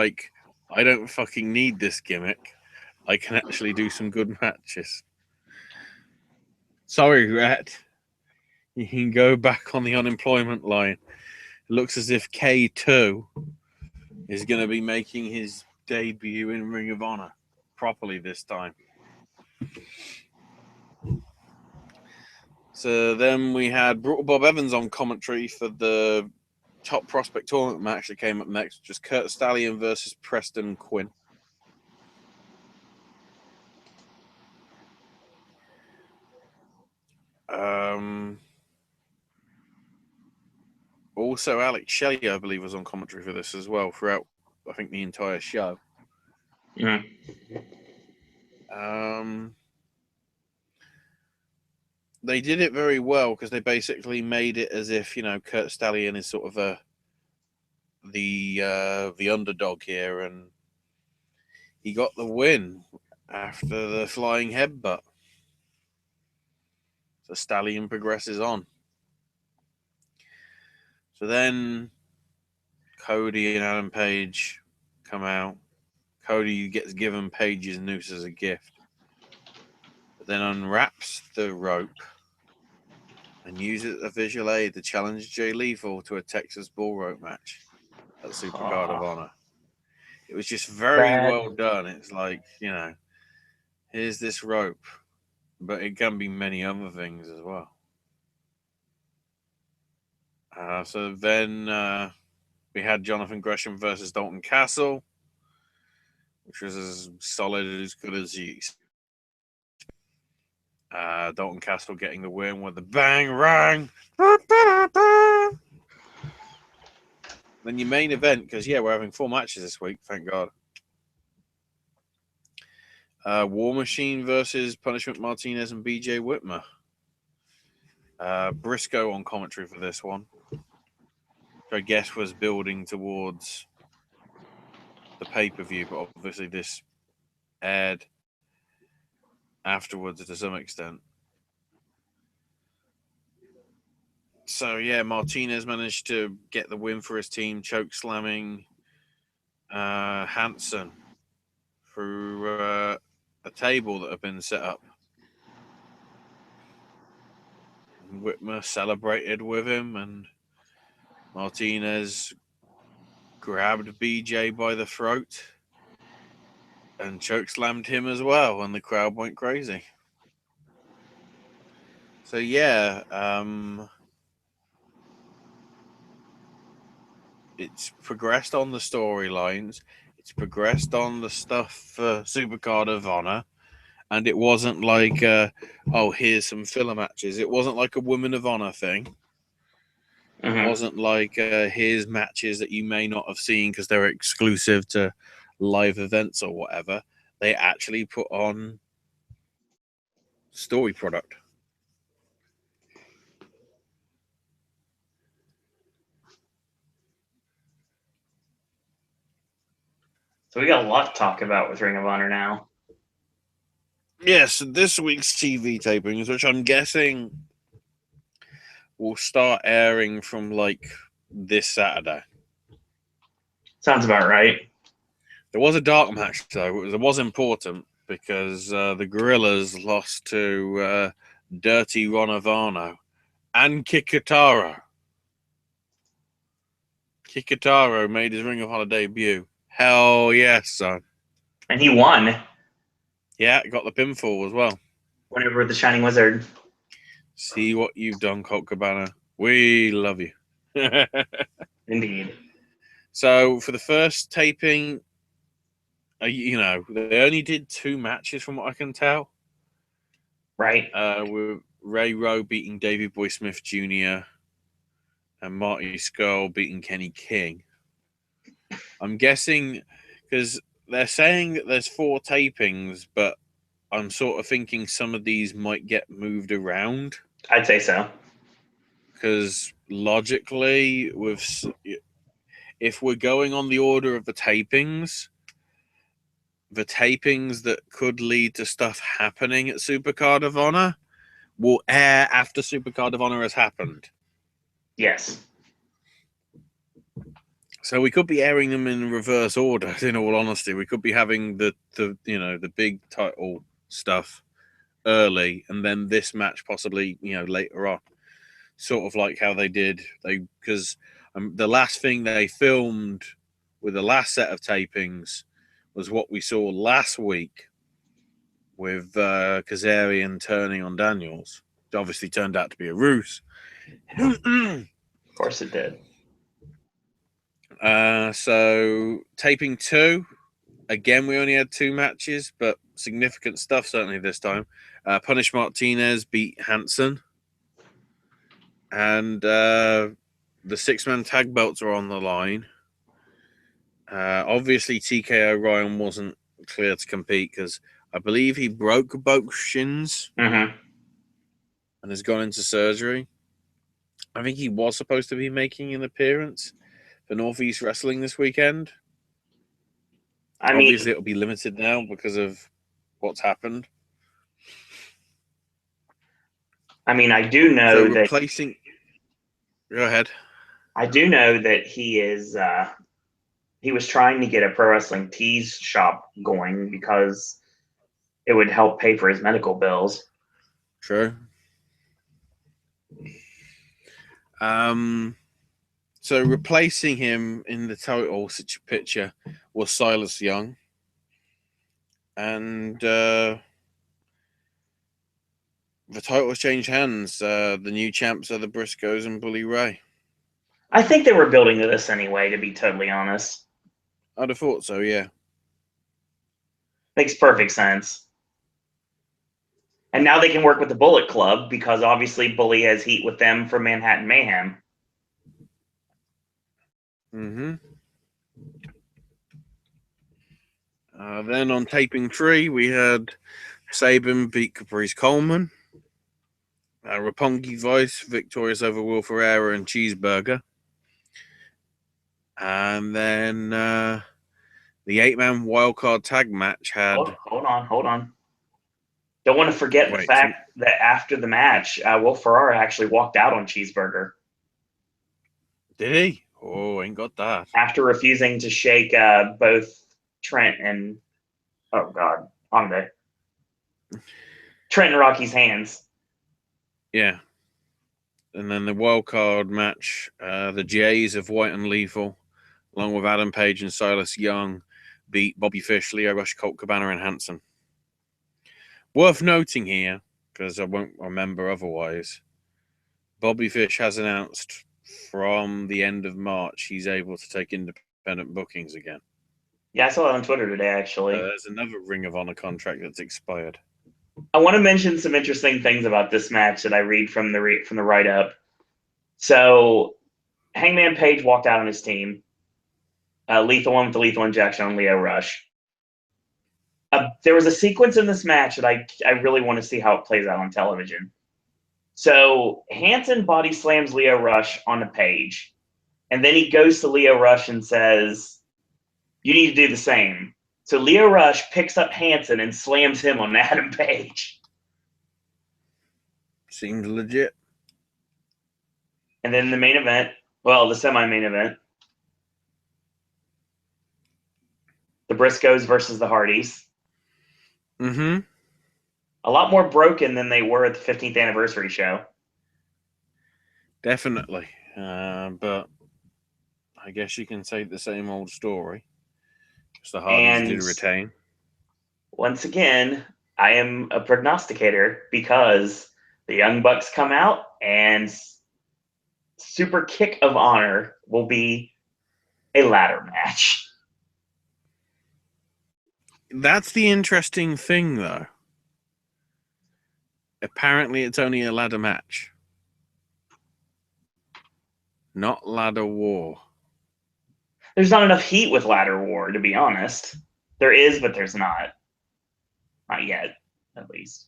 I don't fucking need this gimmick. I can actually do some good matches. Sorry, Rat. You can go back on the unemployment line. It looks as if K2 is going to be making his debut in Ring of Honor properly this time. So then we had Brutal Bob Evans on commentary for the Top Prospect Tournament match that came up next, which was Kurt Stallion versus Preston Quinn. Also, Alex Shelley, I believe, was on commentary for this as well throughout, I think, the entire show. Yeah. They did it very well because they basically made it as if, Kurt Stallion is sort of the underdog here, and he got the win after the flying headbutt. So Stallion progresses on. So then Cody and Adam Page come out. Cody gets given Page's noose as a gift, but then unwraps the rope and uses it as a visual aid to challenge Jay Lethal to a Texas bull rope match at Supercard of Honor. It was just very well done. It's like, here's this rope, but it can be many other things as well. So then we had Jonathan Gresham versus Dalton Castle, which was as solid and as good as you. Dalton Castle getting the win with the bang rang. Then your main event, because we're having 4 matches this week, thank God. War Machine versus Punishment Martinez and BJ Whitmer. Briscoe on commentary for this one, which I guess was building towards the pay-per-view, but obviously this aired afterwards to some extent. So Martinez managed to get the win for his team, choke slamming Hansen through a table that had been set up. And Whitmer celebrated with him, and Martinez grabbed BJ by the throat and choke slammed him as well, and the crowd went crazy. So it's progressed on the storylines. It's progressed on the stuff for Supercard of Honor. And it wasn't like, here's some filler matches. It wasn't like a Women of Honor thing. Mm-hmm. It wasn't like, here's matches that you may not have seen because they're exclusive to live events or whatever. They actually put on story product. So we got a lot to talk about with Ring of Honor now. Yes, this week's TV tapings, which I'm guessing will start airing from this Saturday. Sounds about right. There was a dark match though. It was important because the Gorillas lost to Dirty Ron Ivano and Kikutaro. Kikutaro made his Ring of Honor debut. Hell yes, son. And he won. Yeah, got the pinfall as well. Whenever the Shining Wizard. See what you've done, Colt Cabana. We love you. Indeed. So for the first taping, they only did 2 matches from what I can tell. Right. With Ray Rowe beating Davey Boy Smith Jr. and Marty Scurll beating Kenny King. I'm guessing Because they're saying that there's 4 tapings, but I'm sort of thinking some of these might get moved around. I'd say so. Because logically, if we're going on the order of the tapings that could lead to stuff happening at Supercard of Honor will air after Supercard of Honor has happened. Yes. So we could be airing them in reverse order. In all honesty, we could be having the big title stuff early, and then this match possibly later on. Sort of like how they did because the last thing they filmed with the last set of tapings was what we saw last week with Kazarian turning on Daniels. It obviously turned out to be a ruse. Of course it did. So taping 2, again, we only had 2 matches, but significant stuff certainly this time. Punish Martinez beat Hansen. And the 6-man tag belts are on the line. Obviously, TK O'Ryan wasn't clear to compete because I believe he broke both shins Mm-hmm. and has gone into surgery. I think he was supposed to be making an appearance for Northeast Wrestling this weekend. Obviously, it'll be limited now because of what's happened. I mean, I do know that replacing. Go ahead. I do know that he is. He was trying to get a Pro Wrestling Tees shop going because it would help pay for his medical bills. True. So replacing him in the title picture was Silas Young. And the title has changed hands. The new champs are the Briscoes and Bully Ray. I think they were building to this anyway, to be totally honest. I'd have thought so, yeah. Makes perfect sense. And now they can work with the Bullet Club because obviously Bully has heat with them for Manhattan Mayhem. Mm-hmm. Then on taping 3, we had Sabin beat Caprice Coleman. Roppongi Vice victorious over Will Ferreira and Cheeseburger. And then the 8-man wildcard tag match had... Hold on. Don't want to forget the fact that after the match, Will Ferrara actually walked out on Cheeseburger. Did he? Oh, ain't got that. After refusing to shake both Trent and... Oh, God. Trent and Rocky's hands. Yeah. And then the wildcard match, the Jays of White and Lethal, along with Adam Page and Silas Young, beat Bobby Fish, Leo Rush, Colt Cabana, and Hanson. Worth noting here, because I won't remember otherwise, Bobby Fish has announced from the end of March he's able to take independent bookings again. Yeah, I saw that on Twitter today, actually. There's another Ring of Honor contract that's expired. I want to mention some interesting things about this match that I read from the write-up. So, Hangman Page walked out on his team. Lethal one with the lethal injection on Leo Rush. There was a sequence in this match that I really want to see how it plays out on television. So, Hanson body slams Leo Rush on the Page. And then he goes to Leo Rush and says, "You need to do the same." So Leo Rush picks up Hanson and slams him on Adam Page. Seems legit. And then the main event, the semi-main event, the Briscoes versus the Hardys. Mm-hmm. A lot more broken than they were at the 15th anniversary show. Definitely. But I guess you can say the same old story. Because the Hardys did retain. Once again, I am a prognosticator because the Young Bucks come out and Super Kick of Honor will be a ladder match. That's the interesting thing, though. Apparently, it's only a ladder match. Not ladder war. There's not enough heat with ladder war, to be honest. There is, but there's not. Not yet, at least.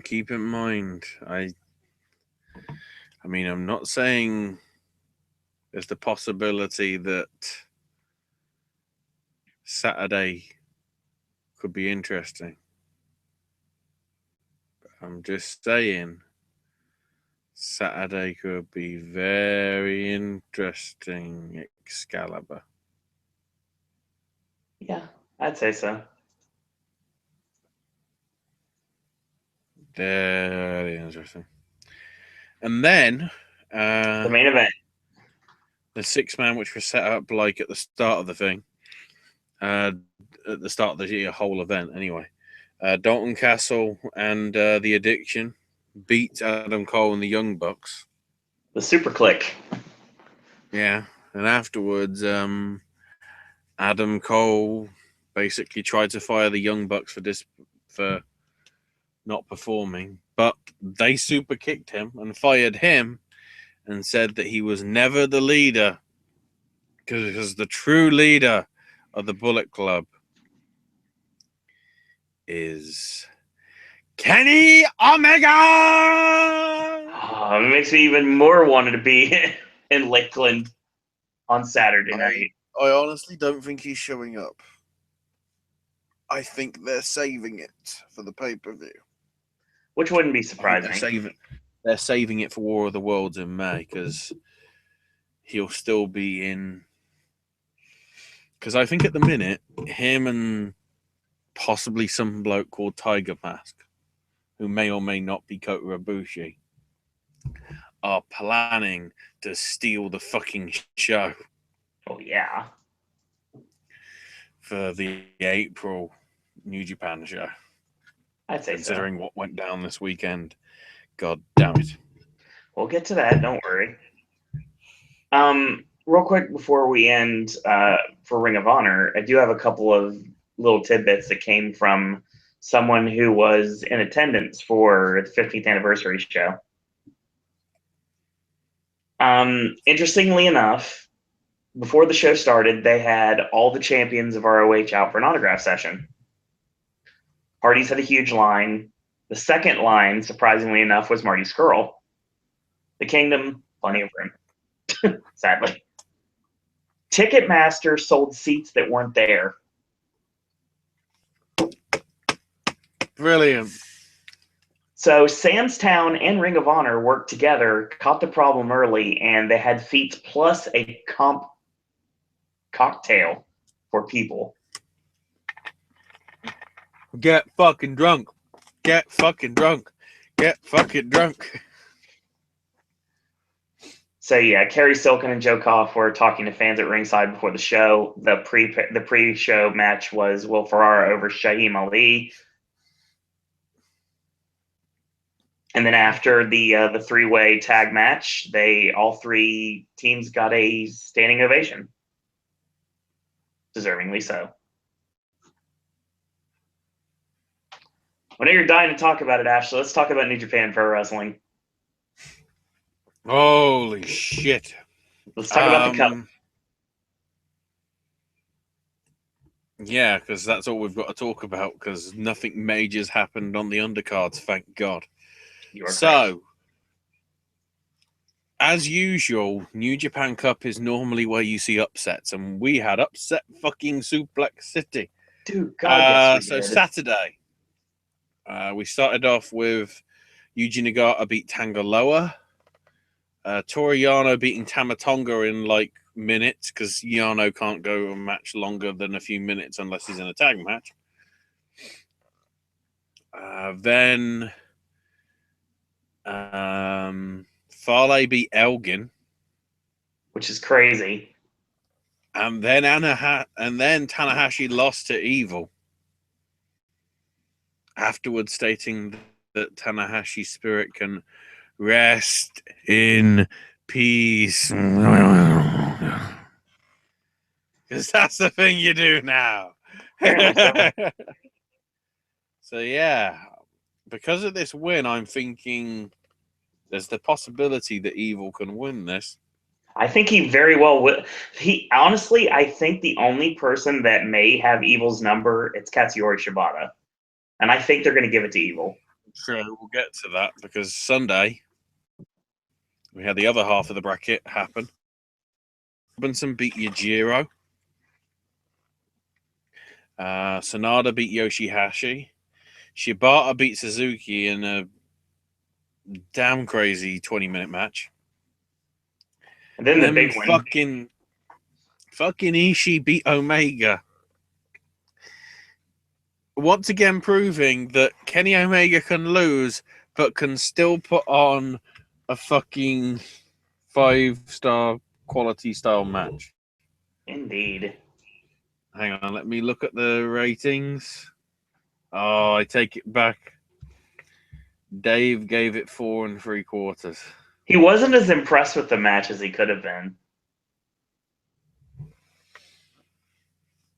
Keep in mind, I mean, I'm not saying there's the possibility that Saturday could be interesting. I'm just saying Saturday could be very interesting, Excalibur. Yeah, I'd say so. Very interesting. And then The main event. the 6-man, which was set up like at the start of the thing, at the start of the whole event anyway. Dalton Castle and The Addiction beat Adam Cole and the Young Bucks. The Super Click. Yeah, and afterwards, Adam Cole basically tried to fire the Young Bucks for not performing, but they super kicked him and fired him and said that he was never the leader because the true leader of the Bullet Club is Kenny Omega. Oh, it makes me even more wanted to be in Lakeland on Saturday night. I honestly don't think he's showing up. I think they're saving it for the pay-per-view. Which wouldn't be surprising. They're saving it for War of the Worlds in May because he'll still be in. Because I think at the minute, him and possibly some bloke called Tiger Mask, who may or may not be Kota Ibushi, are planning to steal the fucking show. Oh, yeah. For the April New Japan show. I'd say considering what went down this weekend. God damn it. We'll get to that. Don't worry. Real quick before we end for Ring of Honor, I do have a couple of little tidbits that came from someone who was in attendance for the 15th anniversary show. Interestingly enough, before the show started, they had all the champions of ROH out for an autograph session. Hardy's had a huge line. The second line, surprisingly enough, was Marty Scurll. The Kingdom, plenty of room, sadly. Ticketmaster sold seats that weren't there. Brilliant. So Sam's Town and Ring of Honor worked together, caught the problem early, and they had seats plus a comp cocktail for people. Get fucking drunk. Get fucking drunk. Get fucking drunk. So yeah, Kerry Silken and Joe Koff were talking to fans at ringside before the show. The pre-show match was Will Ferrara over Shaheem Ali. And then after the three-way tag match, all three teams got a standing ovation. Deservingly so. I know you're dying to talk about it, Ashley. Let's talk about New Japan Pro Wrestling. Holy shit. Let's talk about the cup. Yeah, because that's all we've got to talk about because nothing major's happened on the undercards, thank God. So, as usual, New Japan Cup is normally where you see upsets, and we had upset fucking Suplex City. Dude, God, so Saturday, we started off with Yuji Nagata beat Tangaloa. Toru Yano beating Tamatonga in like minutes because Yano can't go a match longer than a few minutes unless he's in a tag match. Then Fale beat Elgin, which is crazy. And then Tanahashi lost to Evil. Afterwards, stating that Tanahashi's spirit can rest in peace. Because that's the thing you do now. So, yeah. Because of this win, I'm thinking There's the possibility that Evil can win this. I think he very well will. He honestly, I think the only person that may have Evil's number, it's Katsuyori Shibata. And I think they're going to give it to Evil. Sure, we'll get to that because Sunday we had the other half of the bracket happen. Robinson beat Yujiro. Sanada beat Yoshihashi. Shibata beat Suzuki in a damn crazy 20-minute match. And then the big one. Fucking Ishii beat Omega. Once again proving that Kenny Omega can lose, but can still put on a fucking 5-star quality style match. Indeed. Hang on, let me look at the ratings. Oh, I take it back. Dave gave it 4 3/4. He wasn't as impressed with the match as he could have been.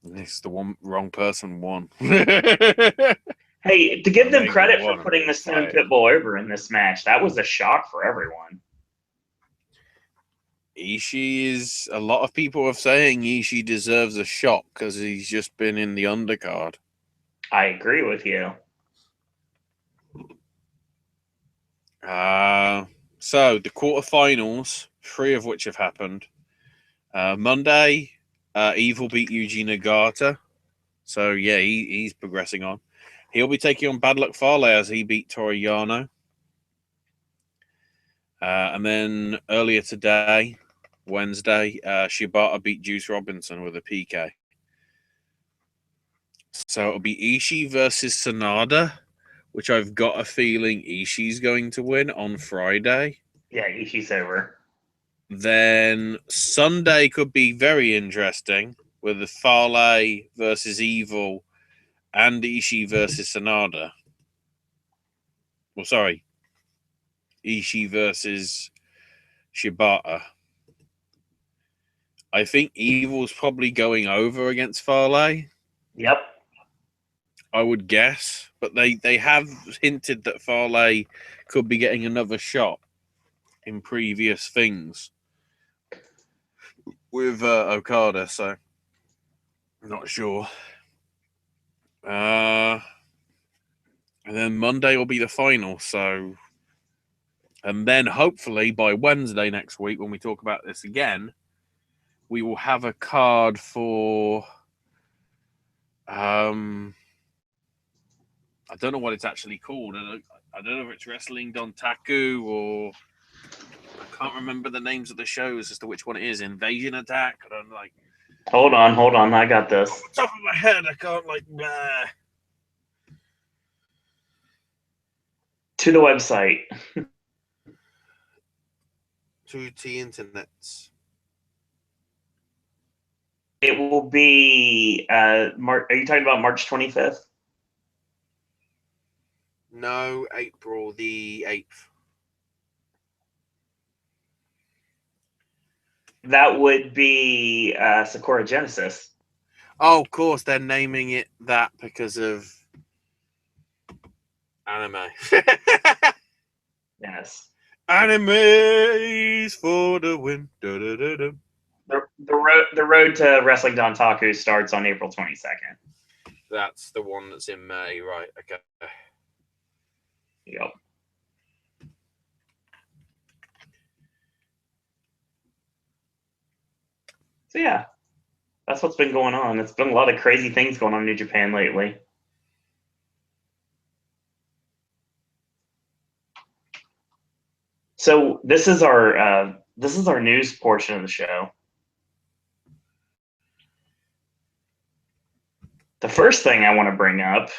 This the wrong person won. Hey, to give them Omega credit won. for putting the Stone Right. Pitbull over in this match, that was a shock for everyone. Ishii is. A lot of people are saying Ishii deserves a shot because he's just been in the undercard. I agree with you. So the quarterfinals, 3 of which have happened. Monday, Evil beat Yuji Nagata. So yeah, he's progressing on. He'll be taking on Bad Luck Fale as he beat Toriyano. And then earlier today, Wednesday, Shibata beat Juice Robinson with a PK. So it'll be Ishii versus Sanada, which I've got a feeling Ishii's going to win on Friday. Yeah, Ishii's over. Then Sunday could be very interesting with the Fale versus Evil and Ishii versus Sanada. Well, sorry. Ishii versus Shibata. I think Evil's probably going over against Fale. Yep. I would guess. But they have hinted that Fale could be getting another shot in previous things with Okada, so I'm not sure. And then Monday will be the final, so and then hopefully by Wednesday next week when we talk about this again, we will have a card for I don't know what it's actually called. I don't know if it's Wrestling Dontaku or I can't remember the names of the shows as to which one it is. Invasion Attack. I don't like. Hold on. I got this. Off the top of my head, I can't like. To the website. To the internets. It will be. Are you talking about March 25th? No, April the 8th. That would be Sakura Genesis. Oh, of course, they're naming it that because of anime. Yes. Animes for the win. Da-da-da-da. The road to Wrestling Dontaku starts on April 22nd. That's the one that's in May, right? Okay. Yep. So yeah, that's what's been going on. It's been a lot of crazy things going on in New Japan lately. So this is our news portion of the show. The first thing I want to bring up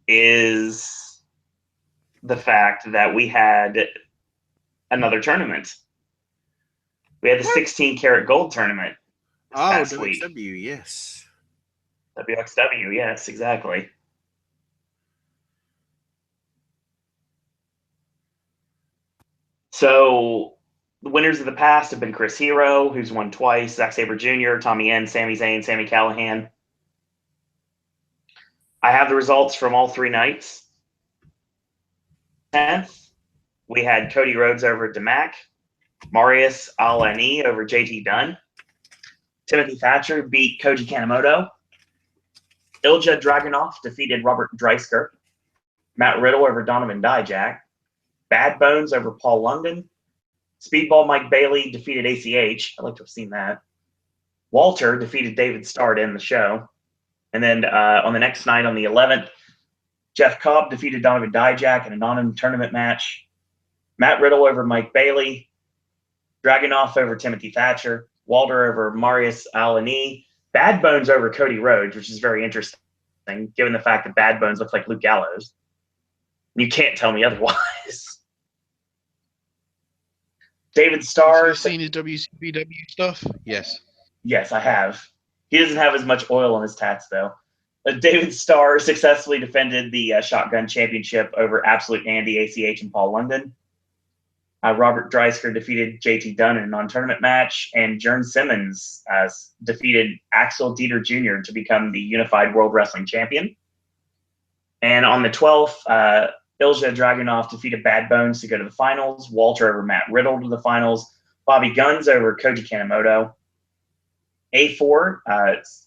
is the fact that we had another tournament. We had the 16 karat gold tournament this past week. WXW, yes. WXW, yes, exactly. So the winners of the past have been Chris Hero, who's won twice, Zack Sabre Jr., Tommy N, Sami Zayn, Sami Callihan. I have the results from all 3 nights. 10th, we had Cody Rhodes over Damac, Marius Al-Ani over JT Dunn, Timothy Thatcher beat Koji Kanemoto, Ilja Dragunov defeated Robert Dreisker, Matt Riddle over Donovan Dijak, Bad Bones over Paul London, Speedball Mike Bailey defeated ACH. I'd like to have seen that. Walter defeated David Starr to end the show. And then on the next night, on the 11th, Jeff Cobb defeated Donovan Dijak in a non-tournament match. Matt Riddle over Mike Bailey. Dragunov over Timothy Thatcher. Walter over Marius Al-Ani. Bad Bones over Cody Rhodes, which is very interesting, given the fact that Bad Bones looks like Luke Gallows. You can't tell me otherwise. David Starr. Have you seen his WCW stuff? Yes. Yes, I have. He doesn't have as much oil on his tats, though. David Starr successfully defended the Shotgun Championship over Absolute Andy, ACH, and Paul London. Robert Dreisker defeated JT Dunn in a non-tournament match, and Jern Simmons defeated Axel Dieter Jr. to become the Unified World Wrestling Champion. And on the 12th, Ilja Dragunov defeated Bad Bones to go to the finals. Walter over Matt Riddle to the finals. Bobby Guns over Koji Kanemoto. A4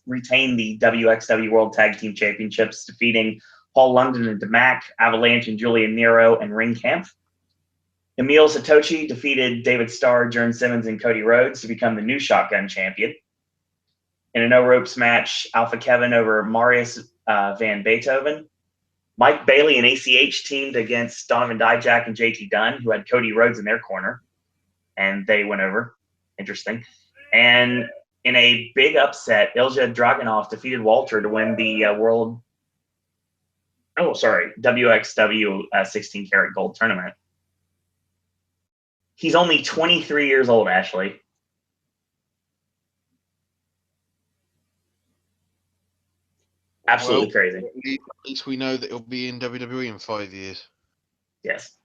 retained the WXW World Tag Team Championships, defeating Paul London and Damac, Avalanche and Julian Nero, and Ringkampf. Emil Satoshi defeated David Starr, Jern Simmons, and Cody Rhodes to become the new Shotgun Champion. In a no-ropes match, Alpha Kevin over Marius Van Beethoven. Mike Bailey and ACH teamed against Donovan Dijak and JT Dunn, who had Cody Rhodes in their corner, and they went over. Interesting. And in a big upset, Ilja Dragunov defeated Walter to win the WXW 16-karat gold tournament. He's only 23 years old, Ashley. Absolutely crazy. At least we know that he'll be in WWE in 5 years. Yes.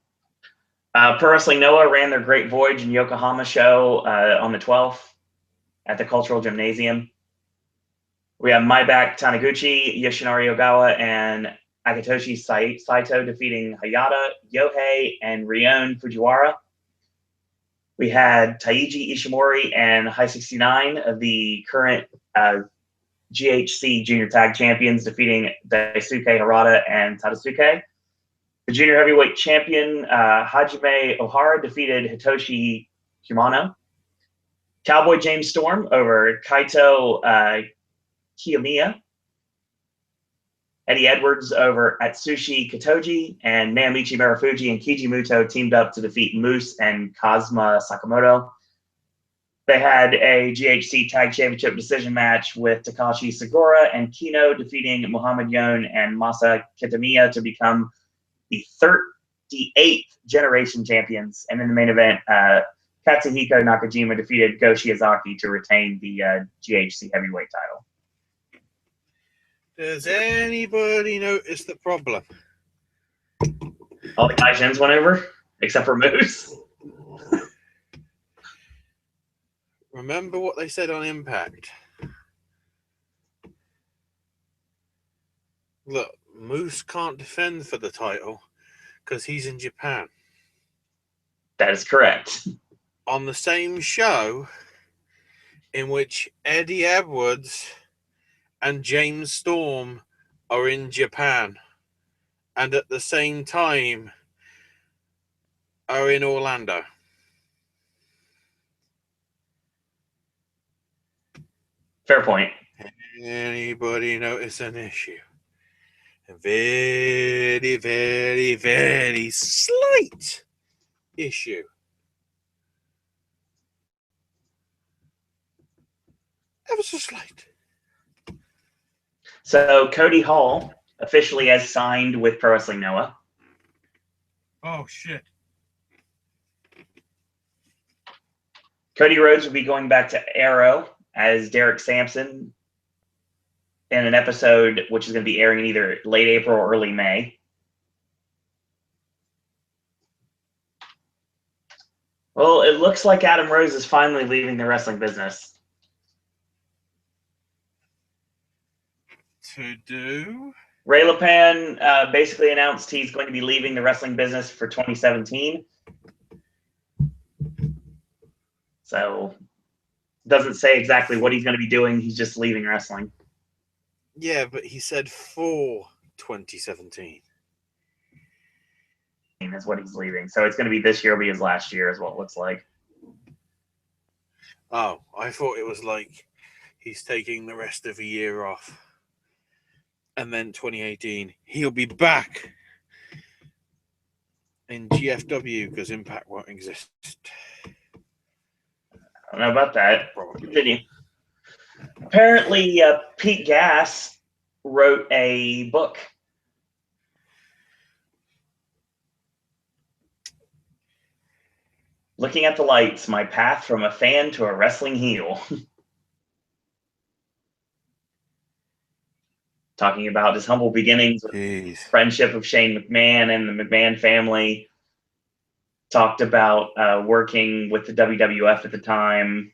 Pro Wrestling Noah ran their Great Voyage in Yokohama show on the 12th at the Cultural Gymnasium. We have Maibach Taniguchi, Yoshinari Ogawa, and Akitoshi Saito defeating Hayata, Yohei, and Rion Fujiwara. We had Taiji Ishimori and High 69 of the current GHC Junior Tag Champions defeating Daisuke Harada and Tadasuke. The Junior Heavyweight Champion Hajime Ohara defeated Hitoshi Kumano. Cowboy James Storm over Kaito Kiyomiya. Eddie Edwards over Atsushi Katoji, and Naomichi Marufuji and Kiji Muto teamed up to defeat Moose and Kazuma Sakamoto. They had a GHC Tag Championship decision match with Takashi Segura and Kino defeating Muhammad Yon and Masa Kitamiya to become the 38th generation champions. And in the main event, Katsuhiko Nakajima defeated Go Shiozaki to retain the GHC heavyweight title. Does anybody notice the problem? All the Kaijins went over, except for Moose. Remember what they said on Impact. Look, Moose can't defend for the title because he's in Japan. That is correct. On the same show in which Eddie Edwards and James Storm are in Japan, and at the same time are in Orlando. Fair point. Anybody notice an issue? A very, very, very slight issue. Ever so slight. So Cody Hall officially has signed with Pro Wrestling Noah. Oh, shit. Cody Rhodes will be going back to Arrow as Derek Sampson in an episode which is going to be airing in either late April or early May. Well, it looks like Adam Rose is finally leaving the wrestling business. To do? Ray LePan basically announced he's going to be leaving the wrestling business for 2017. So doesn't say exactly what he's going to be doing. He's just leaving wrestling. Yeah, but he said for 2017. Is what he's leaving. So it's going to be this year will be his last year is what it looks like. Oh, I thought it was like he's taking the rest of a year off. And then 2018, he'll be back in GFW because Impact won't exist. I don't know about that. Probably. Continue. Apparently, Pete Gass wrote a book. Looking at the lights, my path from a fan to a wrestling heel. Talking about his humble beginnings, Jeez. friendship of Shane McMahon and the McMahon family. Talked about working with the WWF at the time.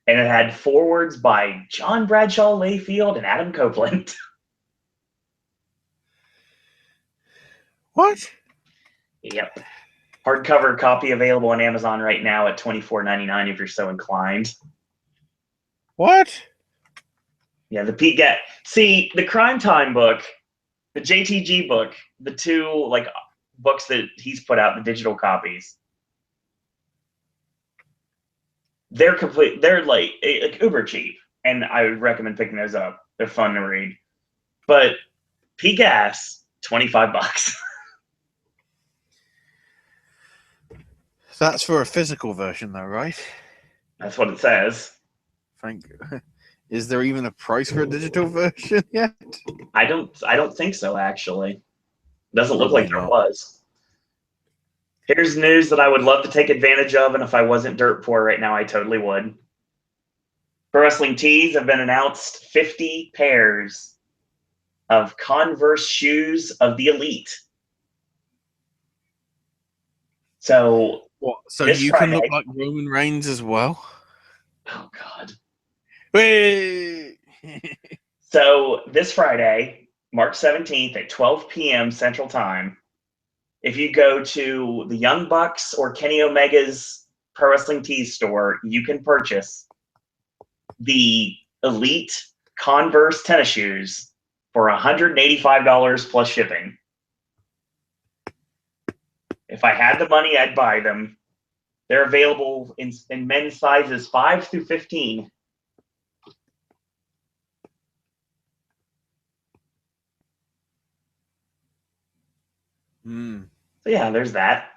And it had forewords by John Bradshaw Layfield and Adam Copeland. What? Yep. Hardcover copy available on Amazon right now at $24.99 if you're so inclined. What? Yeah, the Pete Gass. See, the Crime Time book, the JTG book, the two like books that he's put out, the digital copies. They're complete. They're like uber cheap, and I would recommend picking those up. They're fun to read. But Pete Gass, $25. That's for a physical version, though, right? That's what it says. Thank you. Is there even a price for a digital version yet? I don't think so, actually. Doesn't look Probably like there not. was. Here's news that I would love to take advantage of, and if I wasn't dirt poor right now, I totally would. Pro Wrestling Tees have been announced 50 pairs of Converse shoes of the Elite. So What? So this you Friday, can look like Roman Reigns as well? oh God. Wait. So this Friday, March 17th at 12 p.m. Central Time, if you go to the Young Bucks or Kenny Omega's Pro Wrestling Tees store, you can purchase the Elite Converse tennis shoes for $185 plus shipping. If I had the money, I'd buy them. They're available in men's sizes 5 through 15. Hmm. So yeah, there's that.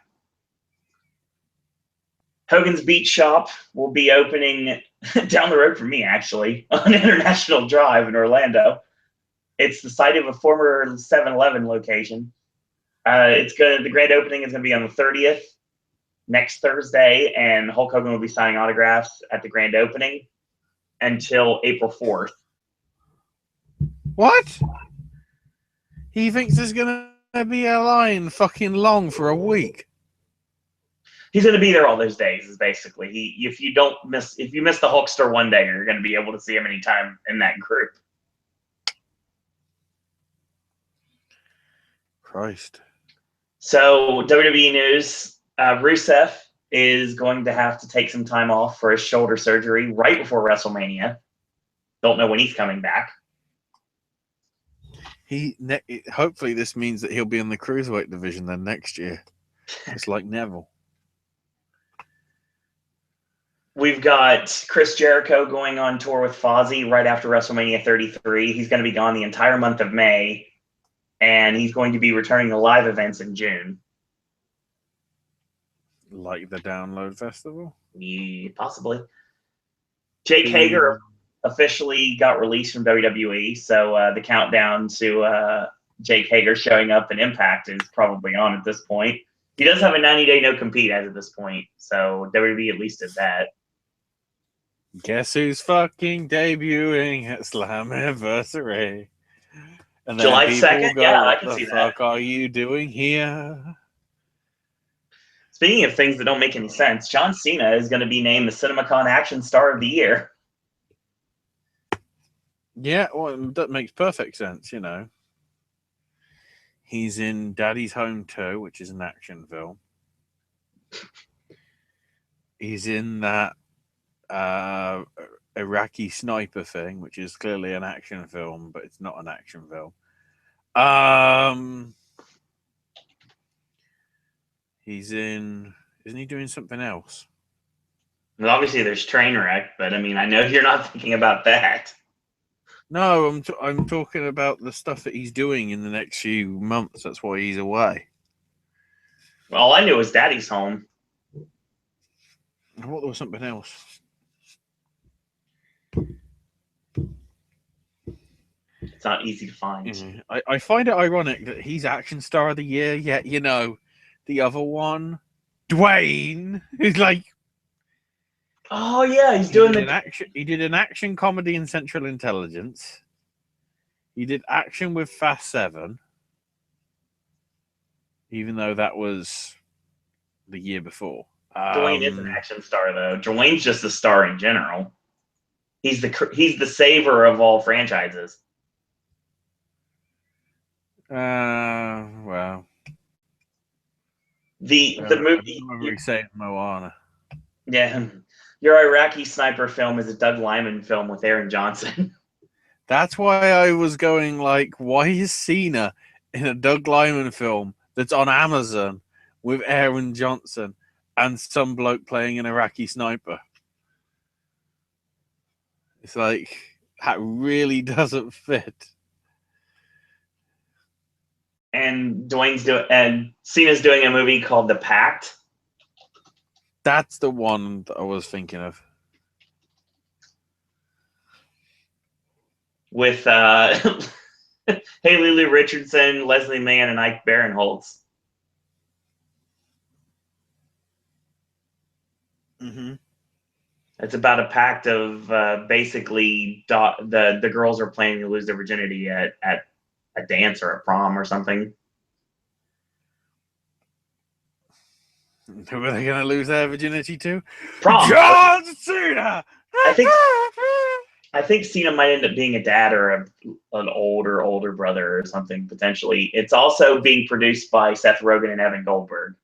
Hogan's Beach Shop will be opening down the road from me, actually, on International Drive in Orlando. It's the site of a former 7-Eleven location. The grand opening is going to be on the 30th, next Thursday, and Hulk Hogan will be signing autographs at the grand opening until April 4th. What? He thinks there's gonna be a line fucking long for a week. He's going to be there all those days. Is basically if you miss the Hulkster one day, you're going to be able to see him anytime in that group. Christ. So WWE news: Rusev is going to have to take some time off for his shoulder surgery right before WrestleMania. Don't know when he's coming back. Hopefully this means that he'll be in the cruiserweight division then next year. It's like Neville. We've got Chris Jericho going on tour with Fozzy right after WrestleMania 33. He's going to be gone the entire month of May, and he's going to be returning to live events in June. Like the Download Festival? Yeah, possibly. Jake Hager officially got released from WWE, so the countdown to Jake Hager showing up in Impact is probably on at this point. He does have a 90-day no-compete as of this point, so WWE at least did that. Guess who's fucking debuting at Slammiversary? And then July people 2nd? go, Yeah, I what can the see fuck that. are you doing here? Speaking of things that don't make any sense, John Cena is going to be named the CinemaCon Action Star of the Year. Yeah, well, that makes perfect sense, you know. He's in Daddy's Home 2, which is an action film. He's in that Iraqi sniper thing, which is clearly an action film, but it's not an action film. He's in. Isn't he doing something else? Well, obviously, there's Trainwreck, but I mean, I know you're not thinking about that. No, I'm talking about the stuff that he's doing in the next few months. That's why he's away. Well, all I knew was Daddy's Home. I thought there was something else. It's not easy to find. Mm-hmm. I find it ironic that he's Action Star of the Year, yet, you know, the other one, Dwayne, is like... Oh, yeah, he's doing the... He did an action comedy in Central Intelligence. He did action with Fast 7, even though that was the year before. Dwayne is an action star, though. Dwayne's just a star in general. He's the saver of all franchises. Well, the movie. You're saying Moana. Yeah, your Iraqi sniper film is a Doug Liman film with Aaron Johnson. That's why I was going like, why is Cena in a Doug Liman film that's on Amazon with Aaron Johnson and some bloke playing an Iraqi sniper? It's like, that really doesn't fit. And Cena's doing a movie called The Pact. That's the one that I was thinking of. With Haley Lou Richardson, Leslie Mann, and Ike Barinholtz. Mm-hmm. It's about a pact of basically the girls are planning to lose their virginity at a dance or a prom or something. Who are they going to lose their virginity to? Prom. John Cena! I think Cena might end up being a dad or an older brother or something, potentially. It's also being produced by Seth Rogen and Evan Goldberg.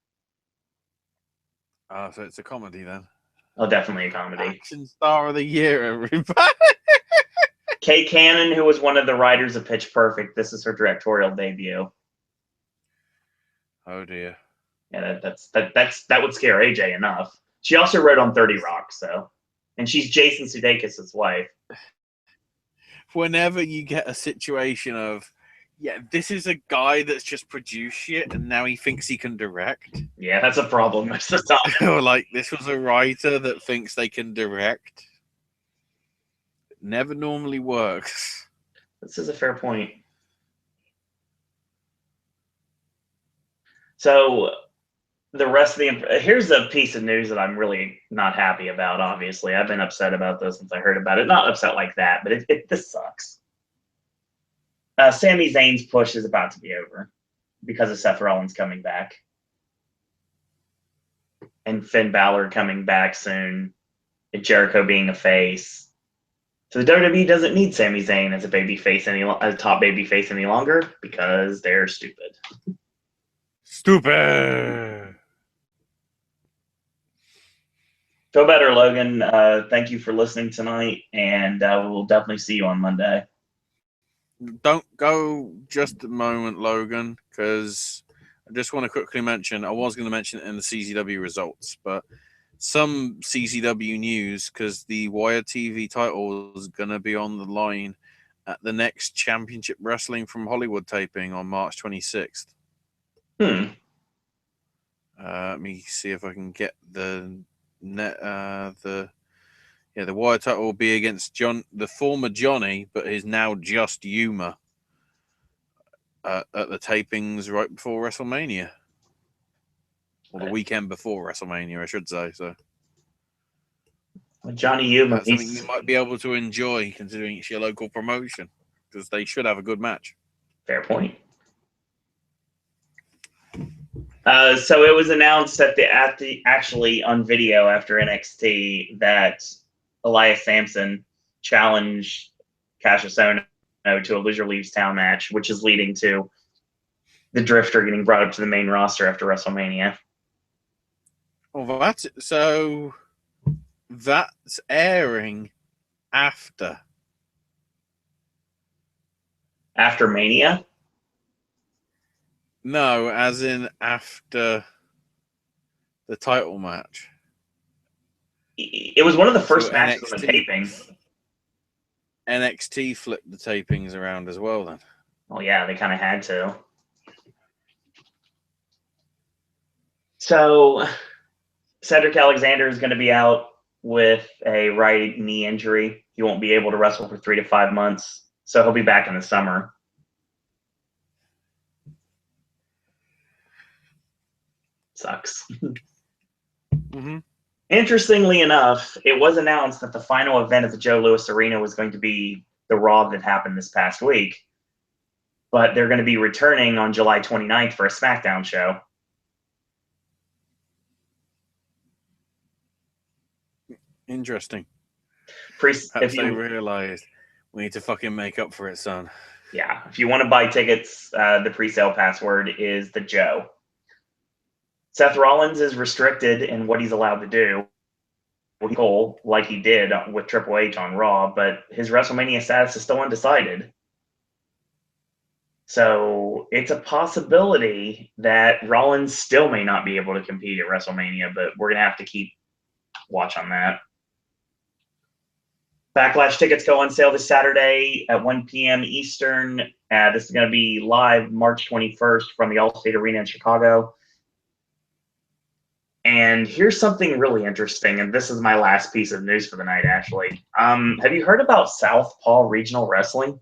Oh, so it's a comedy then. Oh, definitely a comedy. Action Star of the Year, everybody. Kay Cannon, who was one of the writers of Pitch Perfect, this is her directorial debut. Oh dear. Yeah, that would scare AJ enough. She also wrote on 30 Rock, and she's Jason Sudeikis' wife. Whenever you get a situation of, yeah, this is a guy that's just produced shit and now he thinks he can direct. Yeah, that's a problem most of the time. Or like, this was a writer that thinks they can direct. It never normally works. This is a fair point. So, the rest of here's a piece of news that I'm really not happy about, obviously. I've been upset about this since I heard about it. Not upset like that, but this sucks. Sami Zayn's push is about to be over because of Seth Rollins coming back. And Finn Balor coming back soon. And Jericho being a face. So the WWE doesn't need Sami Zayn as a top babyface any longer because they're stupid. Stupid! Feel better, Logan. Thank you for listening tonight, and we'll definitely see you on Monday. Don't go just a moment, Logan, because I just want to quickly mention, I was going to mention it in the CZW results, but some CZW news, because the Wire TV title is going to be on the line at the next Championship Wrestling from Hollywood taping on March 26th. Let me see if I can get the Wire title will be against the former Johnny, but is now just Yuma at the tapings right before WrestleMania, or the weekend before WrestleMania, I should say. So, Johnny Yuma, that's something you might be able to enjoy, considering it's your local promotion, because they should have a good match. Fair point. So it was announced actually on video after NXT that Elias Sampson challenged Cassius Ohno to a Loser Leaves Town match, which is leading to the Drifter getting brought up to the main roster after WrestleMania. Oh, well, that's it. So That's airing after. After Mania? No, as in after the title match. It was one of the first So matches on the taping. NXT flipped the tapings around as well then. Well, yeah, they kind of had to. So Cedric Alexander is going to be out with a right knee injury. He won't be able to wrestle for 3 to 5 months. So he'll be back in the summer. Sucks. Mm-hmm. Interestingly enough, it was announced that the final event at the Joe Louis Arena was going to be the Raw that happened this past week. But they're going to be returning on July 29th for a Smackdown show. Interesting. Perhaps they realized we need to fucking make up for it, son. Yeah. If you want to buy tickets, the pre-sale password is the Joe. Seth Rollins is restricted in what he's allowed to do, like he did with Triple H on Raw, but his WrestleMania status is still undecided. So it's a possibility that Rollins still may not be able to compete at WrestleMania, but we're going to have to keep watch on that. Backlash tickets go on sale this Saturday at 1 p.m. Eastern. This is going to be live March 21st from the Allstate Arena in Chicago. And here's something really interesting, and this is my last piece of news for the night, actually. Have you heard about Southpaw Regional Wrestling?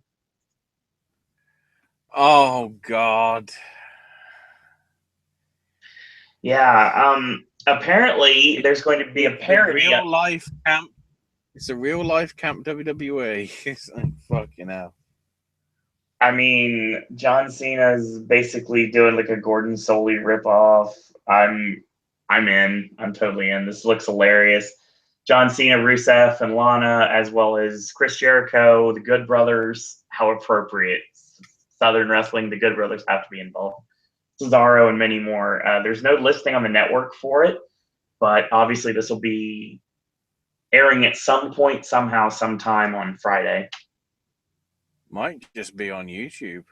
Oh, God. Yeah. Apparently, there's going to be a parody. Real life camp. It's a real life camp WWE. It's like, fucking hell. I mean, John Cena's basically doing like a Gordon Soley ripoff. I'm in. I'm totally in. This looks hilarious. John Cena, Rusev, and Lana, as well as Chris Jericho, the Good Brothers. How appropriate. Southern Wrestling, the Good Brothers have to be involved. Cesaro and many more. There's no listing on the network for it, but obviously this will be airing at some point, somehow, sometime on Friday. Might just be on YouTube.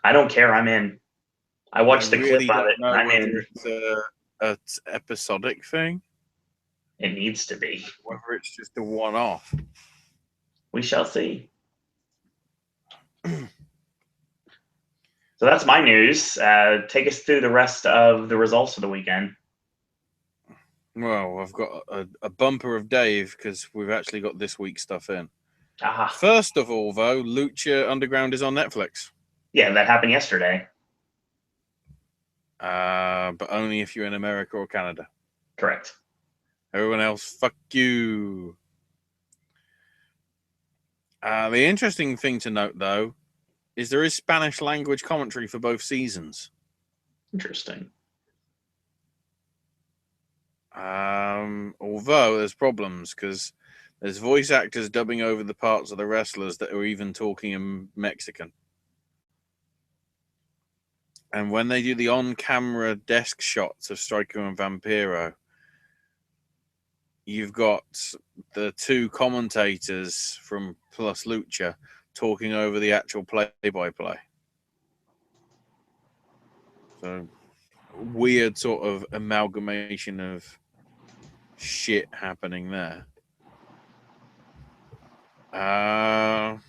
I don't care. I'm in. I watched the clip of it. I'm in. It's an episodic thing. It needs to be. Whether it's just a one-off. We shall see. So that's my news. Take us through the rest of the results of the weekend. Well, I've got a bumper of Dave because we've actually got this week's stuff in. Ah. First of all, though, Lucha Underground is on Netflix. Yeah, that happened yesterday. But only if you're in America or Canada. Correct. Everyone else, fuck you. The interesting thing to note, though, is there is Spanish language commentary for both seasons. Interesting. Although there's problems because there's voice actors dubbing over the parts of the wrestlers that are even talking in Mexican. And when they do the on-camera desk shots of Striker and Vampiro, you've got the two commentators from Plus Lucha talking over the actual play-by-play. So, weird sort of amalgamation of shit happening there. The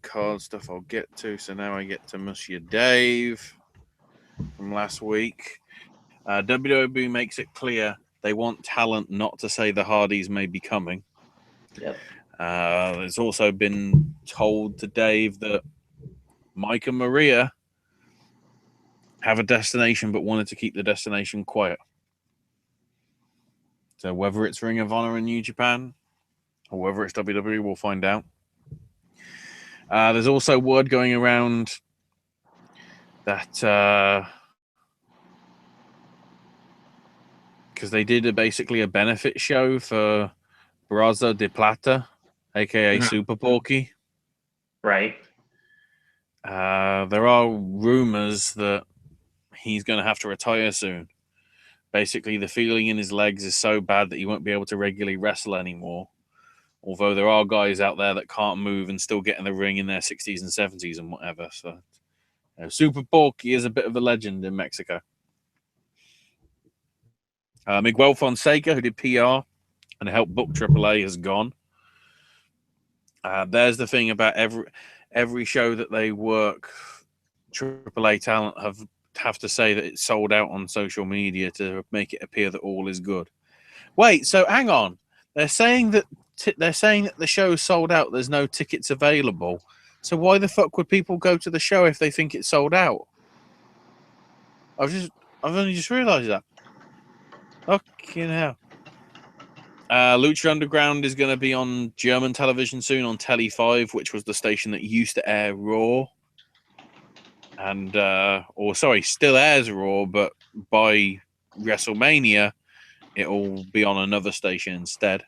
card stuff I'll get to. So now I get to Monsieur Dave from last week. WWE makes it clear they want talent not to say the Hardys may be coming. Yep. It's also been told to Dave that Mike and Maria have a destination but wanted to keep the destination quiet. So whether it's Ring of Honor in New Japan or whether it's WWE, we'll find out. There's also word going around that because they did basically a benefit show for Braza de Plata, a.k.a. Super Porky. Right. There are rumors that he's going to have to retire soon. Basically, the feeling in his legs is so bad that he won't be able to regularly wrestle anymore. Although there are guys out there that can't move and still get in the ring in their 60s and 70s and whatever. So, Super Porky is a bit of a legend in Mexico. Miguel Fonseca, who did PR and helped book AAA, has gone. There's the thing about every show that they work, AAA talent have to say that it's sold out on social media to make it appear that all is good. Wait, so hang on. They're saying that the show is sold out. There's no tickets available. So why the fuck would people go to the show if they think it's sold out? I've only just realised that. Fucking hell. Lucha Underground is going to be on German television soon on Tele 5, which was the station that used to air Raw. And, still airs Raw, but by WrestleMania, it'll be on another station instead.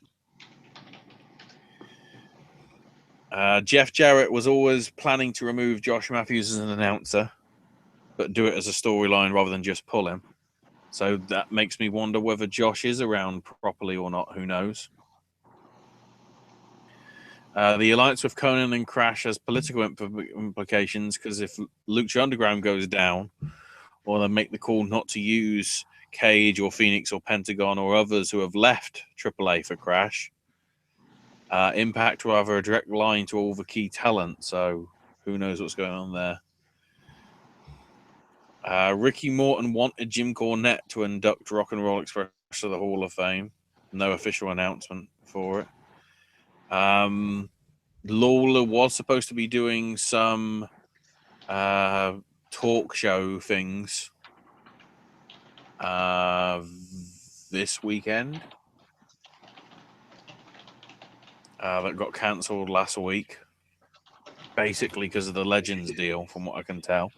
Jeff Jarrett was always planning to remove Josh Matthews as an announcer, but do it as a storyline rather than just pull him. So that makes me wonder whether Josh is around properly or not. Who knows? The alliance with Conan and Crash has political implications because if Lucha Underground goes down, or they make the call not to use Cage or Phoenix or Pentagon or others who have left AAA for Crash, Impact will have a direct line to all the key talent, so who knows what's going on there. Ricky Morton wanted Jim Cornette to induct Rock and Roll Express to the Hall of Fame. No official announcement for it. Lawler was supposed to be doing some talk show things this weekend that got cancelled last week, basically because of the Legends deal, from what I can tell.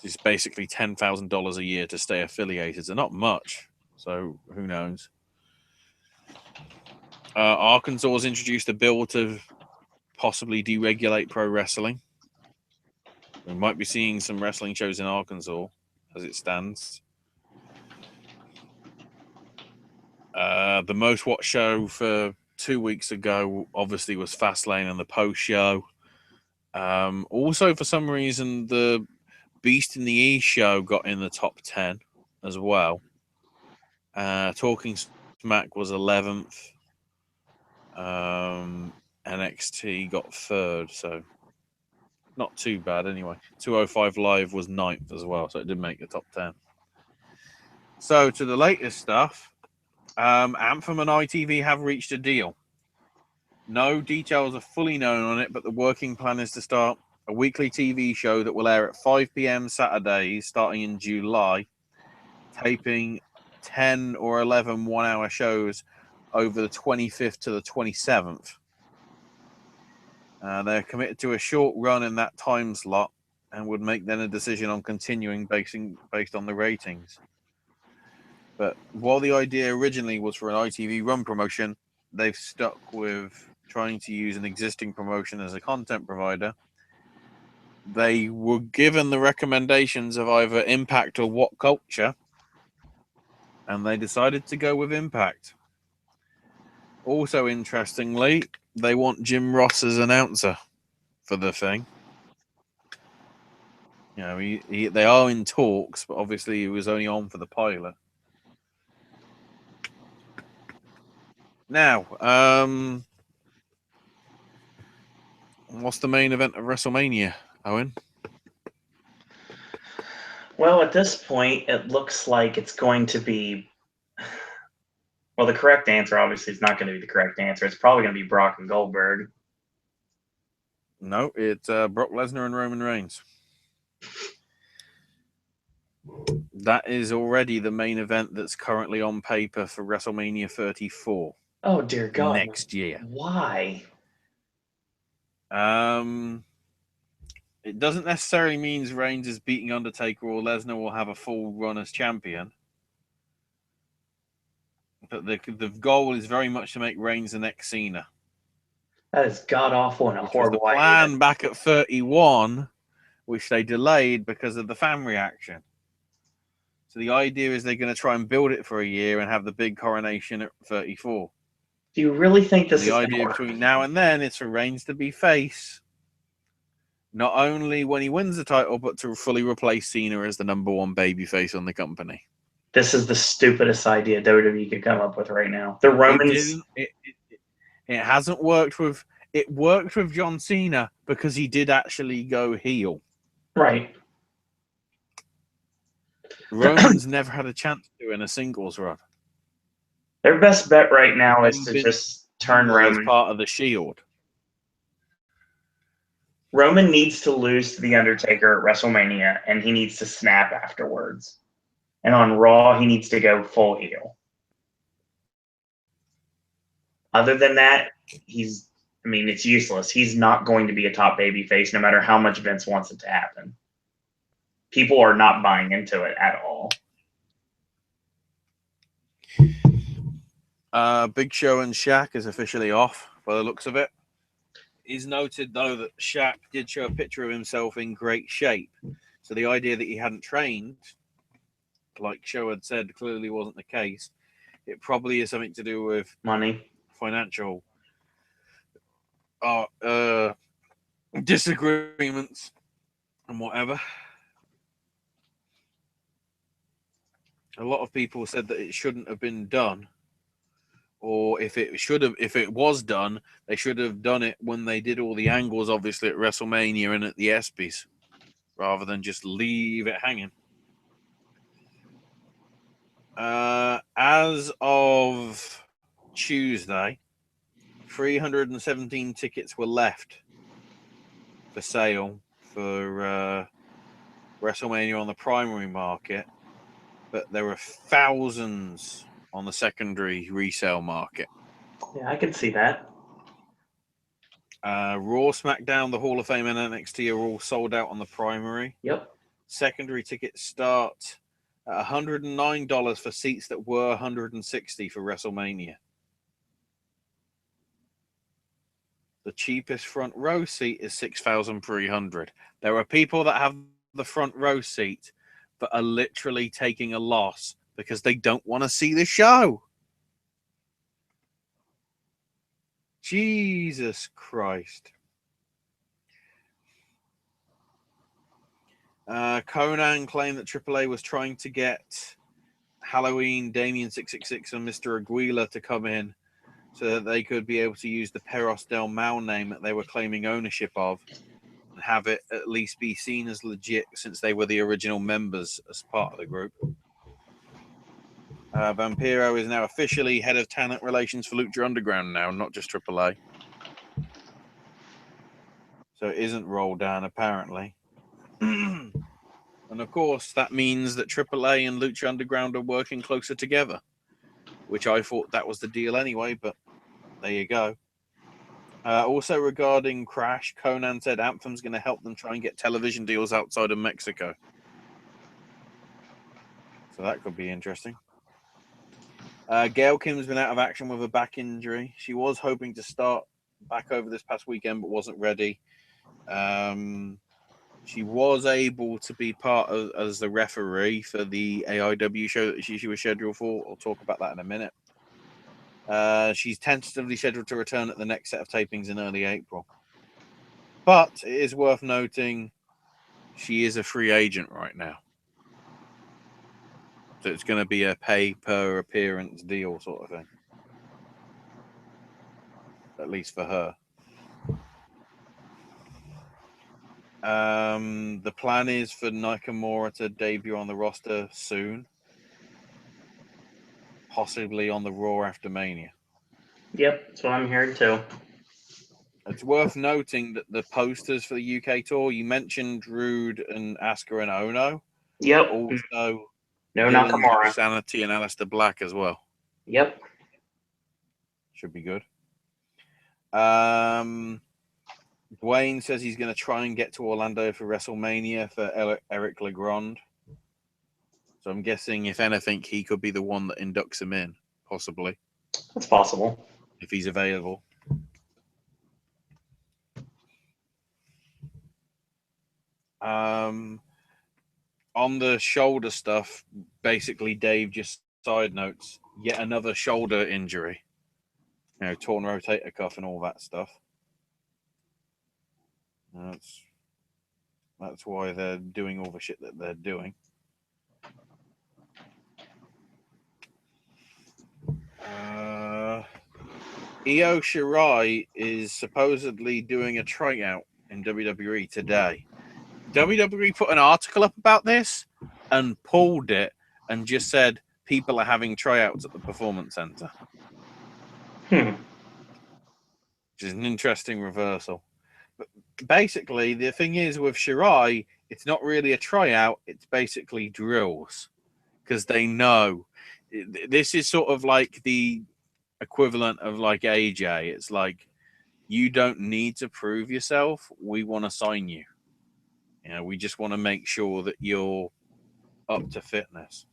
It's basically $10,000 a year to stay affiliated, so not much. So who knows? Arkansas has introduced a bill to possibly deregulate pro wrestling. We might be seeing some wrestling shows in Arkansas as it stands. The most watched show for 2 weeks ago obviously was Fastlane and the post show. Also, for some reason, the Beast in the East show got in the top 10 as well. Talking Smack was 11th. NXT got 3rd, so not too bad anyway. 205 Live was 9th as well, so it did make the top 10. So to the latest stuff, Anthem and ITV have reached a deal. No details are fully known on it, but the working plan is to start a weekly TV show that will air at 5 p.m. Saturdays starting in July, taping 10 or 11 one-hour shows over the 25th to the 27th. They're committed to a short run in that time slot and would make then a decision on continuing based on the ratings. But while the idea originally was for an ITV run promotion, they've stuck with trying to use an existing promotion as a content provider. They were given the recommendations of either Impact or What Culture, and they decided to go with Impact. Also, interestingly, they want Jim Ross as announcer for the thing. You know, they are in talks, but obviously he was only on for the pilot. Now, what's the main event of WrestleMania, Owen? Well, at this point, it looks like it's going to be... Well, the correct answer, obviously, is not going to be the correct answer. It's probably going to be Brock and Goldberg. No, it's Brock Lesnar and Roman Reigns. That is already the main event that's currently on paper for WrestleMania 34. Oh, dear God. Next year. Why? It doesn't necessarily mean Reigns is beating Undertaker or Lesnar will have a full run as champion. But the goal is very much to make Reigns the next Cena. That is god-awful and a horrible idea. The plan back at 31, which they delayed because of the fan reaction. So the idea is they're going to try and build it for a year and have the big coronation at 34. Do you really think this The is going idea to work? between now and then is for Reigns to be face, not only when he wins the title, but to fully replace Cena as the number one babyface on the company. This is the stupidest idea WWE could come up with right now. The Romans. It hasn't worked with. It worked with John Cena because he did actually go heel. Right. Roman's never had a chance to in a singles run. Their best bet right now is to just turn As Roman. part of the Shield. Roman needs to lose to The Undertaker at WrestleMania, and he needs to snap afterwards. And on Raw, he needs to go full heel. Other than that, it's useless. He's not going to be a top babyface no matter how much Vince wants it to happen. People are not buying into it at all. Big Show and Shaq is officially off by the looks of it. He's noted, though, that Shaq did show a picture of himself in great shape. So the idea that he hadn't trained, like Show had said, clearly wasn't the case. It probably is something to do with money, financial disagreements and whatever. A lot of people said that it shouldn't have been done. Or if it was done, they should have done it when they did all the angles, obviously, at WrestleMania and at the ESPYs, rather than just leave it hanging. As of Tuesday, 317 tickets were left for sale for WrestleMania on the primary market, but there were thousands on the secondary resale market. Yeah, I can see that. Raw, SmackDown, the Hall of Fame, and NXT are all sold out on the primary. Yep. Secondary tickets start at $109 for seats that were $160 for WrestleMania. The cheapest front row seat is $6,300. There are people that have the front row seat but are literally taking a loss because they don't want to see the show. Jesus Christ. Conan claimed that AAA was trying to get Halloween, Damien 666, and Mr. Aguila to come in so that they could be able to use the Perros del Mal name that they were claiming ownership of and have it at least be seen as legit since they were the original members as part of the group. Vampiro is now officially head of talent relations for Lucha Underground now, not just AAA. So it isn't rolled down, apparently. And of course, that means that AAA and Lucha Underground are working closer together, which I thought that was the deal anyway, but there you go. Also regarding Crash, Conan said Anthem's going to help them try and get television deals outside of Mexico. So that could be interesting. Gail Kim's been out of action with a back injury. She was hoping to start back over this past weekend, but wasn't ready. She was able to be part of as the referee for the AIW show that she was scheduled for. I'll talk about that in a minute. She's tentatively scheduled to return at the next set of tapings in early April. But it is worth noting she is a free agent right now. So it's going to be a pay per appearance deal sort of thing. At least for her. The plan is for Nakamura to debut on the roster soon. Possibly on the Raw after Mania. Yep, that's what I'm hearing too. It's worth noting that the posters for the UK tour, you mentioned Rude and Asuka and Ono. Yep. Also, no Villains Nakamura. of Sanity and Aleister Black as well. Yep. Should be good. Dwayne says he's going to try and get to Orlando for WrestleMania for Eric Legrand. So I'm guessing, if anything, he could be the one that inducts him in, possibly. That's possible. If he's available. On the shoulder stuff, basically Dave just side notes yet another shoulder injury. Torn rotator cuff and all that stuff. That's why they're doing all the shit that they're doing. Io Shirai is supposedly doing a tryout in WWE today. WWE put an article up about this and pulled it and just said people are having tryouts at the Performance Center. Which is an interesting reversal. But basically, the thing is with Shirai, it's not really a tryout, it's basically drills. Because they know. This is sort of like the equivalent of like AJ. It's like, you don't need to prove yourself. We want to sign you. We just want to make sure that you're up to fitness.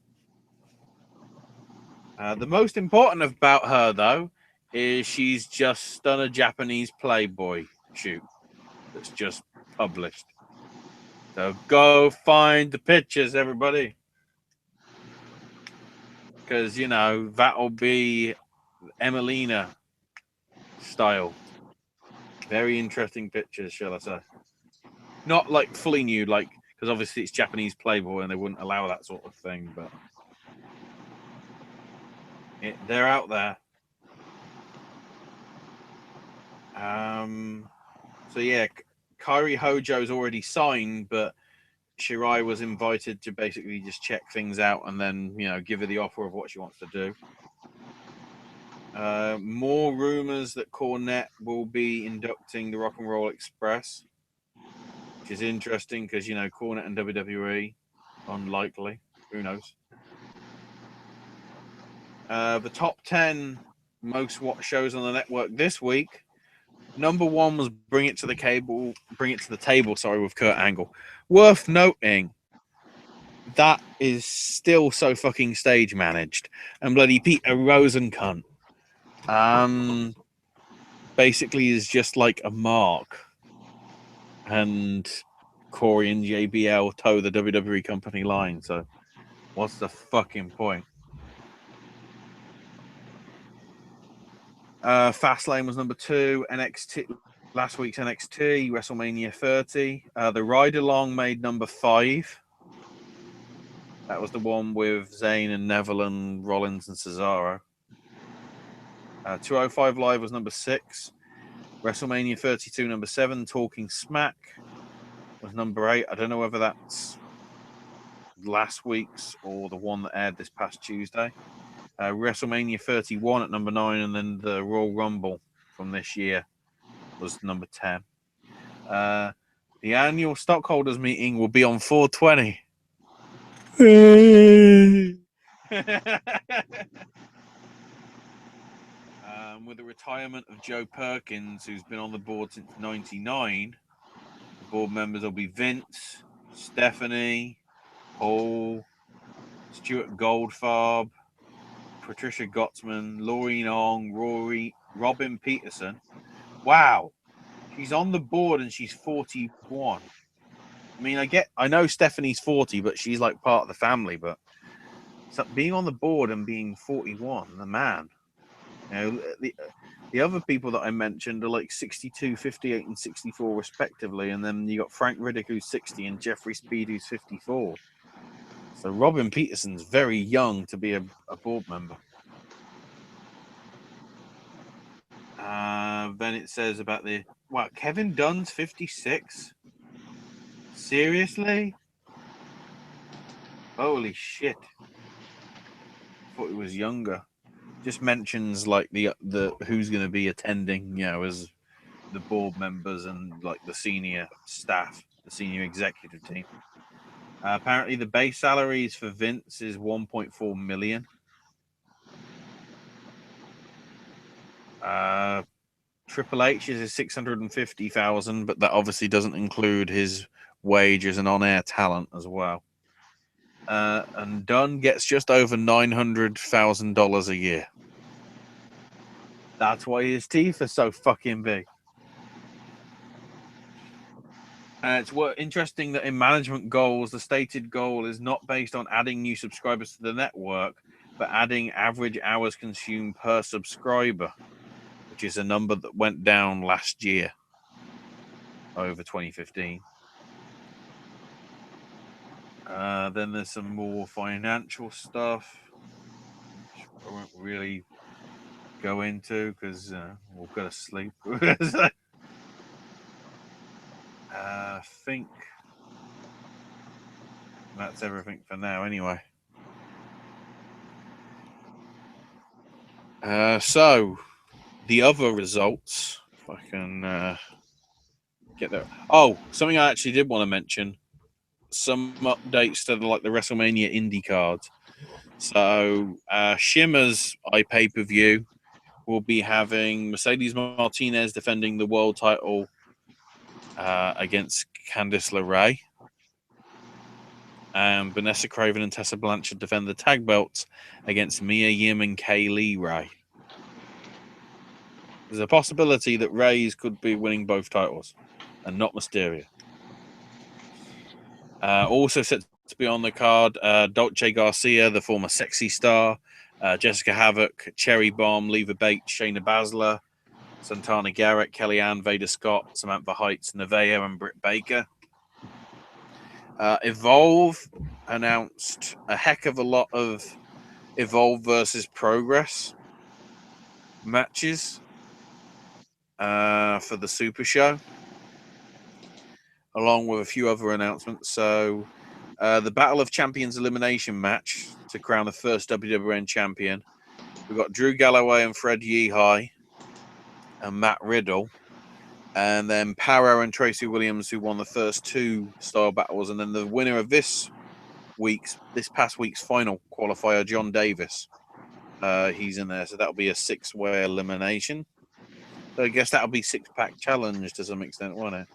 The most important about her, though, is she's just done a Japanese Playboy shoot that's just published. So go find the pictures, everybody. Because, that'll be Emelina style. Very interesting pictures, shall I say. Not like fully nude, because obviously it's Japanese Playboy and they wouldn't allow that sort of thing, but they're out there. So yeah, Kairi Hojo's already signed, but Shirai was invited to basically just check things out and then, give her the offer of what she wants to do. More rumors that Cornette will be inducting the Rock and Roll Express, which is interesting because, Cornette and WWE, unlikely. Who knows? The top 10 most watched shows on the network this week. Number 1 was Bring It to the Table, with Kurt Angle. Worth noting, that is still so fucking stage managed. And bloody Peter Rosencunt basically is just like a mark. And Corey and JBL toe the WWE company line. So what's the fucking point? Fastlane was number 2. NXT, last week's NXT, WrestleMania 30. The Ride Along made number 5. That was the one with Zayn and Neville and Rollins and Cesaro. 205 Live was number 6. WrestleMania 32, number 7. Talking Smack was number 8. I don't know whether that's last week's or the one that aired this past Tuesday. WrestleMania 31 at number 9, and then the Royal Rumble from this year was number 10. The annual stockholders meeting will be on 4/20. With the retirement of Joe Perkins, who's been on the board since '99, the board members will be Vince, Stephanie, Paul, Stuart Goldfarb, Patricia Gottsman, Laureen Ong, Rory, Robin Peterson. Wow, she's on the board and she's 41. I mean, I know Stephanie's 40, but she's like part of the family. But being on the board and being 41, the man. The other people that I mentioned are like 62, 58, and 64 respectively, and then you got Frank Riddick who's 60 and Jeffrey Speed who's 54. So Robin Peterson's very young to be a board member. Then it says about Kevin Dunn's 56. Seriously? Holy shit! Thought he was younger. Just mentions like the who's going to be attending, as the board members and like the senior staff, the senior executive team. Apparently, the base salaries for Vince is $1.4 million. Triple H's is $650,000, but that obviously doesn't include his wage as an on-air talent as well. And Dunn gets just over $900,000 a year. That's why his teeth are so fucking big. It's interesting that in management goals, the stated goal is not based on adding new subscribers to the network, but adding average hours consumed per subscriber, which is a number that went down last year over 2015. Then there's some more financial stuff, which I won't really go into because we'll go to sleep. I think that's everything for now, anyway. So the other results, if I can get there. Oh, something I actually did want to mention. Some updates to the WrestleMania Indie cards. So Shimmer's pay-per-view will be having Mercedes Martinez defending the world title against Candice LeRae. And Vanessa Craven and Tessa Blanchard defend the tag belts against Mia Yim and Kaylee Ray. There's a possibility that Ray's could be winning both titles and not Mysterio. Also set to be on the card, Dolce Garcia, the former Sexy Star, Jessica Havoc, Cherry Bomb, Leva Bates, Shayna Baszler, Santana Garrett, Kellyanne, Vader Scott, Samantha Heights, Nevaeh, and Britt Baker. Evolve announced a heck of a lot of Evolve versus Progress matches for the Super Show, along with a few other announcements. So the Battle of Champions elimination match to crown the first WWN champion. We've got Drew Galloway and Fred Yehi and Matt Riddle. And then Power and Tracy Williams, who won the first two style battles. And then the winner of this past week's final qualifier, John Davis. He's in there. So that'll be a 6-way elimination. So I guess that'll be 6-pack challenge to some extent, won't it?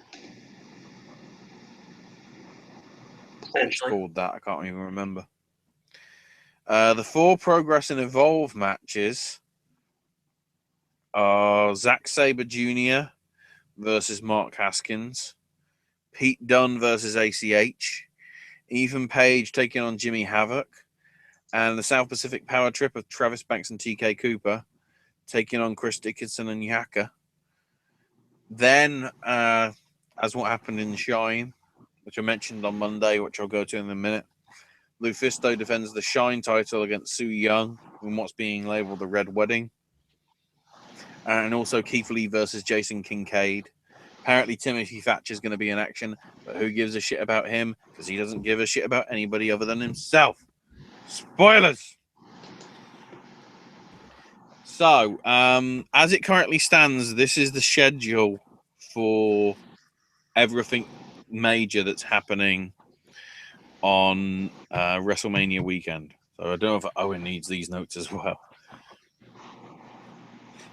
It's called that. I can't even remember. The 4 Progress and Evolve matches are Zack Sabre Jr. versus Mark Haskins, Pete Dunne versus ACH, Ethan Page taking on Jimmy Havoc, and the South Pacific Power Trip of Travis Banks and TK Cooper taking on Chris Dickinson and Yaka. Then, as what happened in Shine, which I mentioned on Monday, which I'll go to in a minute, Lufisto defends the Shine title against Sue Young in what's being labeled the Red Wedding. And also Keith Lee versus Jason Kincaid. Apparently Timothy Thatcher is going to be in action, but who gives a shit about him? Because he doesn't give a shit about anybody other than himself. Spoilers! So, as it currently stands, this is the schedule for everything major that's happening on WrestleMania weekend. So I don't know if Owen needs these notes as well.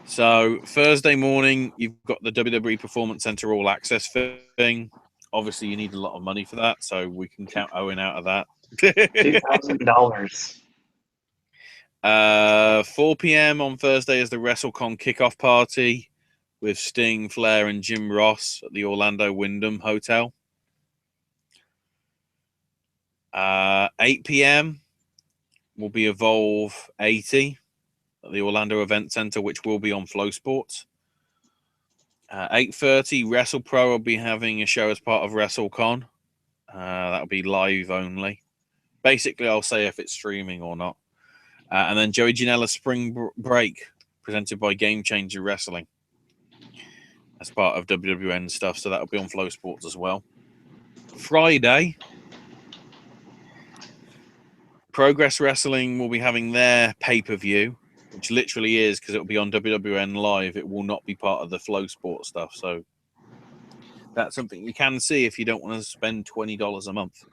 So Thursday morning, you've got the WWE Performance Center All Access thing. Obviously, you need a lot of money for that, so we can count Owen out of that. $2,000. 4 p.m. on Thursday is the WrestleCon kickoff party with Sting, Flair, and Jim Ross at the Orlando Wyndham Hotel. 8 p.m. will be Evolve 80 at the Orlando Event Center, which will be on Flow Sports. 8:30, WrestlePro will be having a show as part of WrestleCon. That'll be live only. Basically, I'll say if it's streaming or not. And then Joey Janela's Spring Break, presented by Game Changer Wrestling, as part of WWN stuff. So that'll be on Flow Sports as well. Friday, Progress Wrestling will be having their pay-per-view, which literally is because it will be on WWN Live. It will not be part of the Flow Sports stuff. So that's something you can see if you don't want to spend $20 a month.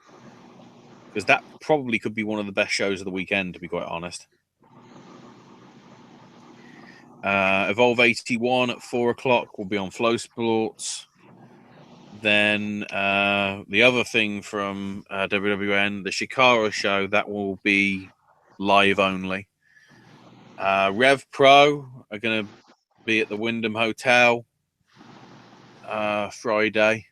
Because that probably could be one of the best shows of the weekend, to be quite honest. Evolve 81 at 4 o'clock will be on Flow Sports. Then the other thing from WWN, the Shikara show, that will be live only. Rev Pro are going to be at the Wyndham Hotel Friday.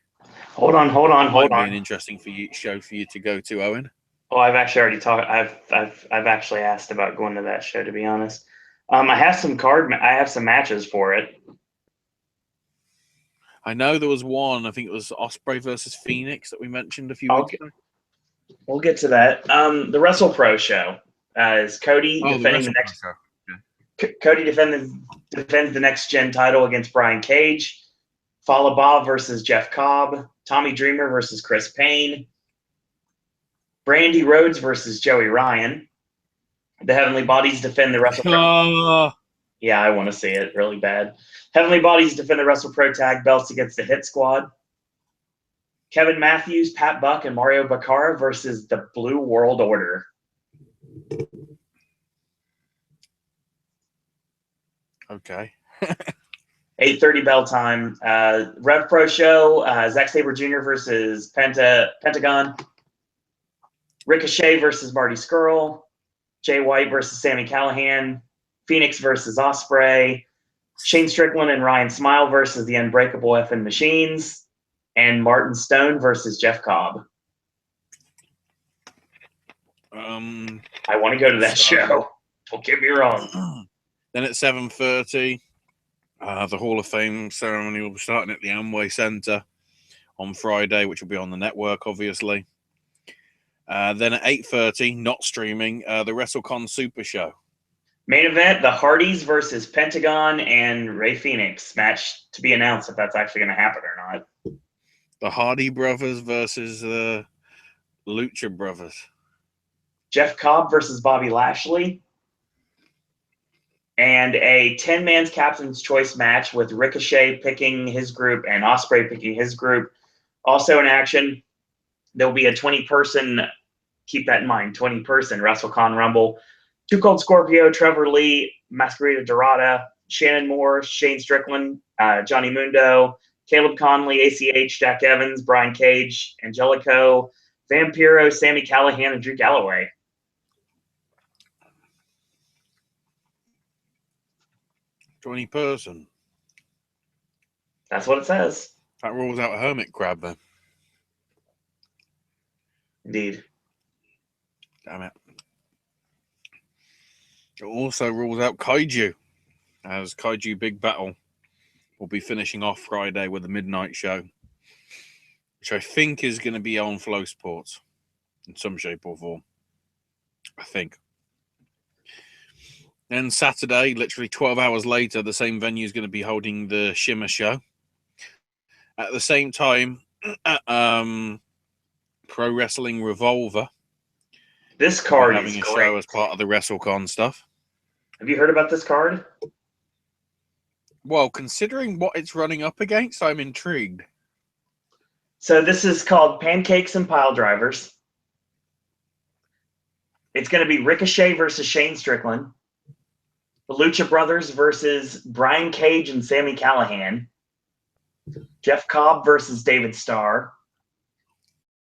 Hold on. Might be an interesting show for you to go to, Owen. Oh, I've actually already talked. I've actually asked about going to that show. To be honest, I have some I have some matches for it. I know there was one. I think it was Osprey versus Phoenix that we mentioned a few weeks ago. We'll get to that. The Wrestle Pro show is Cody defending the next. Cody defends the next gen title against Brian Cage. Fallah Bahh versus Jeff Cobb. Tommy Dreamer versus Chris Payne. Brandy Rhodes versus Joey Ryan. The Heavenly Bodies defend the Wrestle Pro. Yeah, I want to see it really bad. Heavenly Bodies defend the Wrestle Pro tag belts against the Hit Squad. Kevin Matthews, Pat Buck, and Mario Baccara versus the Blue World Order. Okay. 8:30 bell time. Rev Pro show. Zack Sabre Jr. versus Pentagon. Ricochet versus Marty Scurll. Jay White versus Sami Callihan. Phoenix versus Ospreay. Shane Strickland and Ryan Smile versus the Unbreakable Effin' Machines. And Martin Stone versus Jeff Cobb. I want to go to that show. Don't get me wrong. Then at 7:30, the Hall of Fame ceremony will be starting at the Amway Center on Friday, which will be on the network, obviously. Then at 8:30, not streaming, the WrestleCon Super Show. Main event, the Hardys versus Pentagon and Rey Fenix. Match to be announced if that's actually going to happen or not. The Hardy Brothers versus the Lucha Brothers. Jeff Cobb versus Bobby Lashley. And a 10-man captain's choice match with Ricochet picking his group and Ospreay picking his group. Also in action, there'll be a 20-person, keep that in mind, 20-person WrestleCon Rumble. Too Cold Scorpio, Trevor Lee, Masquerita Dorada, Shannon Moore, Shane Strickland, Johnny Mundo, Caleb Conley, ACH, Jack Evans, Brian Cage, Angelico, Vampiro, Sami Callihan, and Drew Galloway. $20-person. That's what it says. That rules out a hermit crab, then. Indeed. Damn it. It also rules out Kaiju, as Kaiju Big Battle will be finishing off Friday with a midnight show, which I think is going to be on Flow Sports in some shape or form. I think. Then Saturday, literally 12 hours later, the same venue is going to be holding the Shimmer show. At the same time, Pro Wrestling Revolver. This card having is a great. show as part of the WrestleCon stuff. Have you heard about this card? Well, considering what it's running up against, I'm intrigued. So this is called Pancakes and Pile Drivers. It's going to be Ricochet versus Shane Strickland. The Lucha Brothers versus Brian Cage and Sami Callihan. Jeff Cobb versus David Starr.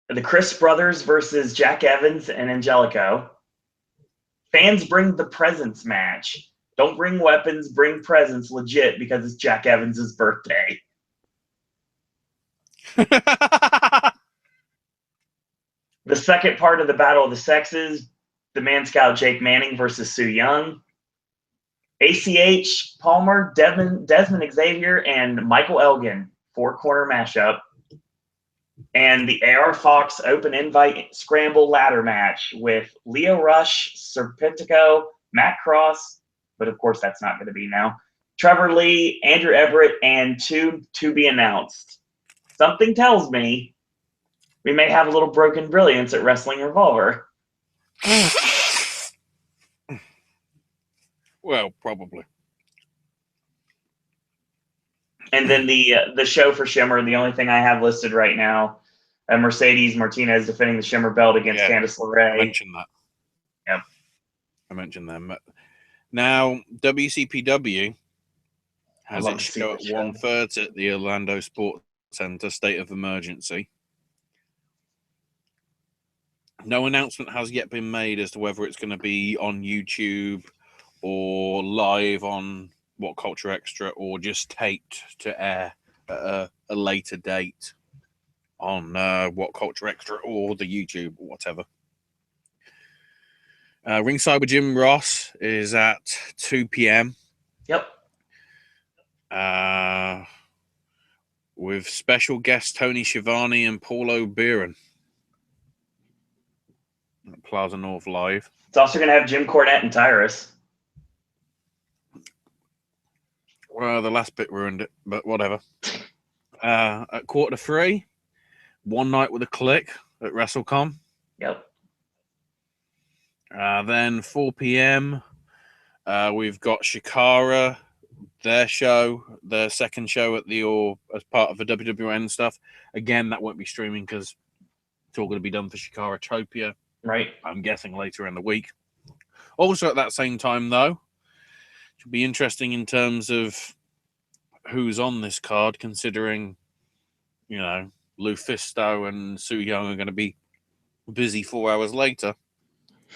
The Chris Brothers versus Jack Evans and Angelico. Fans bring the presents match. Don't bring weapons, bring presents legit because it's Jack Evans' birthday. The second part of the Battle of the Sexes, the Man Scout Jake Manning versus Sue Young. ACH, Palmer, Desmond Xavier, and Michael Elgin, 4-corner mashup. And the AR Fox Open Invite Scramble Ladder match with Leo Rush, Serpentico, Matt Cross, but of course that's not going to be now, Trevor Lee, Andrew Everett, and two to be announced. Something tells me we may have a little Broken Brilliance at Wrestling Revolver. Well, probably. And then the show for Shimmer, the only thing I have listed right now, Mercedes Martinez defending the Shimmer belt against Candice LeRae. I mentioned that. Yep. I mentioned them. Now, WCPW has its show at 1:30 at the Orlando Sports Center, State of Emergency. No announcement has yet been made as to whether it's going to be on YouTube or live on What Culture Extra or just taped to air at a later date on What Culture Extra or the YouTube or whatever. Ringside with Jim Ross is at 2 p.m. Yep. With special guests Tony Schiavone and Paul O'Beeran at Plaza North Live. It's also going to have Jim Cornette and Tyrus. Well, the last bit ruined it, but whatever. At 2:45, One Night with a Click at WrestleCon. Yep. Then 4 p.m., we've got Shikara, their show, their second show at or as part of the WWN stuff. Again, that won't be streaming because it's all going to be done for Shikara Topia. Right. I'm guessing later in the week. Also at that same time, though, it should be interesting in terms of who's on this card, considering, Lufisto and Su Yung are going to be busy 4 hours later.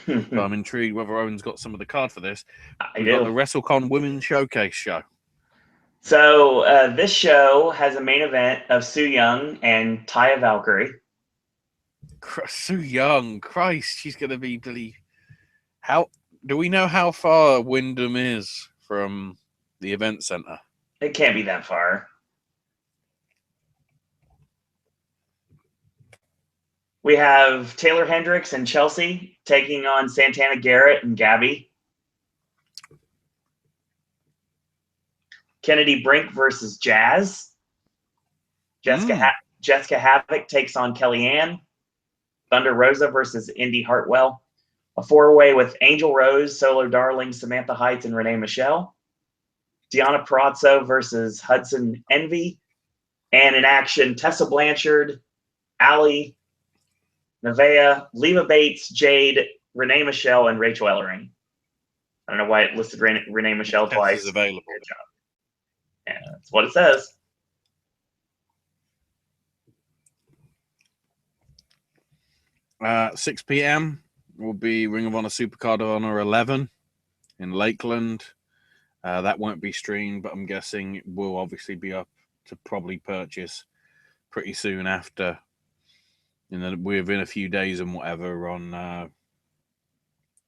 So I'm intrigued whether Owen's got some of the card for this. We've got the WrestleCon Women's Showcase show. So this show has a main event of Su Yung and Taya Valkyrie. Su Yung, Christ, she's going to be bloody... How do we know how far Wyndham is from the event center? It can't be that far. We have Taylor Hendricks and Chelsea taking on Santana Garrett and Gabby. Kennedy Brink versus Jazz. Jessica Havoc takes on Kellyanne. Thunder Rosa versus Indy Hartwell. A four-way with Angel Rose, Solo Darling, Samantha Heights, and Renee Michelle. Deonna Purrazzo versus Hudson Envy. And in action, Tessa Blanchard, Allie, Nevaeh, Leva Bates, Jade, Renee Michelle, and Rachel Ellering. I don't know why it listed Renee Michelle twice. Is available. Good job. Yeah, that's what it says. At 6 p.m. will be Ring of Honor Supercard of Honor 11 in Lakeland. That won't be streamed, but I'm guessing it will obviously be up to probably purchase pretty soon after. Within a few days and whatever on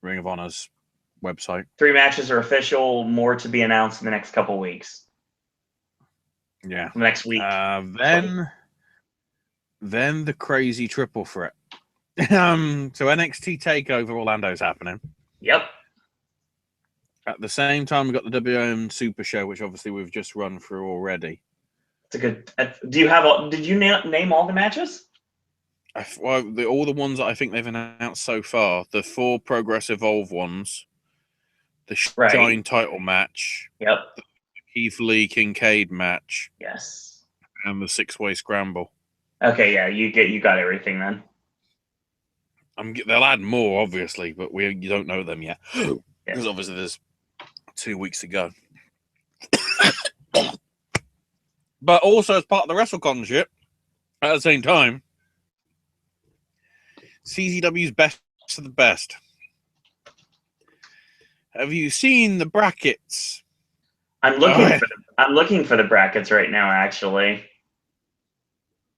Ring of Honor's website. 3 matches are official. More to be announced in the next couple weeks. Yeah. Next week. Then the crazy triple threat. So NXT TakeOver Orlando's happening. Yep. At the same time, we've got the WM Super Show, which obviously we've just run through already. It's a good. Do you have? Did you name all the matches? All the ones that I think they've announced so far, the 4 Progress Evolve ones, the Shine title match, yep, the Keith Lee Kincaid match, yes, and the 6-way scramble. Okay, yeah, you got everything then. They'll add more, obviously, but you don't know them yet because Yeah. obviously there's 2 weeks to go. But also as part of the WrestleCon shit, at the same time, CZW's best of the best. Have you seen the brackets? I'm looking for the brackets right now. Actually.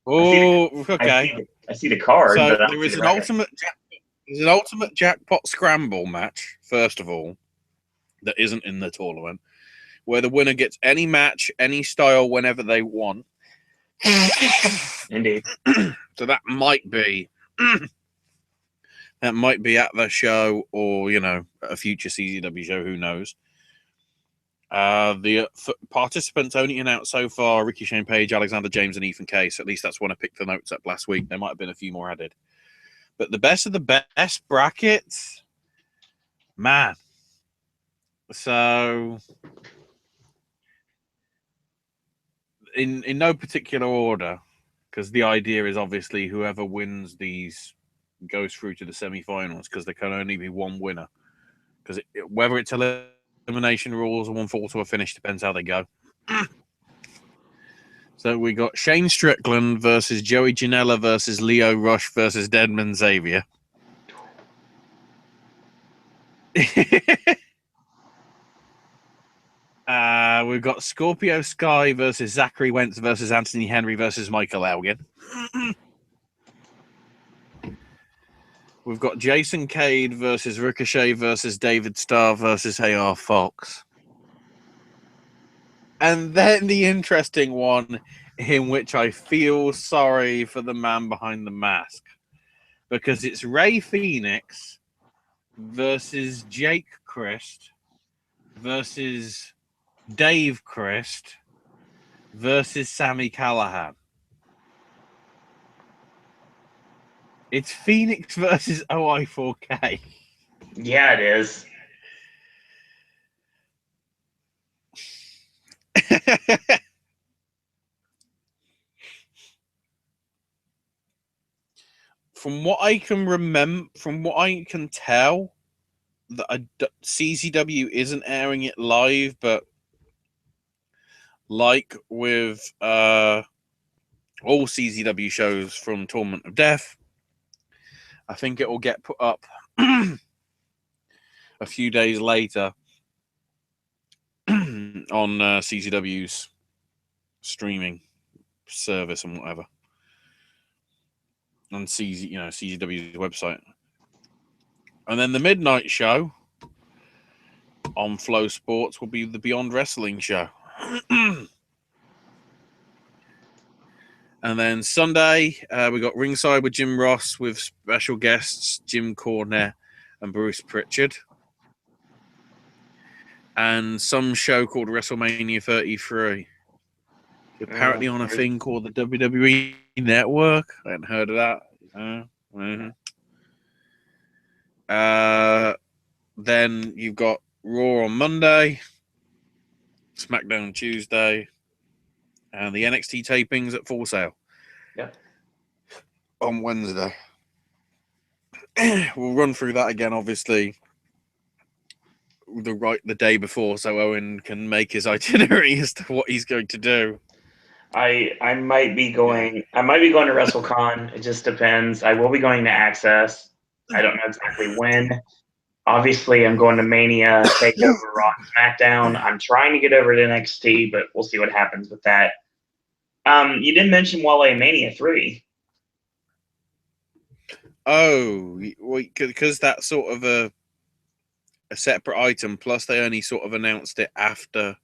Oh, okay. I see the card. So but there is an ultimate jackpot scramble match. First of all, that isn't in the tournament, where the winner gets any match, any style, whenever they want. Indeed. So that might be. That might be at the show or, a future CZW show. Who knows? The participants only announced so far: Ricky Shane Page, Alexander James, and Ethan Case. At least that's when I picked the notes up last week. There might have been a few more added. But the best of the best brackets, man. So, in no particular order, because the idea is obviously whoever wins these goes through to the semi-finals, because there can only be one winner. Because whether it's elimination rules or 1 fall to a finish depends how they go. So we got Shane Strickland versus Joey Janela versus Leo Rush versus Deadman Xavier. We've got Scorpio Sky versus Zachary Wentz versus Anthony Henry versus Michael Elgin. We've got Jason Cade versus Ricochet versus David Starr versus AR Fox. And then the interesting one in which I feel sorry for the man behind the mask. Because it's Ray Phoenix versus Jake Christ versus Dave Christ versus Sami Callihan. It's Phoenix versus OI4K. Yeah, it is. From what I can remember, from what I can tell, that CZW isn't airing it live, but like with all CZW shows from Tournament of Death, I think it will get put up a few days later on CZW's streaming service and whatever, on CZW's website. And then the midnight show on Flow Sports will be the Beyond Wrestling show. And then Sunday, we got Ringside with Jim Ross with special guests Jim Cornette and Bruce Pritchard. And some show called WrestleMania 33. Apparently on a thing called the WWE Network. I hadn't heard of that. Then you've got Raw on Monday, SmackDown Tuesday, and the NXT tapings at Full Sail. Yeah. On Wednesday. We'll run through that again, obviously, the day before, so Owen can make his itinerary as to what he's going to do. I might be going. I might be going to WrestleCon. It just depends. I will be going to Access. I don't know exactly when. Obviously, I'm going to Mania, Takeover, Raw, SmackDown. I'm trying to get over to NXT, but we'll see what happens with that. You didn't mention Wale Mania 3. Oh, because that's sort of a separate item. Plus, they only sort of announced it after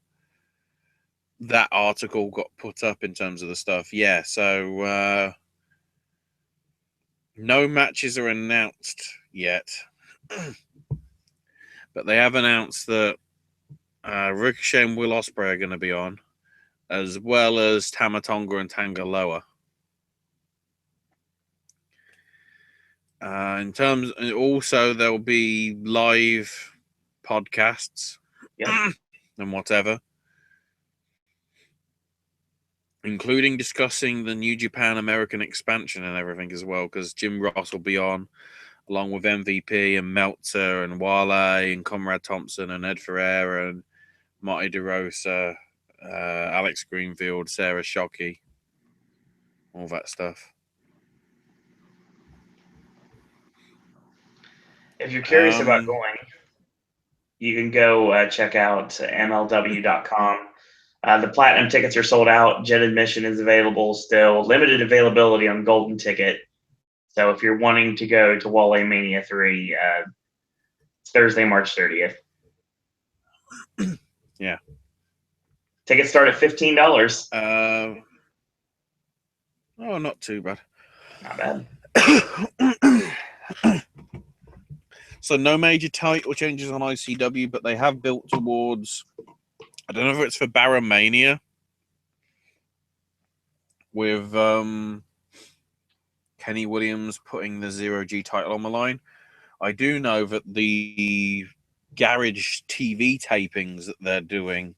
that article got put up in terms of the stuff. Yeah, so no matches are announced yet. But they have announced that Ricochet and Will Ospreay are going to be on, as well as Tama Tonga and Tangaloa. In terms, also there'll be live podcasts and whatever, including discussing the New Japan American expansion and everything as well, because Jim Ross will be on, along with MVP and Meltzer and Wale and Conrad Thompson and Ed Ferreira and Marty DeRosa, Alex Greenfield, Sarah Shockey, all that stuff. If you're curious about going, you can go check out MLW.com. The platinum tickets are sold out. Jet admission is available still. Limited availability on golden ticket. So if you're wanting to go to Wale Mania 3, it's Thursday, March 30th. Yeah. Tickets start at $15. Oh, not too bad. Not bad. So no major title changes on ICW, but they have built towards, I don't know if it's for Barrowmania, with Kenny Williams putting the Zero-G title on the line. I do know that the Garage TV tapings that they're doing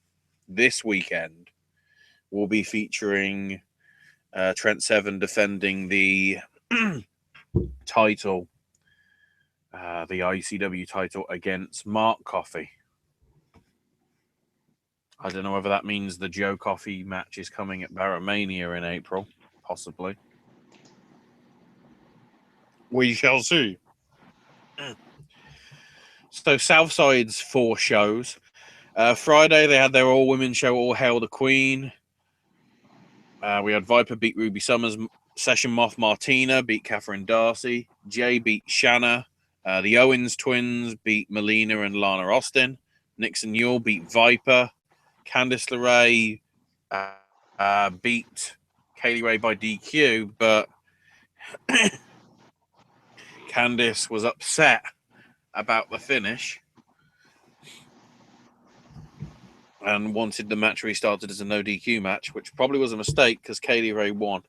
this weekend will be featuring Trent Seven defending the title, the ICW title, against Mark Coffey. I don't know whether that means the Joe Coffey match is coming at Barrowmania in April. Possibly. We shall see. So Southside's 4 shows. Friday, they had their all-women show, All Hail the Queen. We had Viper beat Ruby Summers Session Moth Martina beat Catherine Darcy. Jay beat Shanna. The Owens twins beat Melina and Lana Austin. Nixon Newell beat Viper. Candice LeRae beat Kaylee Ray by DQ, but Candice was upset about the finish and wanted the match restarted as a no DQ match, which probably was a mistake because Kaylee Ray won.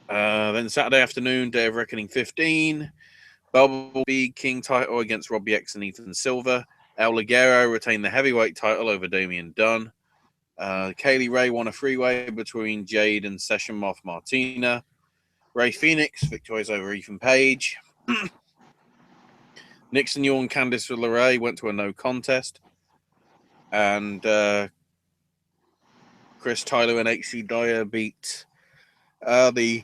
Then Saturday afternoon, Day of Reckoning 15. Bumblebee King title against Robbie X and Ethan Silver. El Ligero retained the heavyweight title over Damian Dunn. Kaylee Ray won a freeway between Jade and Session Moth Martina. Ray Phoenix victorious over Ethan Page. Nixon Newell and Candice LeRae went to a no contest. And Chris Tyler and HC Dyer beat the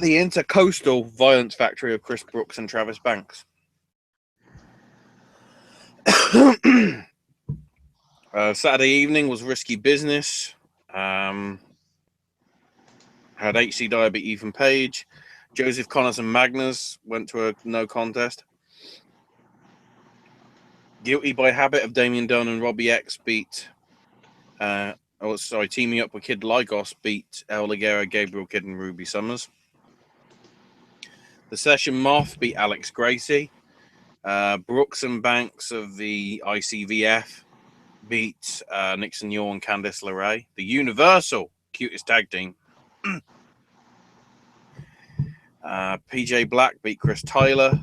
intercoastal violence factory of Chris Brooks and Travis Banks. Saturday evening was risky business. Had HC Dyer beat Ethan Page. Joseph Connors and Magnus went to a no contest. Guilty by Habit of Damian Dunn and Robbie X beat teaming up with Kid Lykos beat El Ligero, Gabriel Kidd, and Ruby Summers. The Session Moth beat Alex Gracie. Brooks and Banks of the ICVF beat Nixon Newell and Candice LeRae. The Universal cutest tag team. PJ Black beat Chris Tyler.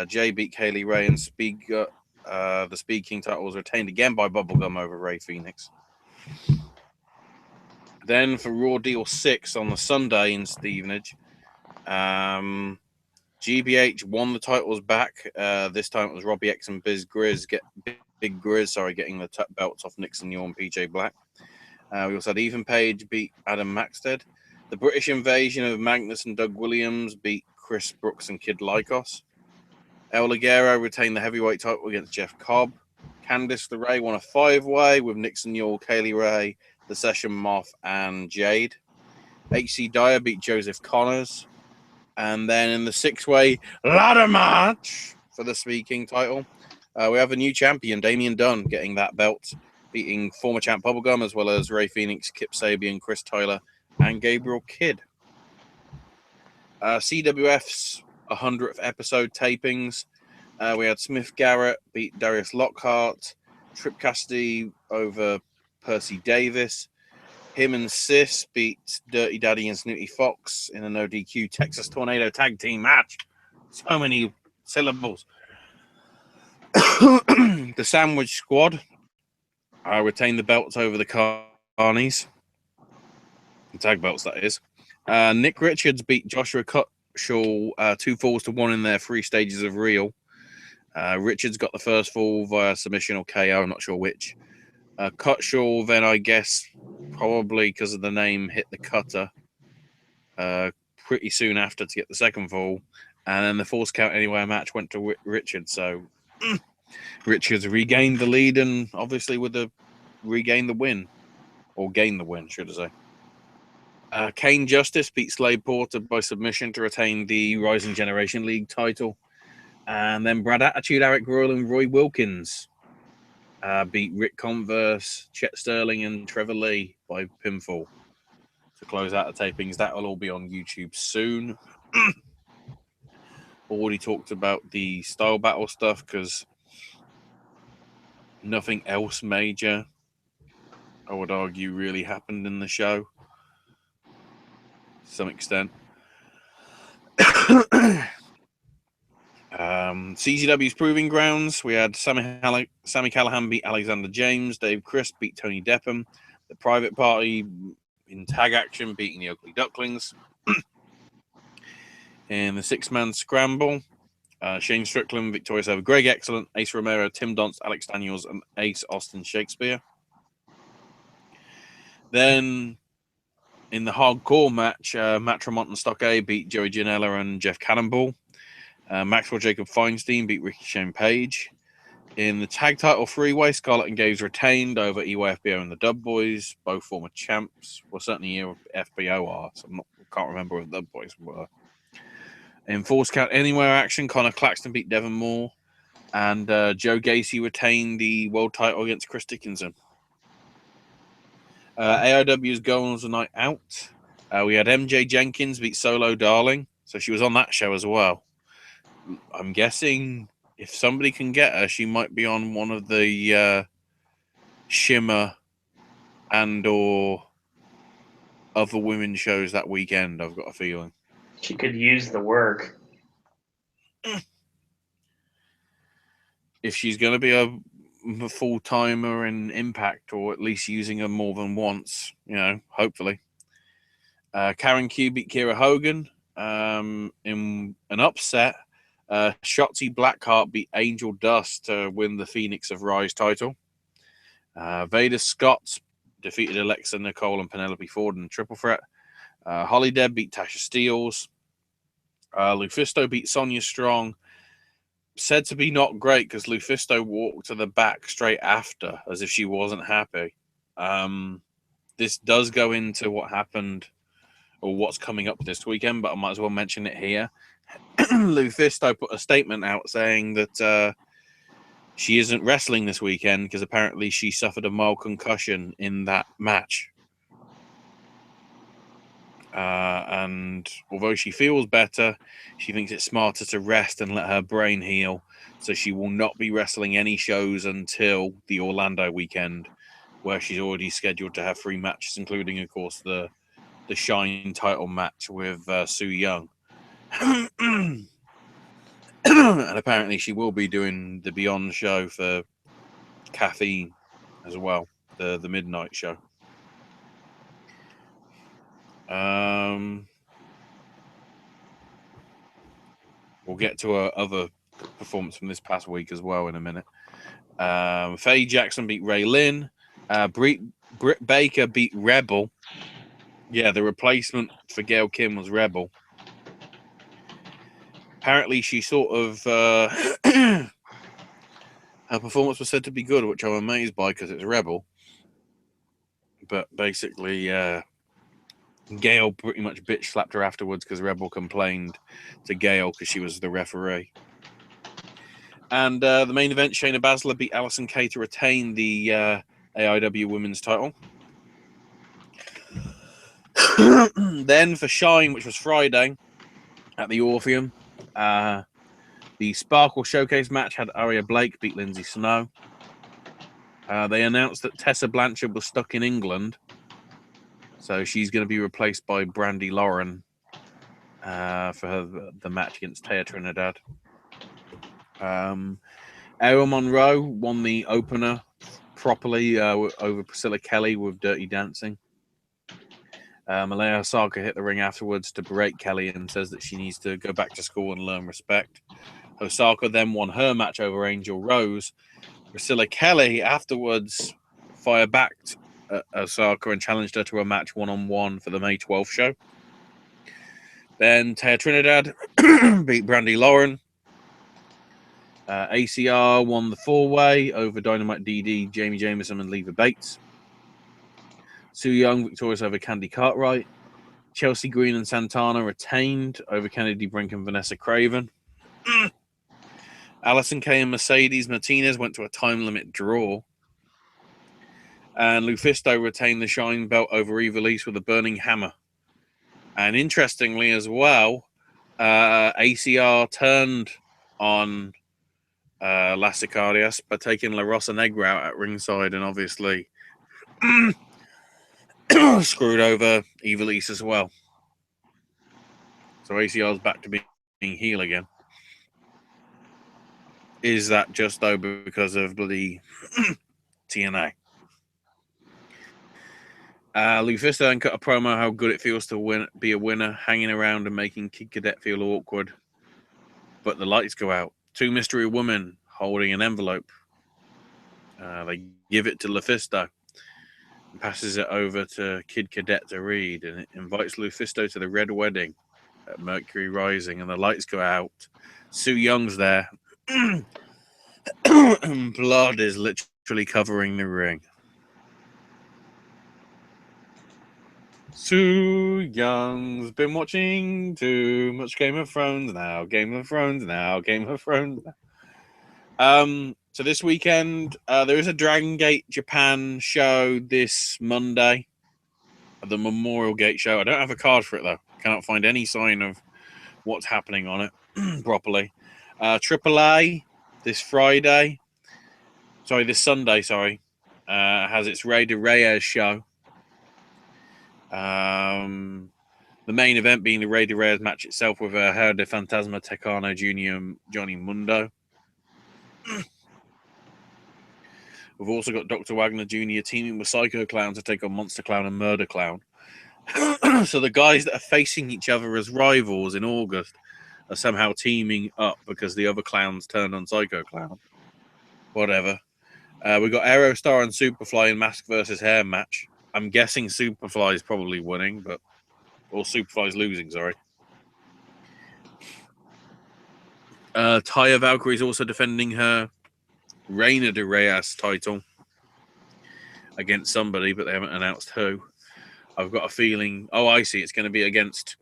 Jay beat Kaylee Ray, and the Speed King title was retained again by Bubblegum over Ray Phoenix. Then for Raw Deal 6 on the Sunday in Stevenage, GBH won the titles back. This time it was Robbie X and Big Grizz getting the belts off Nixon Newell and PJ Black. We also had Ethan Page beat Adam Maxted. The British Invasion of Magnus and Doug Williams beat Chris Brooks and Kid Lykos. El Ligero retained the heavyweight title against Jeff Cobb. Candice LeRae won a 5-way with Nixon Newell, Kaylee Ray, The Session Moth, and Jade. HC Dyer beat Joseph Connors. And then in the 6-way ladder match for the Speed King title, we have a new champion, Damian Dunn, getting that belt, beating former champ Bubblegum, as well as Ray Phoenix, Kip Sabian, Chris Tyler, and Gabriel Kidd. CWF's 100th episode tapings. We had Smith Garrett beat Darius Lockhart. Trip Cassidy over Percy Davis. Him and Sis beat Dirty Daddy and Snooty Fox in a no DQ Texas Tornado tag team match. So many syllables. The Sandwich Squad retained the belts over the Carnies. The tag belts, that is. Nick Richards beat Joshua Cutshall 2 falls to 1 in their 3 stages of Real. Richards got the first fall via submission or KO, I'm not sure which. Cutshall, then I guess, probably because of the name, hit the cutter pretty soon after to get the second fall. And then the Force Count Anywhere match went to Richards. So Richards regained the lead and obviously regained the win. Or gained the win, should I say. Kane Justice beat Slade Porter by submission to retain the Rising Generation League title. And then Brad Attitude, Eric Royal, and Roy Wilkins beat Rick Converse, Chet Sterling, and Trevor Lee by pinfall to close out the tapings. That will all be on YouTube soon. Already talked about the style battle stuff because nothing else major, I would argue, really happened in the show to some extent. CZW's Proving Grounds. We had Sammy Callahan beat Alexander James. Dave Crisp beat Tony Deppen. The Private Party in tag action beating the Oakley Ducklings. In the 6-man scramble, Shane Strickland victorious over Greg Excellent, Ace Romero, Tim Donst, Alex Daniels, and Ace Austin Shakespeare. Then in the hardcore match, Matt Tremont and Stockade beat Joey Janela and Jeff Cannonball. Maxwell Jacob Feinstein beat Ricky Shane Page. In the tag title three-way, Scarlett and Gage retained over EYFBO and the Dub Boys, both former champs. Well, certainly FBO are, so can't remember what the Dub Boys were. In Falls Count Anywhere action, Connor Claxton beat Devon Moore, and Joe Gacy retained the world title against Chris Dickinson. AIW's Goals the Night Out. We had MJ Jenkins beat Solo Darling, so she was on that show as well. I'm guessing if somebody can get her, she might be on one of the Shimmer and or other women's shows that weekend. I've got a feeling She could use the work. if she's going to be a full timer in Impact, or at least using her more than once. Hopefully. Karen Q beat Kira Hogan in an upset. Shotzi Blackheart beat Angel Dust to win the Phoenix of Rise title. Vader Scott defeated Alexa Nicole and Penelope Ford in a triple threat. Holly Deb beat Tasha Steeles. Lufisto beat Sonya Strong. Said to be not great because Lufisto walked to the back straight after as if she wasn't happy. This does go into what happened or what's coming up this weekend, but I might as well mention it here. Lufisto put a statement out saying that she isn't wrestling this weekend because apparently she suffered a mild concussion in that match. And although she feels better, she thinks it's smarter to rest and let her brain heal. So she will not be wrestling any shows until the Orlando weekend, where she's already scheduled to have 3 matches, including, of course, the Shine title match with Su Yung. And apparently she will be doing the Beyond show for Caffeine as well, the midnight show. We'll get to other performance from this past week as well in a minute. Faye Jackson beat Ray Lynn. Britt Baker beat Rebel. Yeah, the replacement for Gail Kim was Rebel. Apparently, she sort of her performance was said to be good, which I'm amazed by because it's Rebel. But basically, Gail pretty much bitch slapped her afterwards because Rebel complained to Gail because she was the referee. And the main event, Shayna Baszler beat Allysin Kay to retain the AIW Women's title. Then for Shine, which was Friday at the Orpheum, the Sparkle Showcase match had Aria Blake beat Lindsay Snow. They announced that Tessa Blanchard was stuck in England, so she's going to be replaced by Brandy Lauren for the match against Taya Trinidad. Ariel Monroe won the opener properly over Priscilla Kelly with Dirty Dancing. Malaya Osaka hit the ring afterwards to berate Kelly and says that she needs to go back to school and learn respect. Osaka then won her match over Angel Rose. Priscilla Kelly afterwards fire-backed Osaka and challenged her to a match one-on-one for the May 12th show. Then Taya Trinidad beat Brandy Lauren. ACR won the 4-way over Dynamite DD, Jamie Jameson, and Leva Bates. Su Yung victorious over Candy Cartwright. Chelsea Green and Santana retained over Kennedy Brink and Vanessa Craven. Allysin Kay and Mercedes Martinez went to a time limit draw. And Lufisto retained the Shine belt over Evilise with a burning hammer. And interestingly as well, ACR turned on Las Icarias by taking La Rosa Negra out at ringside and obviously screwed over Evilise as well. So ACR's back to being heel again. Is that just though because of bloody TNA? Lufisto then cut a promo how good it feels to be a winner, hanging around and making Kid Cadet feel awkward. But the lights go out. 2 mystery women holding an envelope. They give it to Lufisto and passes it over to Kid Cadet to read, and it invites Lufisto to the Red Wedding at Mercury Rising, and the lights go out. Su Young's there. Blood is literally covering the ring. Sue Young's been watching too much Game of Thrones now. Game of Thrones now. Game of Thrones now. So this weekend, there is a Dragon Gate Japan show this Monday. The Memorial Gate show. I don't have a card for it though. Cannot find any sign of what's happening on it properly. AAA this Sunday, has its Rey de Reyes show. The main event being the Rey de Reyes match itself with Her de Fantasma Tecano Jr. and Johnny Mundo. We've also got Dr. Wagner Jr. teaming with Psycho Clown to take on Monster Clown and Murder Clown. So the guys that are facing each other as rivals in August are somehow teaming up because the other clowns turned on Psycho Clown. Whatever. We've got Aerostar and Superfly in Mask versus Hair match. I'm guessing Superfly is probably winning, or Superfly's losing, sorry. Taya Valkyrie is also defending her Reina de Reyes title against somebody, but they haven't announced who. I've got a feeling. Oh, I see. It's going to be against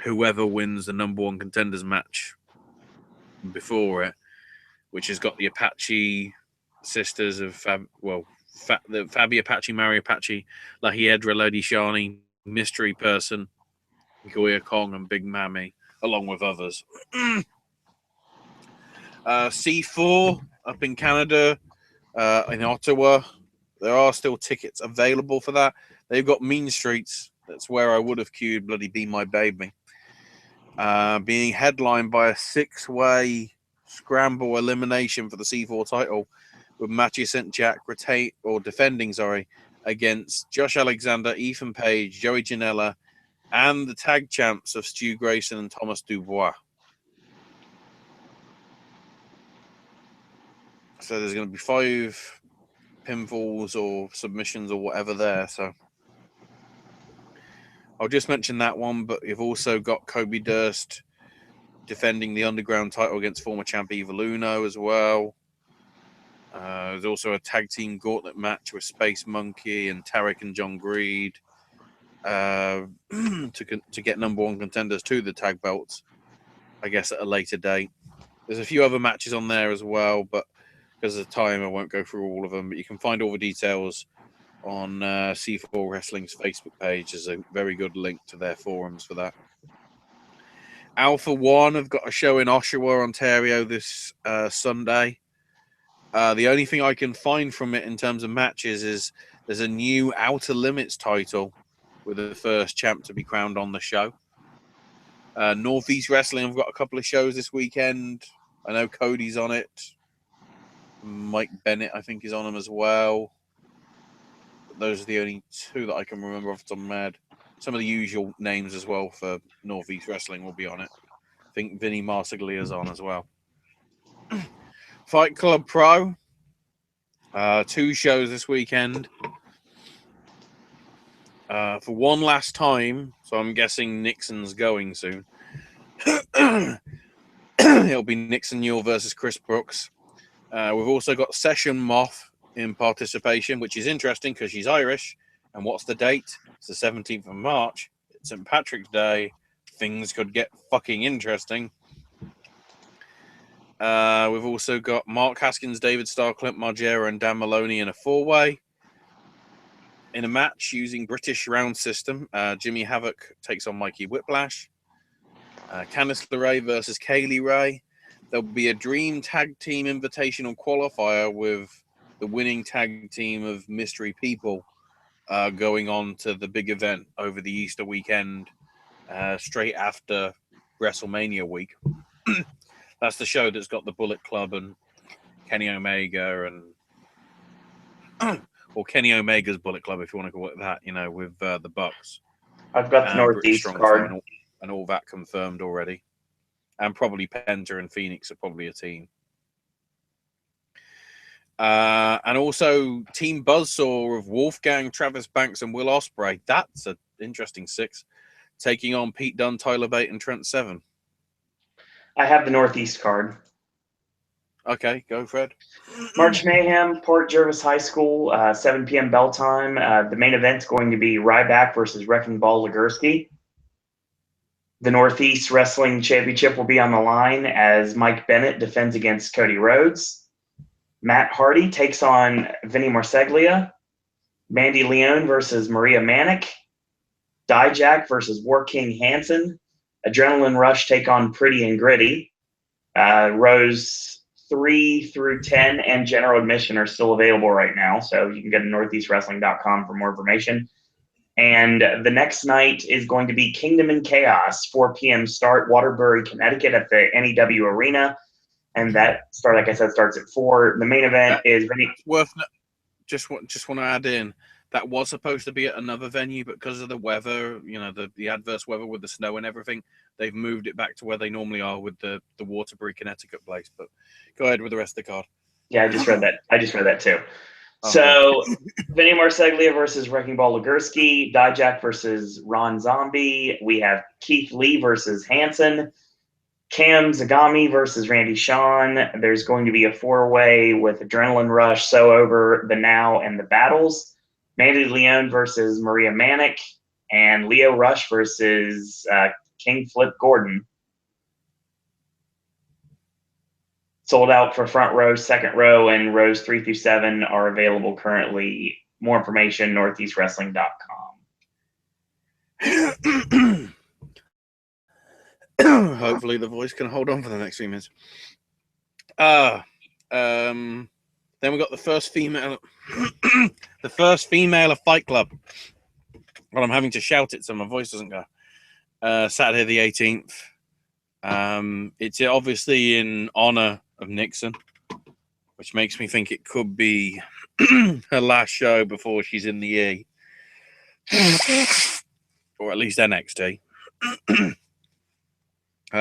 whoever wins the number one contenders match before it, which has got the Apache sisters of the Fabi Apache, Mari Apache, La Hiedra, Lady Shani, Mystery Person, Goya Kong, and Big Mammy, along with others. C4 up in Canada, in Ottawa. There are still tickets available for that. They've got Mean Streets. That's where I would have queued bloody Be My Baby. Being headlined by a 6-way scramble elimination for the C4 title with Matthew St. Jack defending against Josh Alexander, Ethan Page, Joey Janela, and the tag champs of Stu Grayson and Thomas Dubois. So there's going to be 5 pinfalls or submissions or whatever there. So I'll just mention that one, but you've also got Kobe Durst defending the Underground title against former champ Eva Luno as well. There's also a tag team gauntlet match with Space Monkey and Tarek and John Greed to get number one contenders to the tag belts, I guess, at a later date. There's a few other matches on there as well, but because of the time, I won't go through all of them. But you can find all the details on C4 Wrestling's Facebook page. There's a very good link to their forums for that. Alpha One have got a show in Oshawa, Ontario this Sunday. The only thing I can find from it in terms of matches is there's a new Outer Limits title with the first champ to be crowned on the show. Northeast Wrestling have got a couple of shows this weekend. I know Cody's on it. Mike Bennett, I think, is on them as well. But those are the only 2 that I can remember off the top of my head. Some of the usual names as well for Northeast Wrestling will be on it. I think Vinny Marsaglia's on as well. Fight Club Pro. 2 shows this weekend. For one last time, so I'm guessing Nixon's going soon. It'll be Nixon Newell versus Chris Brooks. We've also got Session Moth in participation, which is interesting because she's Irish. And what's the date? It's the 17th of March. It's St. Patrick's Day. Things could get fucking interesting. We've also got Mark Haskins, David Starr, Clint Margera, and Dan Maloney in a 4-way. In a match using British round system, Jimmy Havoc takes on Mikey Whiplash. Candice LeRae versus Kaylee Ray. There'll be a Dream Tag Team Invitational Qualifier with the winning tag team of Mystery People going on to the big event over the Easter weekend, straight after WrestleMania week. That's the show that's got the Bullet Club and Kenny Omega or Kenny Omega's Bullet Club, if you want to call it that, with the Bucks. I've got the Northeast card. And all that confirmed already. And probably Penta and Phoenix are probably a team. And also Team Buzzsaw of Wolfgang, Travis Banks, and Will Ospreay. That's an interesting 6. Taking on Pete Dunne, Tyler Bate, and Trent Seven. I have the Northeast card. Okay, go, Fred. March Mayhem, Port Jervis High School, 7 p.m. bell time. The main event's going to be Ryback versus Wrecking Ball Legursky. The Northeast Wrestling Championship will be on the line as Mike Bennett defends against Cody Rhodes. Matt Hardy takes on Vinny Marseglia. Mandy Leone versus Maria Manic. Dijak versus War King Hansen. Adrenaline Rush take on Pretty and Gritty. Rows 3 through 10 and general admission are still available right now, so you can go to northeastwrestling.com for more information. And the next night is going to be Kingdom and Chaos, 4 p.m. start, Waterbury, Connecticut at the NEW Arena. And that start, like I said, starts at 4. The main event is just want to add in that was supposed to be at another venue, but because of the weather, the adverse weather with the snow and everything, they've moved it back to where they normally are with the Waterbury, Connecticut place. But go ahead with the rest of the card. Yeah, I just read that too. Oh, so Vinny Marseglia versus Wrecking Ball Legursky, Dijak versus Ron Zombie. We have Keith Lee versus Hansen. Cam Zagami versus Randy Shawn. There's going to be a 4-way with Adrenaline Rush, So Over, The Now, and The Battles. Mandy Leone versus Maria Manic. And Leo Rush versus King Flip Gordon. Sold out for front row, second row, and rows 3 through 7 are available currently. More information, northeastwrestling.com. Hopefully the voice can hold on for the next few minutes. Then we got the first female of Fight Club. Well, I'm having to shout it so my voice doesn't go. Saturday the 18th. It's obviously in honor of Nixon, which makes me think it could be her last show before she's in the E. Or at least NXT.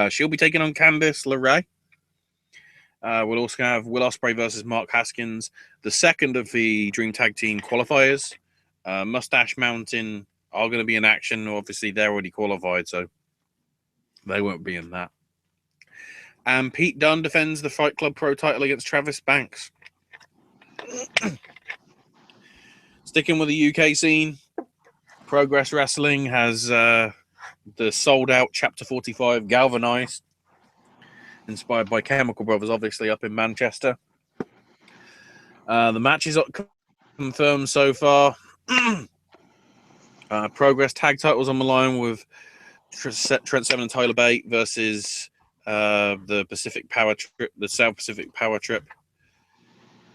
She'll be taking on Candice LeRae. We'll also have Will Ospreay versus Mark Haskins, the second of the Dream Tag Team qualifiers. Mustache Mountain are going to be in action. Obviously, they're already qualified, so they won't be in that. And Pete Dunne defends the Fight Club Pro title against Travis Banks. Sticking with the UK scene, Progress Wrestling has the sold-out Chapter 45 Galvanized, inspired by Chemical Brothers, obviously, up in Manchester. The match is confirmed so far. Progress tag titles on the line with Trent Seven and Tyler Bate versus the Pacific Power Trip, the South Pacific Power Trip.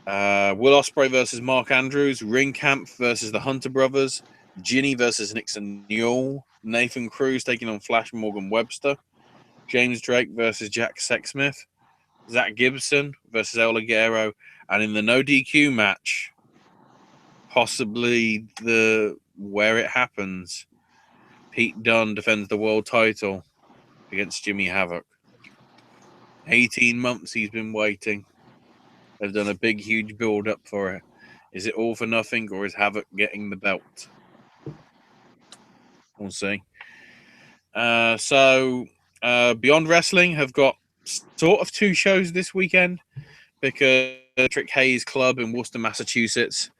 Will Ospreay versus Mark Andrews. Ringkamp versus the Hunter Brothers. Ginny versus Nixon Newell. Nathan Cruz taking on Flash Morgan Webster. James Drake versus Jack Sexsmith. Zach Gibson versus El Ligero. And in the no DQ match, possibly where it happens, Pete Dunne defends the world title against Jimmy Havoc. 18 months he's been waiting. They've done a big, huge build-up for it. Is it all for nothing, or is Havoc getting the belt? We'll see. Beyond Wrestling have got sort of 2 shows this weekend because Patrick Hayes Club in Worcester, Massachusetts.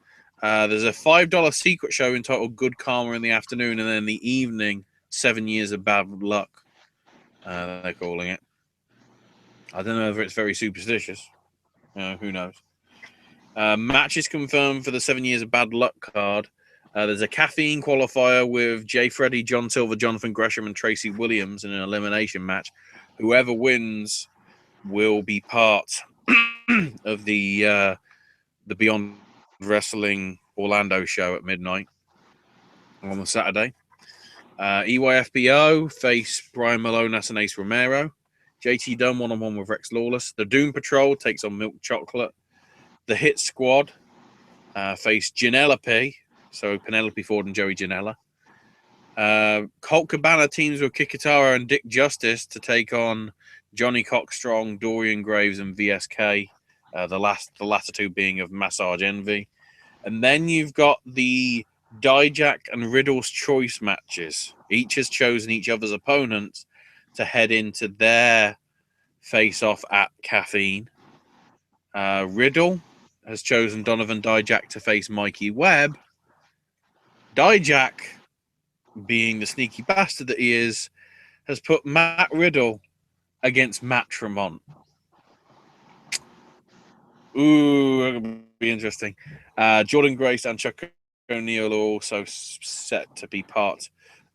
There's a $5 secret show entitled Good Karma in the afternoon, and then in the evening, 7 Years of Bad Luck, they're calling it. I don't know whether it's very superstitious. Who knows? Matches confirmed for the 7 Years of Bad Luck card. There's a caffeine qualifier with Jay Freddy, John Silver, Jonathan Gresham, and Tracy Williams in an elimination match. Whoever wins will be part of the Beyond Wrestling Orlando show at midnight on the Saturday. EYFBO face Brian Malonas and Ace Romero. JT Dunn one-on-one with Rex Lawless. The Doom Patrol takes on Milk Chocolate. The Hit Squad face Janela P. So Penelope Ford and Joey Janela. Colt Cabana teams with Kikitara and Dick Justice to take on Johnny Cockstrong, Dorian Graves, and VSK. The latter 2 being of Massage Envy. And then you've got the Dijak and Riddle's choice matches. Each has chosen each other's opponents to head into their face-off at Caffeine. Riddle has chosen Donovan Dijak to face Mikey Webb. Dijak, being the sneaky bastard that he is, has put Matt Riddle against Matt Tremont. Ooh, that'll be interesting. Jordan Grace and Chuck O'Neill are also set to be part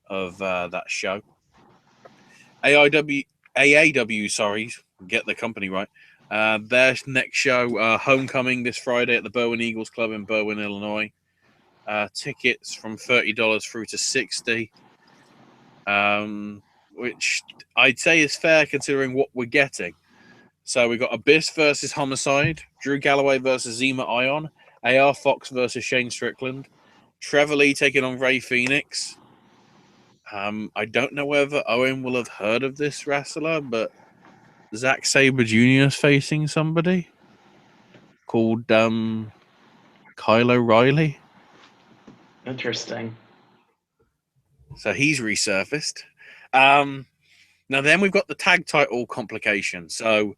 of that show. AAW, sorry, get the company right. Their next show, Homecoming, this Friday at the Berwyn Eagles Club in Berwyn, Illinois. Tickets from $30 through to $60, which I'd say is fair considering what we're getting. So we got Abyss versus Homicide, Drew Galloway versus Zema Ion, AR Fox versus Shane Strickland, Trevor Lee taking on Ray Phoenix. I don't know whether Owen will have heard of this wrestler, but Zack Sabre Jr. is facing somebody called Kyle O'Reilly. Interesting. So he's resurfaced. Now then we've got the tag title complication. So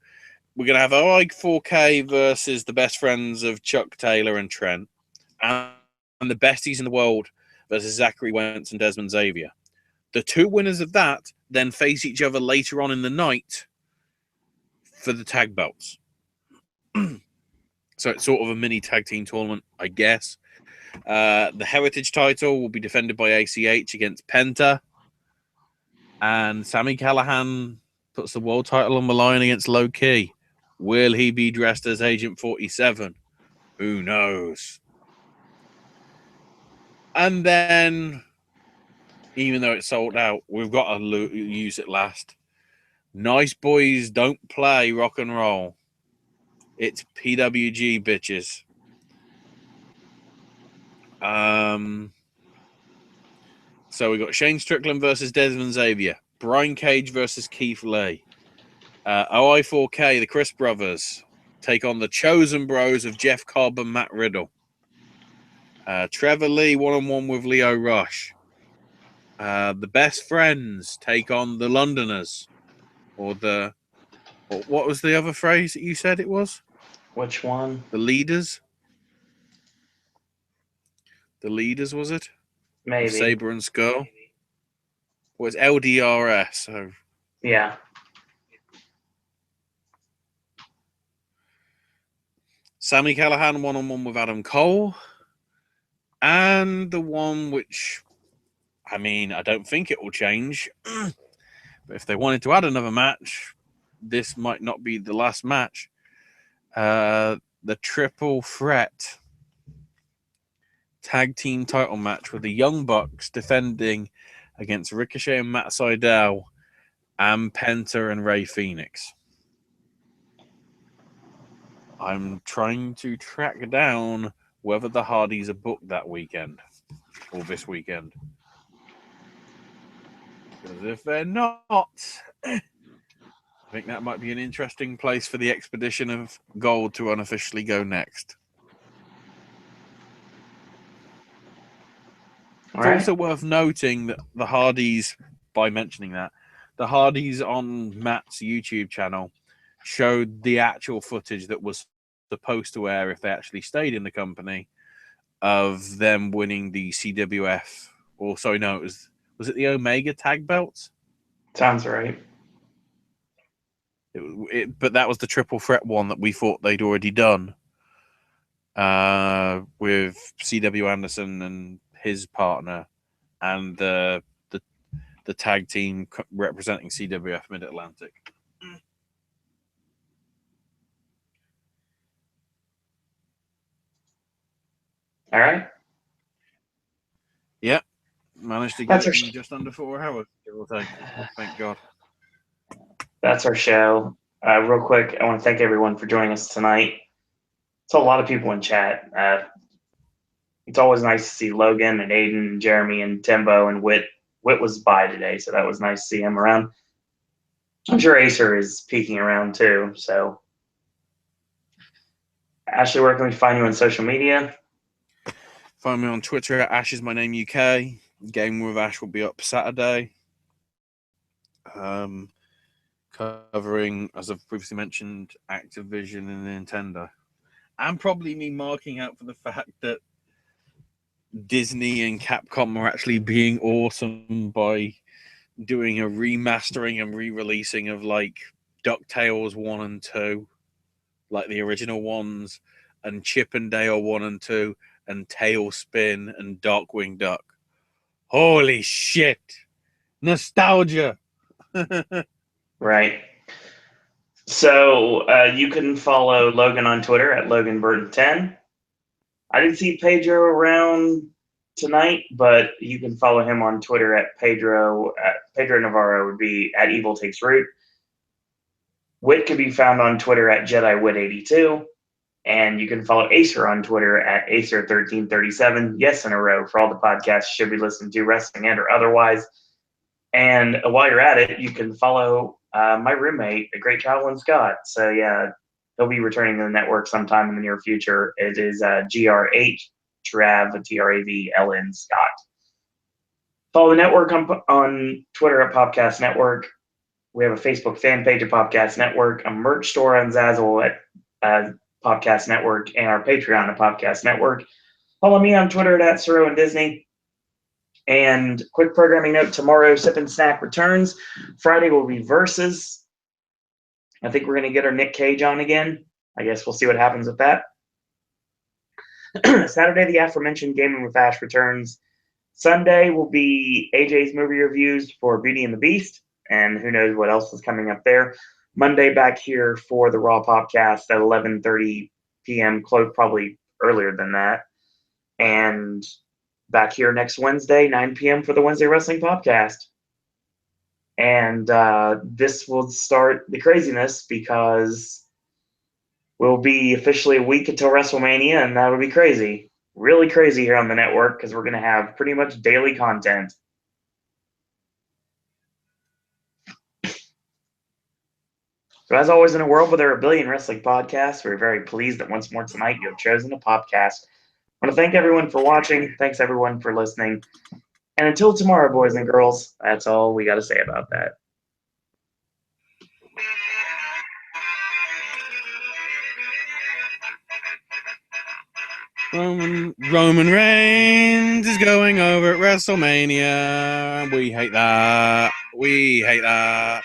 we're going to have OI4K versus the best friends of Chuck Taylor and Trent, and the besties in the world versus Zachary Wentz and Desmond Xavier. The two winners of that then face each other later on in the night for the tag belts. So it's sort of a mini tag team tournament, I guess. The Heritage title will be defended by ACH against Penta. And Sami Callihan puts the world title on the line against Low Key. Will he be dressed as Agent 47? Who knows? And then, even though it's sold out, we've got to use it last. Nice boys don't play rock and roll. It's PWG, bitches. So we got Shane Strickland versus Desmond Xavier, Brian Cage versus Keith Lee, OI4K, the Chris Brothers, take on the Chosen Bros of Jeff Cobb and Matt Riddle. Trevor Lee one-on-one with Leo Rush. The Best Friends take on the Londoners, or the what was the other phrase that you said it was? Which one? The Leaders. The Leaders, was it? Maybe. Sabre and Skull. Well, it's LDRS. So yeah. Sami Callihan one-on-one with Adam Cole. And the one which, I mean, I don't think it will change. But if they wanted to add another match, this might not be the last match. The Triple Threat tag team title match with the Young Bucks defending against Ricochet and Matt Sydal and Penta and Ray Phoenix. I'm trying to track down whether the Hardys are booked that weekend or this weekend. Because if they're not, I think that might be an interesting place for the Expedition of Gold to unofficially go next. All It's right. also worth noting that the Hardys, by mentioning that, the Hardys on Matt's YouTube channel showed the actual footage that was supposed to air if they actually stayed in the company of them winning the CWF. Or, sorry, no, was it the Omega tag belts? Sounds right. But that was the Triple Threat one that we thought they'd already done with C.W. Anderson and his partner and the tag team representing CWF Mid-Atlantic. All right. Yep. Managed to get That's it our in just under 4 hours, give or take. Thank God. That's our show. Real quick, I want to thank everyone for joining us tonight. It's a lot of people in chat. It's always nice to see Logan and Aiden and Jeremy and Timbo and Whit. Whit was by today, so that was nice to see him around. I'm sure Acer is peeking around too. So, Ashley, where can we find you on social media? Find me on Twitter at Ash is my name UK. Game with Ash will be up Saturday. covering, as I've previously mentioned, Activision and Nintendo. And probably me marking out for the fact that Disney and Capcom are actually being awesome by doing a remastering and re-releasing of like DuckTales 1 and 2, like the original ones, and Chip and Dale 1 and 2, and Tailspin and Darkwing Duck. Holy shit! Nostalgia! Right. So you can follow Logan on Twitter at LoganBurton10. I didn't see Pedro around tonight, but you can follow him on Twitter at Pedro Navarro would be at Evil Takes Root. Wit can be found on Twitter at JediWit82. And you can follow Acer on Twitter at Acer1337. Yes, in a row for all the podcasts you should be listening to, wrestling and or otherwise. And while you're at it, you can follow my roommate, the great Traveling Scott. So yeah, he'll be returning to the network sometime in the near future. It is GR8 Trav TRAVLN Scott. Follow the network on Twitter at Popcast Network. We have a Facebook fan page at Popcast Network, a merch store on Zazzle at Popcast Network, and our Patreon at Popcast Network. Follow me on Twitter at Suro and Disney. And quick programming note, tomorrow Sip and Snack returns. Friday will be Versus. I think we're going to get our Nick Cage on again. I guess we'll see what happens with that. Saturday, the aforementioned Gaming with Ash returns. Sunday will be AJ's movie reviews for Beauty and the Beast, and who knows what else is coming up there. Monday, back here for the Raw Popcast at 11:30 p.m., probably earlier than that. And back here next Wednesday, 9 p.m. for the Wednesday Wrestling Popcast. And this will start the craziness because we'll be officially a week until WrestleMania, and that'll be crazy. Really crazy here on the network because we're going to have pretty much daily content. So as always, in a world where there are a billion wrestling podcasts, we're very pleased that once more tonight you have chosen a podcast. I want to thank everyone for watching. Thanks everyone for listening. And until tomorrow, boys and girls, that's all we got to say about that. Roman Reigns is going over at WrestleMania. We hate that. We hate that.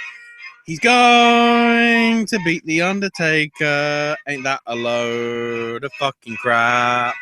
He's going to beat The Undertaker. Ain't that a load of fucking crap?